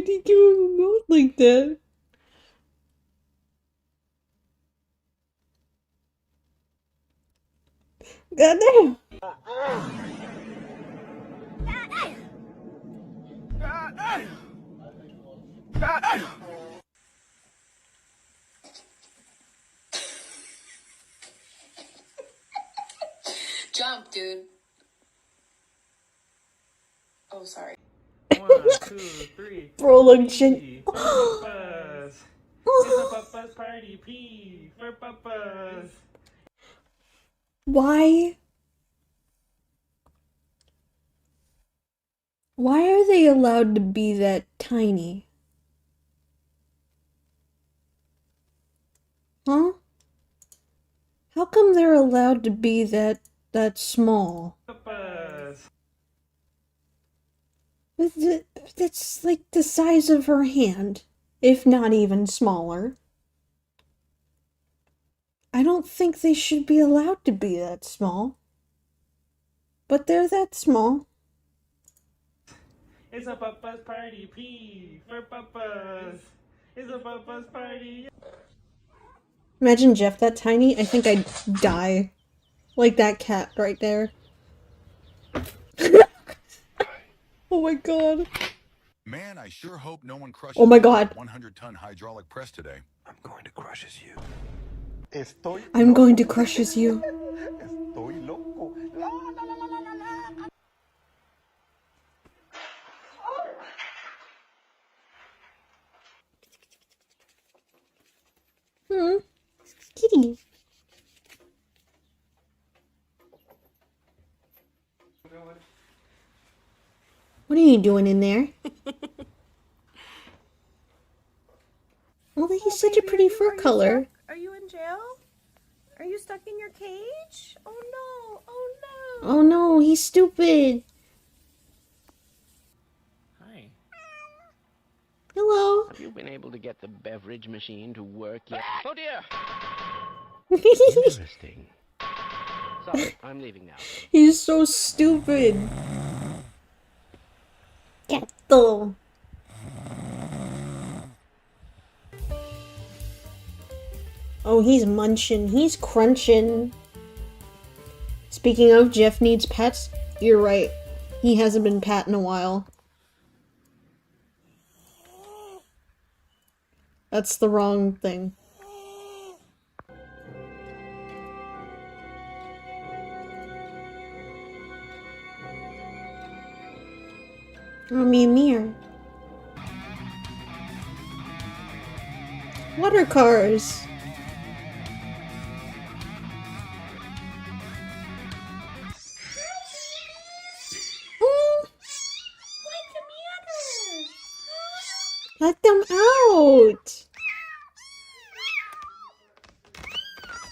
do you give him a mouth like that? Goddamn! Jump, dude. Oh, sorry. 1, 2, 3. Bro, look, Jen. For Papa's. It's a Papa's party. P for Papa's. Why? Why are they allowed to be that tiny? Huh? How come they're allowed to be that small? Papa's. That's like the size of her hand, if not even smaller. I don't think they should be allowed to be that small. But they're that small. It's a Papa's party. P for Papa's. It's a Papa's party. Imagine Jeff that tiny. I think I'd die. Like that cat right there. Oh my god. Man, I sure hope no one crushes Oh my god. 100-ton hydraulic press today. I'm going to crush as you. I'm going to crush as you. Estoy loco. Kitty. What are you doing in there? Well, he's such a pretty fur color. Are you in jail? Are you stuck in your cage? Oh no! Oh no! Oh no, he's stupid. Hi. Hello. Have you been able to get the beverage machine to work yet? Oh dear! Interesting. Sorry, I'm leaving now. He's so stupid. Gato. Oh, he's munching. He's crunching. Speaking of, Jeff needs pets. You're right. He hasn't been pat in a while. That's the wrong thing. Oh, Mimir. Water cars. Let them out!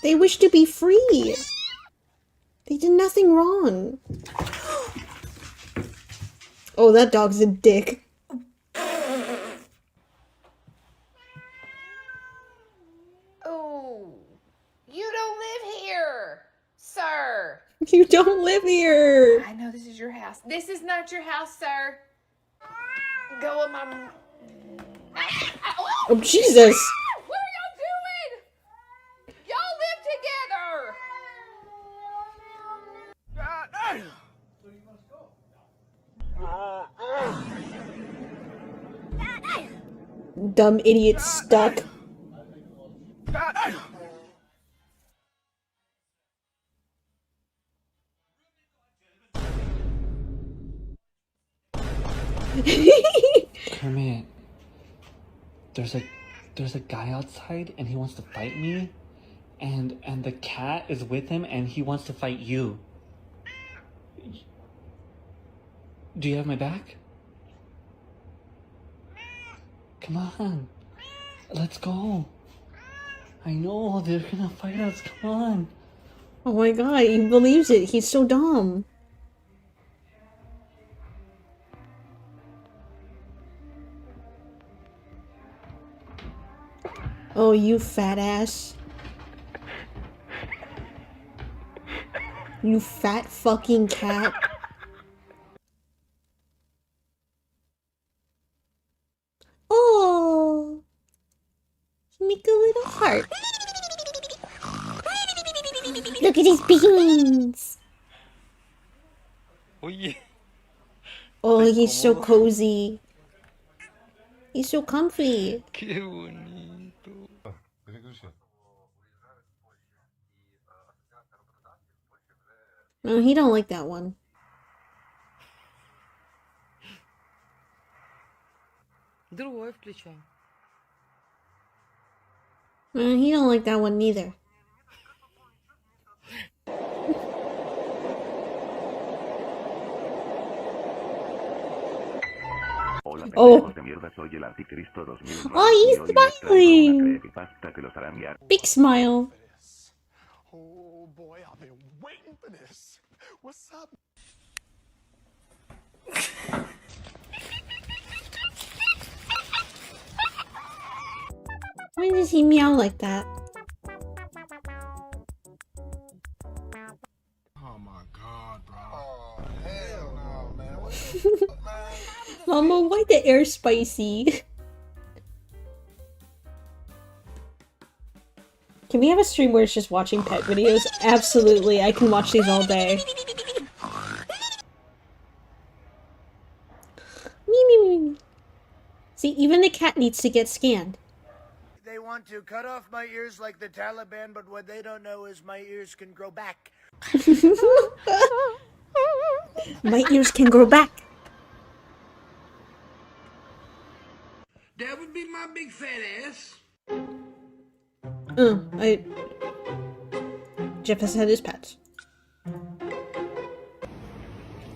They wish to be free! They did nothing wrong. Oh, that dog's a dick. Oh, you don't live here, sir. You don't live here! I know this is your house. This is not your house, sir. Go with my... Oh, Jesus! What are y'all doing? Y'all live together. Dumb idiot stuck. Kermit, there's a guy outside and he wants to fight me, and the cat is with him and he wants to fight you. Do you have my back? Come on, let's go. I know they're gonna fight us. Come on. Oh my god, he believes it. He's so dumb. Oh, you fat ass. You fat fucking cat. Oh, make a little heart. Look at his beans. Oye. Oh, he's so cozy. He's so comfy. Qué bonito. No, he don't like that one. Другой включай. No, he don't like that one neither. Hola, Oh. pendejos de mierda, soy el anticristo 2000. Oh, he's smiling. Que los hará enviar. Big smile. Oh boy, I've been waiting for this. What's up? Why does he meow like that? Oh my god, bro. Oh, hell no, man. What the fuck, man? Mama, why the air spicy? Can we have a stream where it's just watching pet videos? Absolutely, I can watch these all day. Me, me, me, me. See, even the cat needs to get scanned. They want to cut off my ears like the Taliban, but what they don't know is my ears can grow back. My ears can grow back. That would be my big fat ass. Jeff has had his pets.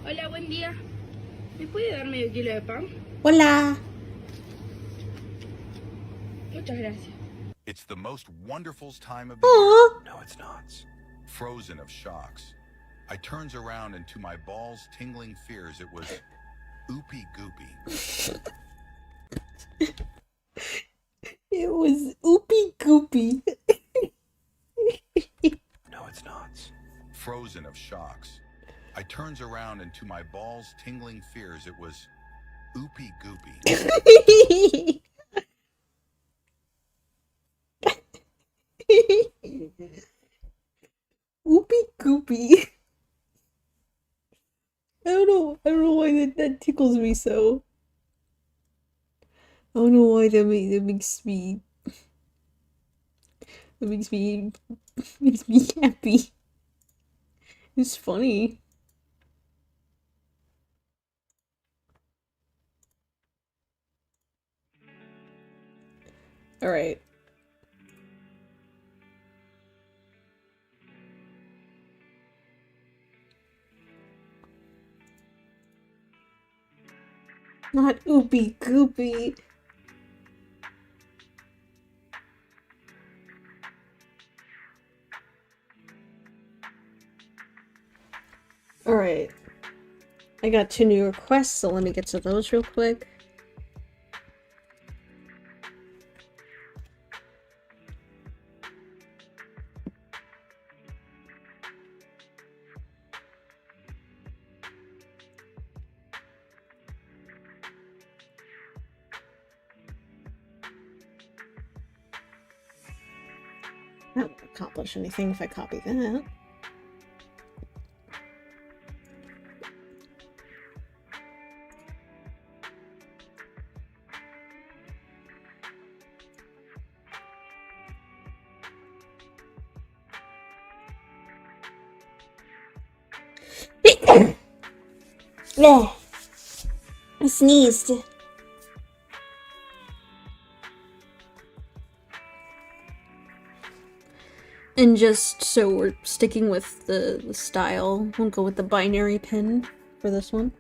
Hola, buen día. ¿Me puede dar medio kilo de pan? Hola. Muchas gracias. It's the most wonderful time of Aww. the year. No, it's not. Frozen of shocks. I turns around and to my balls tingling fears it was oopy goopy. It was oopy goopy. No, it's not. Frozen of shocks. I turns around and to my balls tingling fears it was oopy goopy. Oopy goopy. I don't know why that tickles me so. I don't know why that makes me happy. It's funny. All right. Not oopy goopy. Alright. I got 2 new requests, so let me get to those real quick. That won't accomplish anything if I copy that. Yeah. I sneezed. And just so we're sticking with the style, we'll go with the binary pin for this one.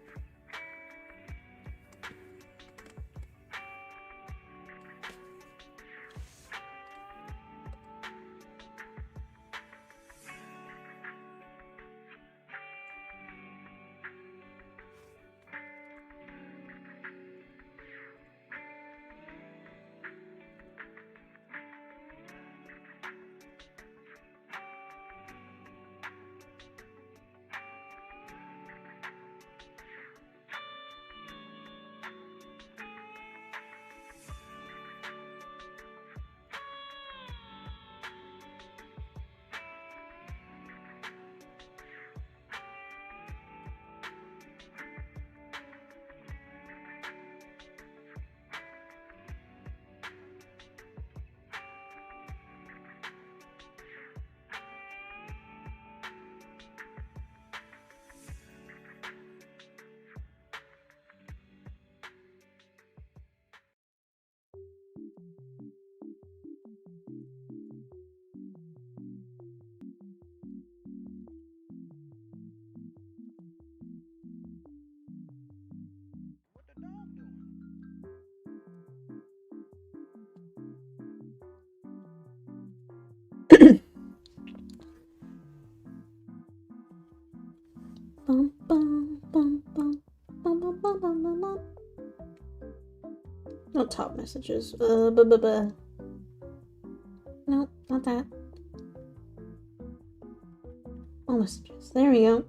Bum, bum, bum, bum, bum, bum, bum, bum, bum, bum. No top messages. No, not that. All messages. There we go.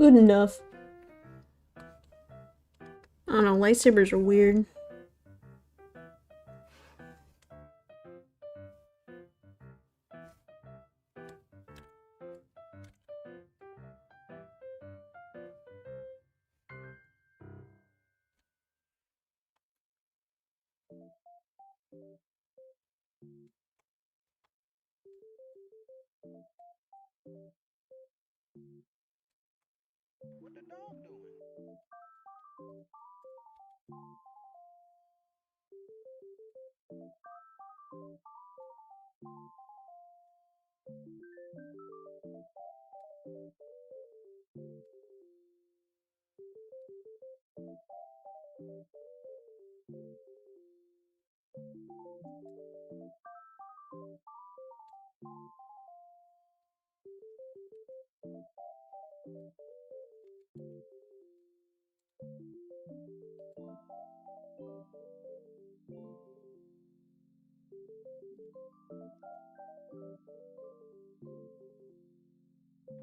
Good enough. I don't know, lightsabers are weird. What the dog doing?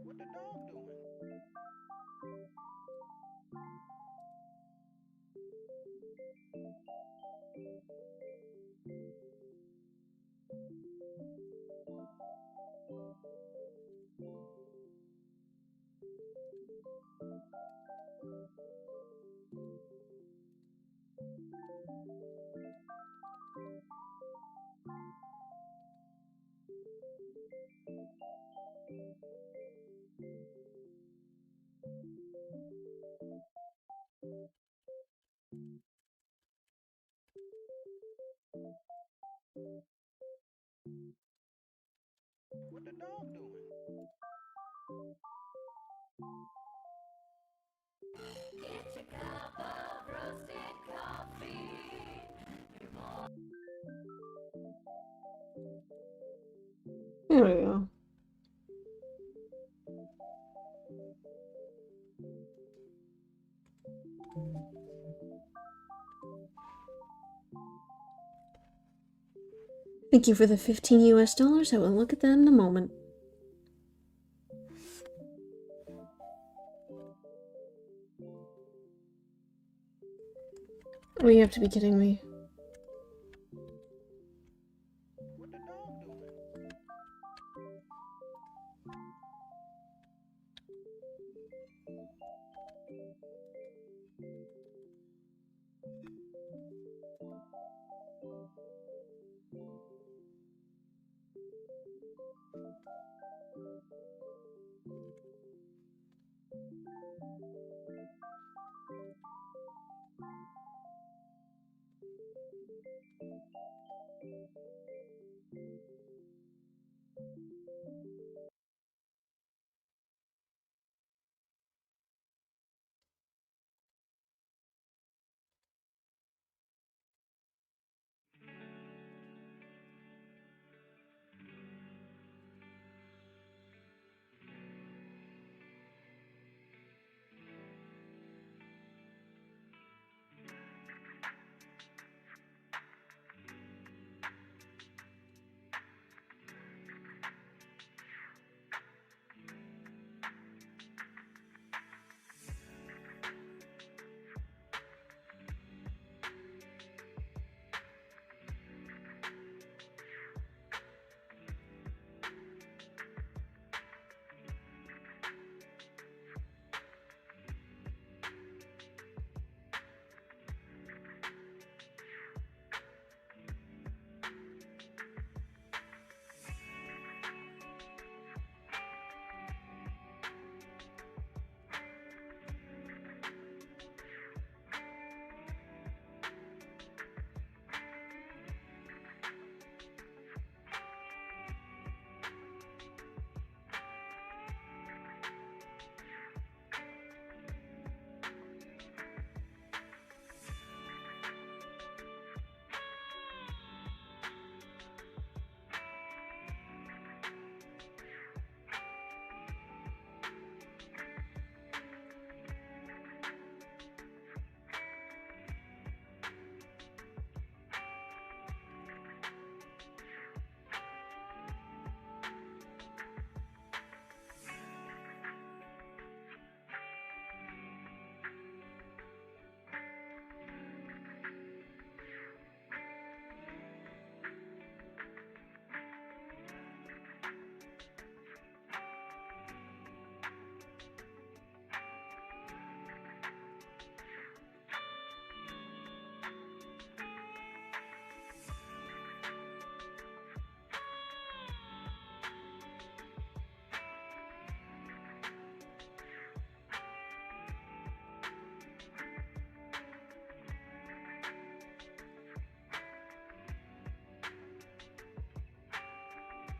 What the dog doing? What the dog doing? Get your cup of roasted coffee. There we go. Thank you for the 15 US dollars. I will look at that in a moment. Oh, you have to be kidding me. What the dog doing?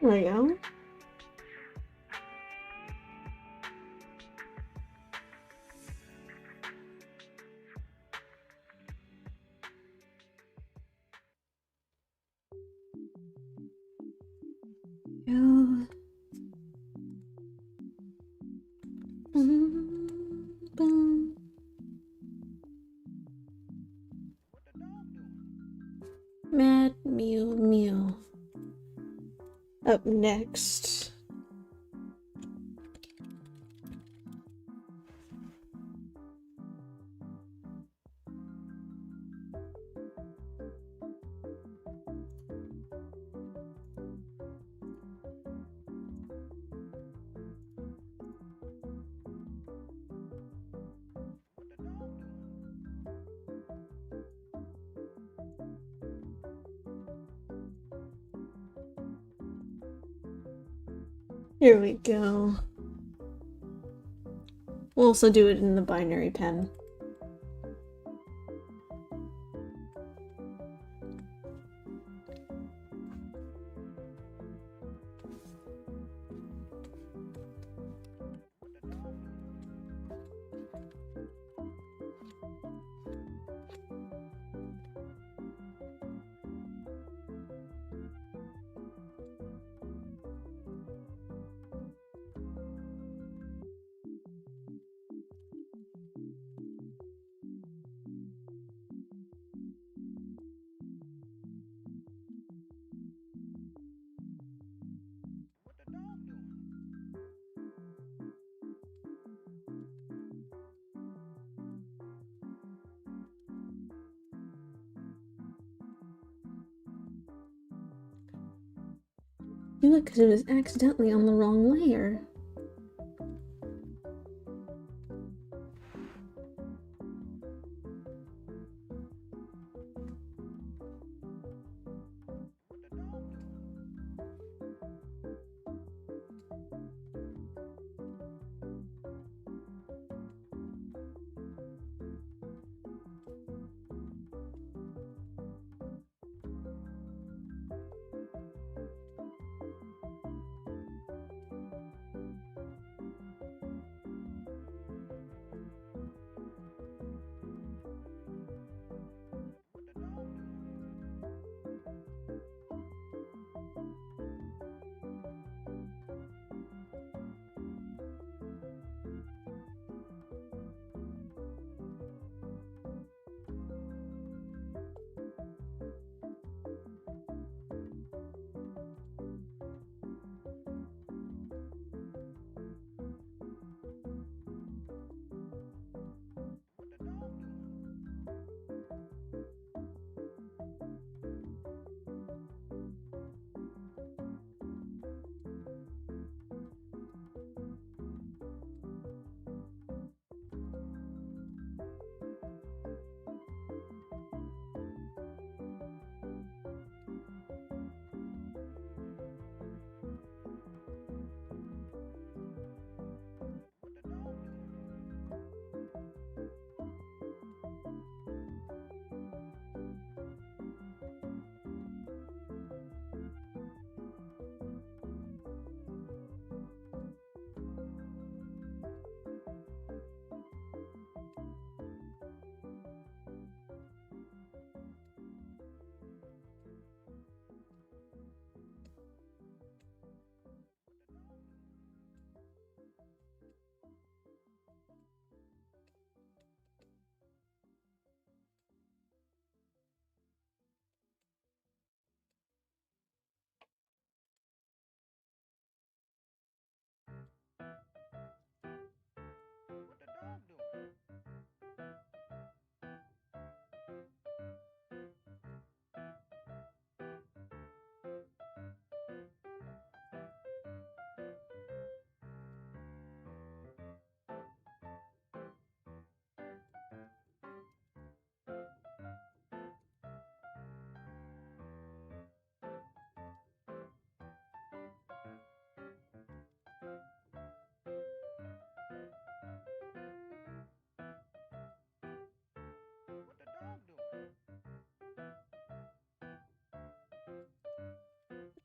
There we go. Go. Boom. Mad Mew Mew. Up next. Here we go. We'll also do it in the binary pen. Do it because it was accidentally on the wrong layer.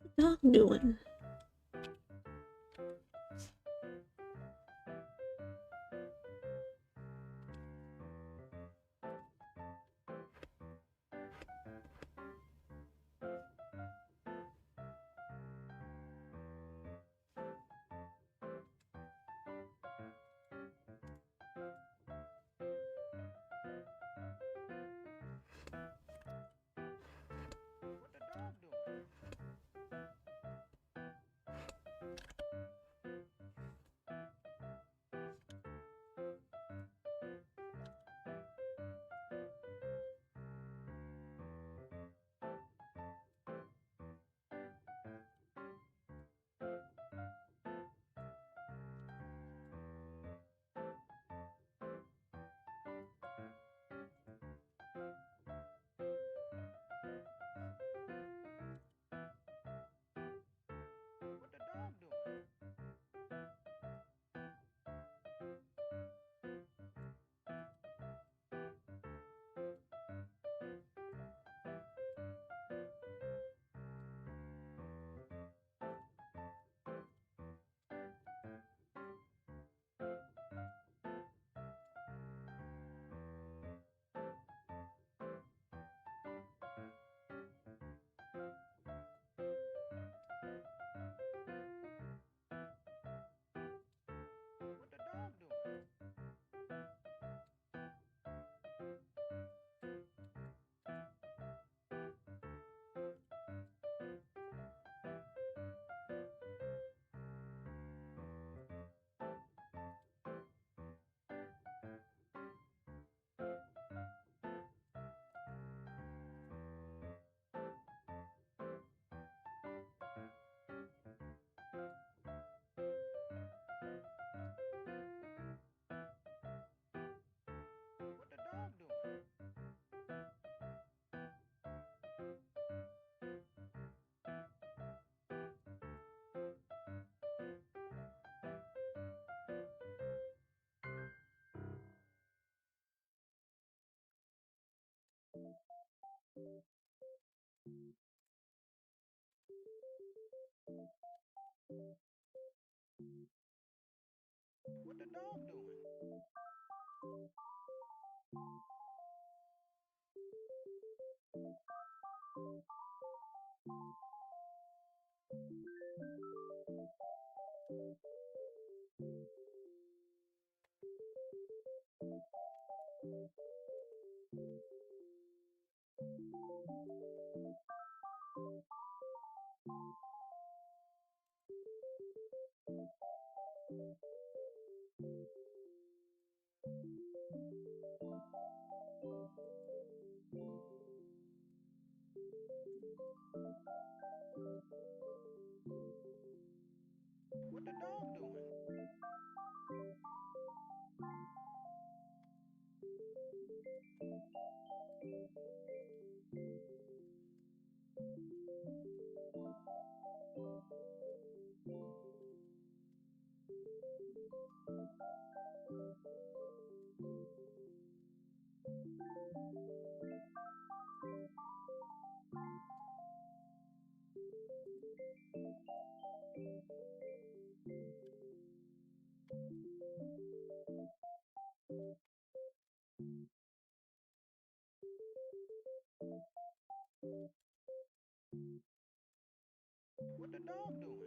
What's the dog doing? What the dog doing? What the dog doing? What the dog doing?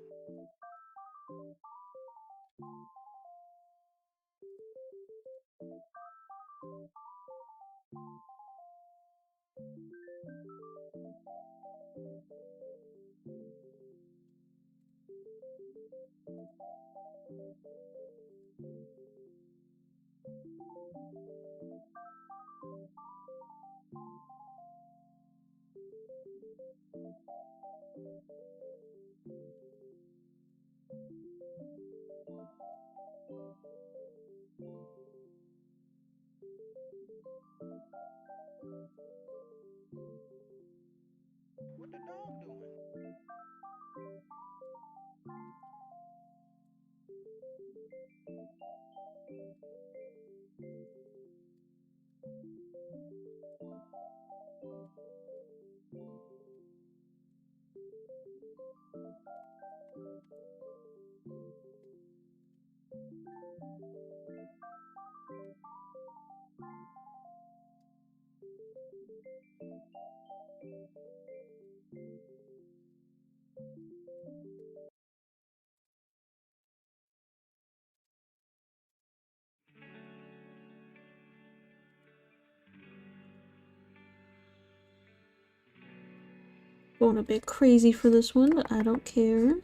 What the dog doing? Going a bit crazy for this one, but I don't care.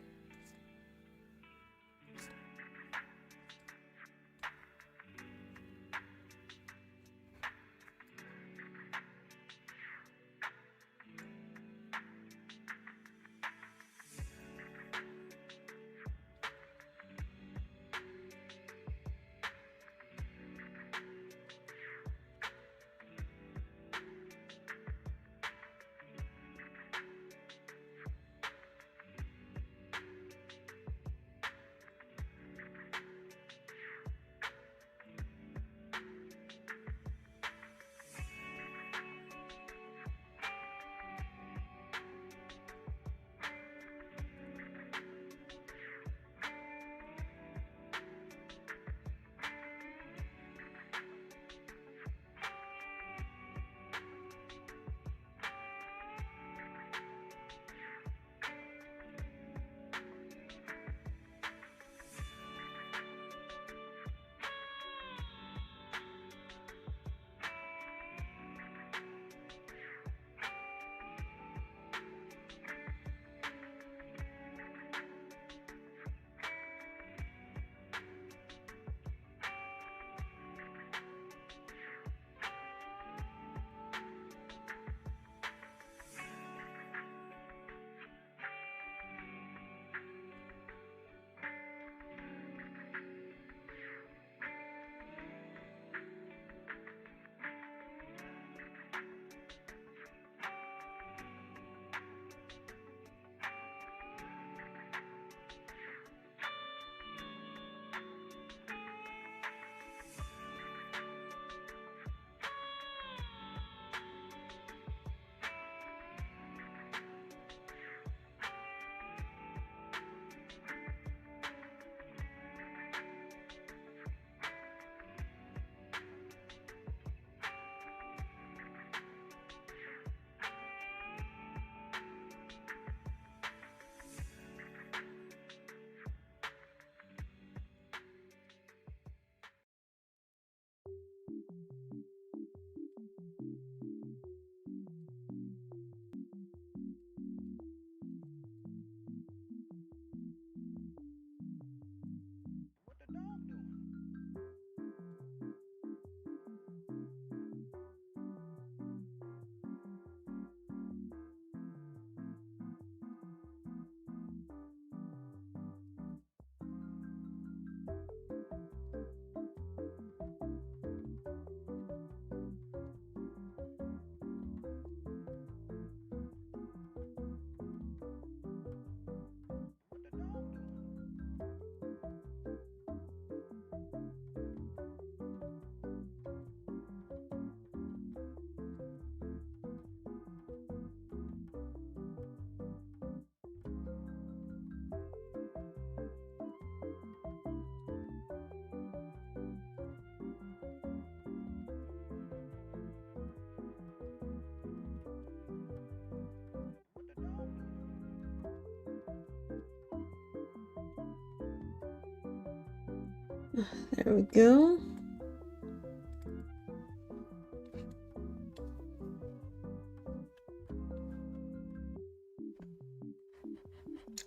There we go.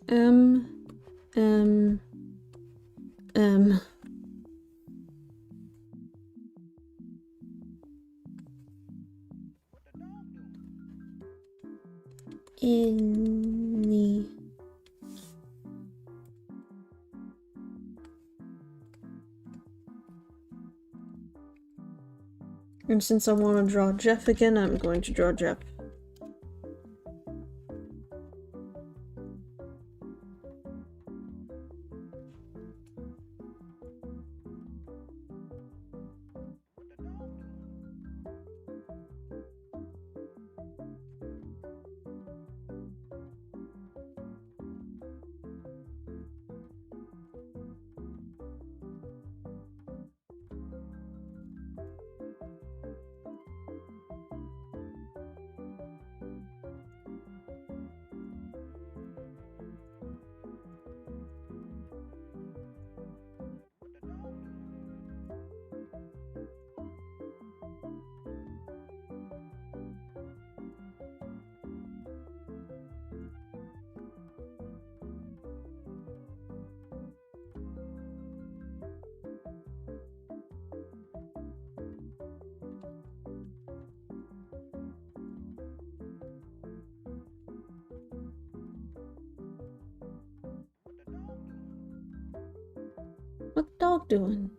M. Any. And since I want to draw Jeff again, I'm going to draw Jeff. What the dog doing?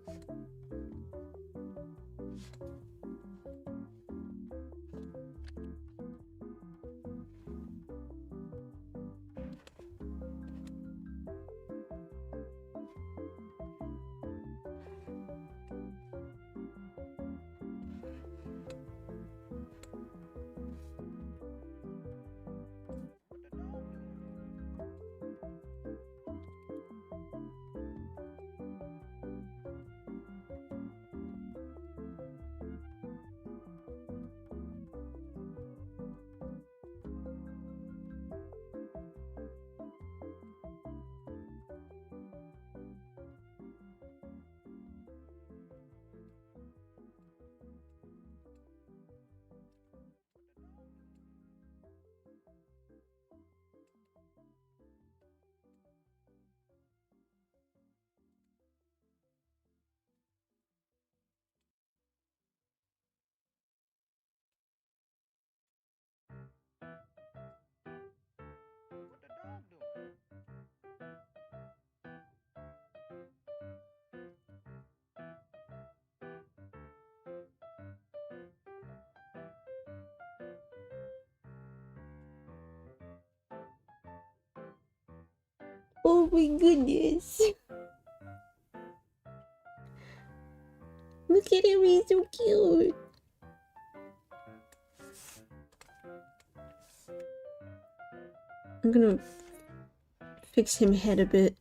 Oh my goodness. Look at him, he's so cute. I'm gonna fix him head a bit.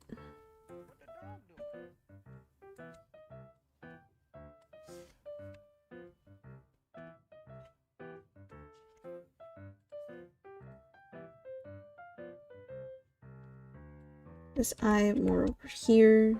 This eye more over here.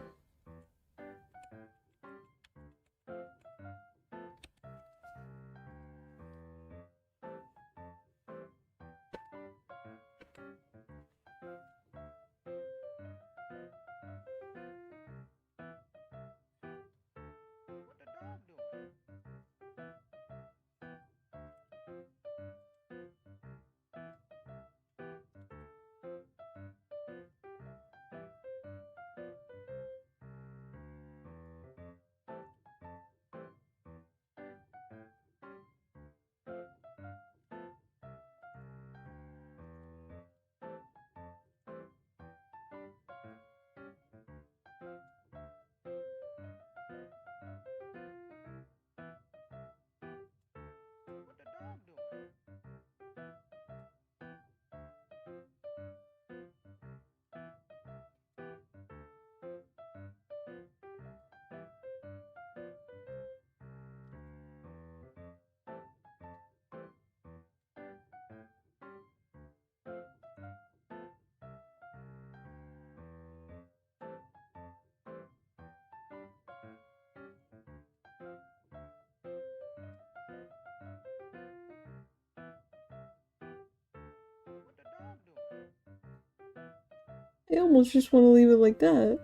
I almost just want to leave it like that.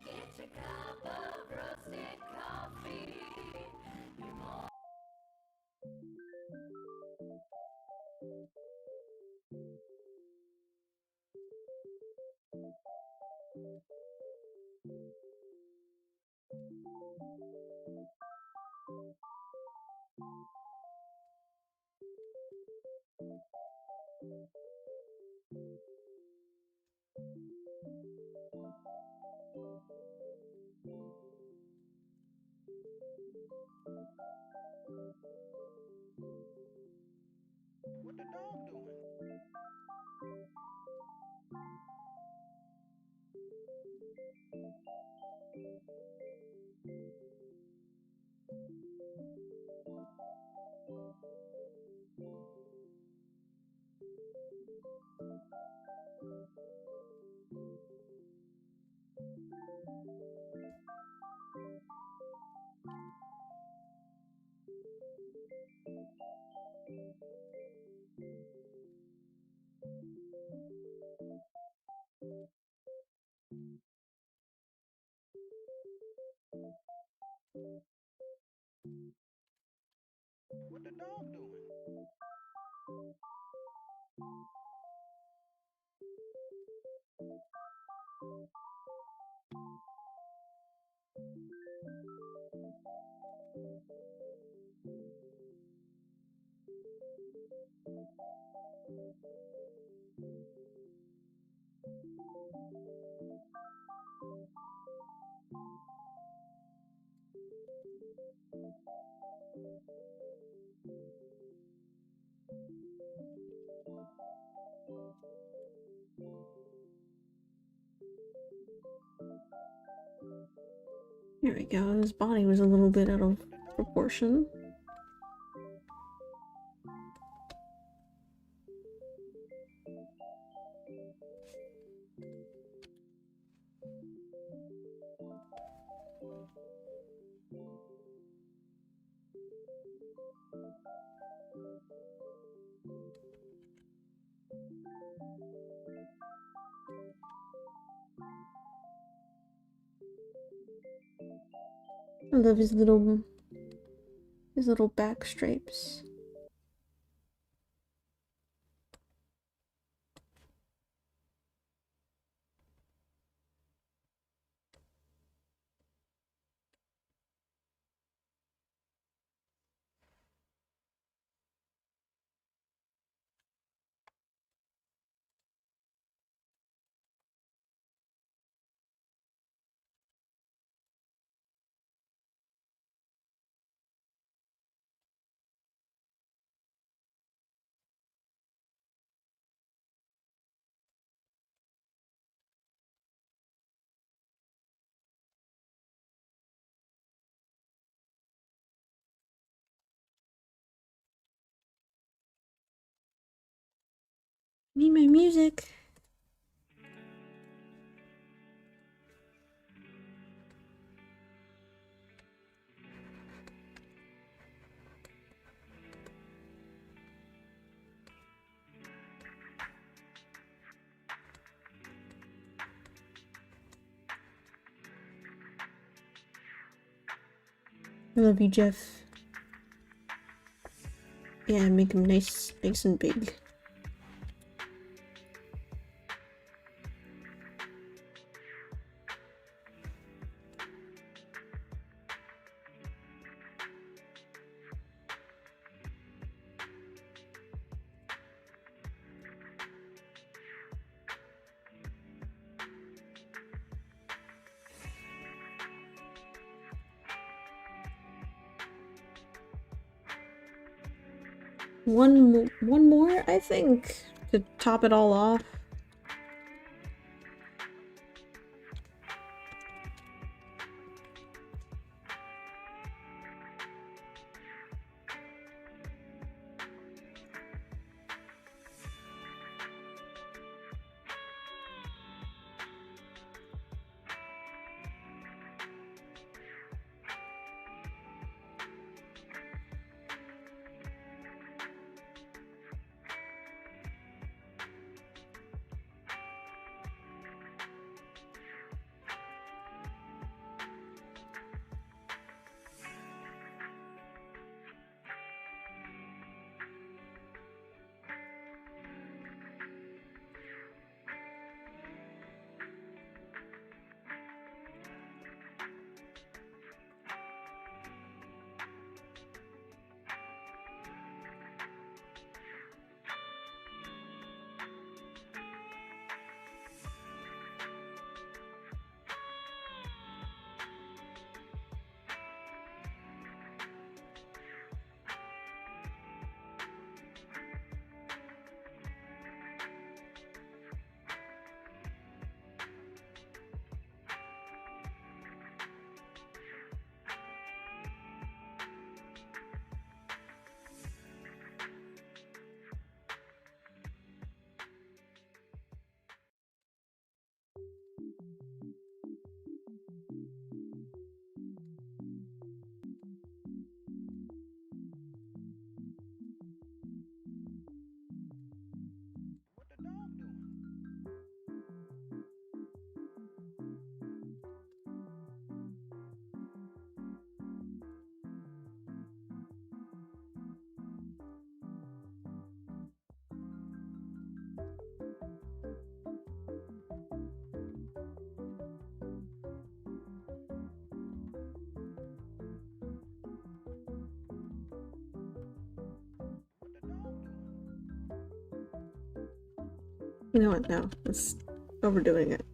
Get your cup of roasted coffee. There we go. His body was a little bit out of proportion. I love his little back stripes. Need my music. I love you, Jeff. Yeah, make him nice and big. one more, I think, to top it all off. You know what? No, it's overdoing it.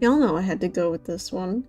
Y'all know I had to go with this one.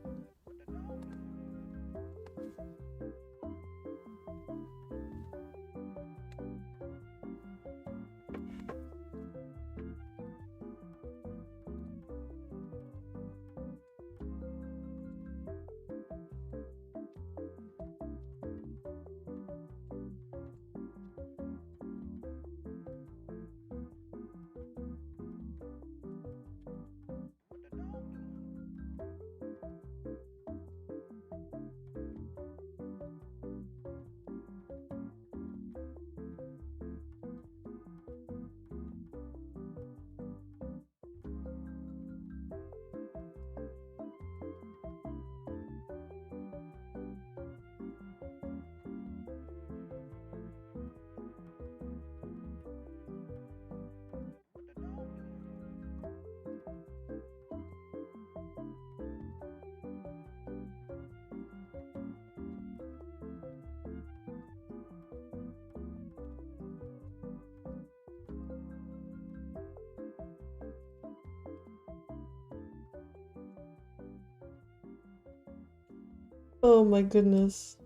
Oh my goodness.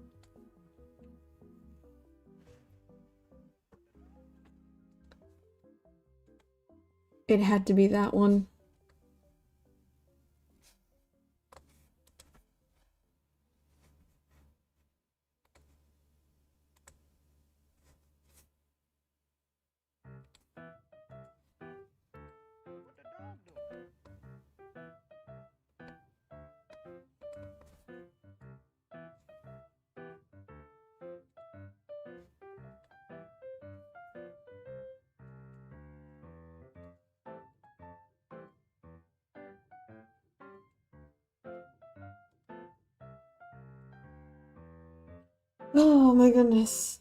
It had to be that one. Oh my goodness.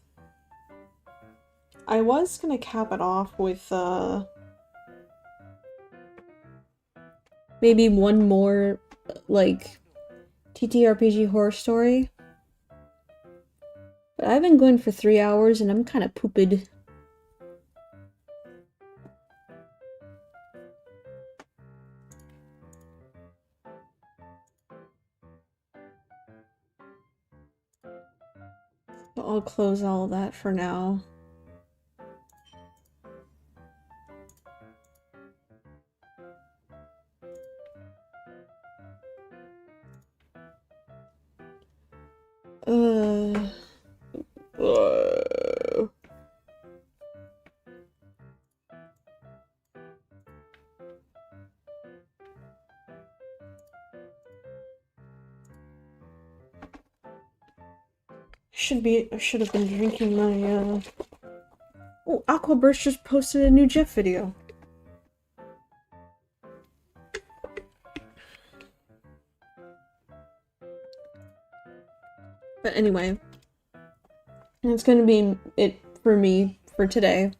I was gonna cap it off with, maybe one more, like, TTRPG horror story. But I've been going for 3 hours and I'm kinda pooped. I'll close all that for now. Uh... I should have been drinking my, Oh, Aquaburst just posted a new GIF video. But anyway, that's gonna be it for me for today.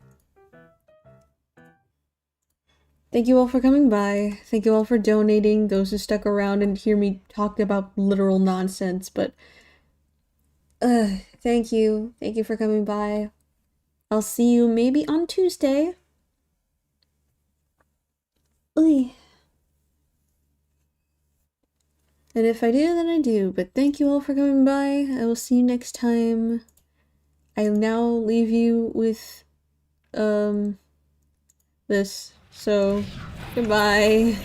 Thank you all for coming by. Thank you all for donating, those who stuck around and hear me talk about literal nonsense, but thank you. Thank you for coming by. I'll see you maybe on Tuesday. Oy. And if I do, then I do. But thank you all for coming by. I will see you next time. I now leave you with, this. So, goodbye.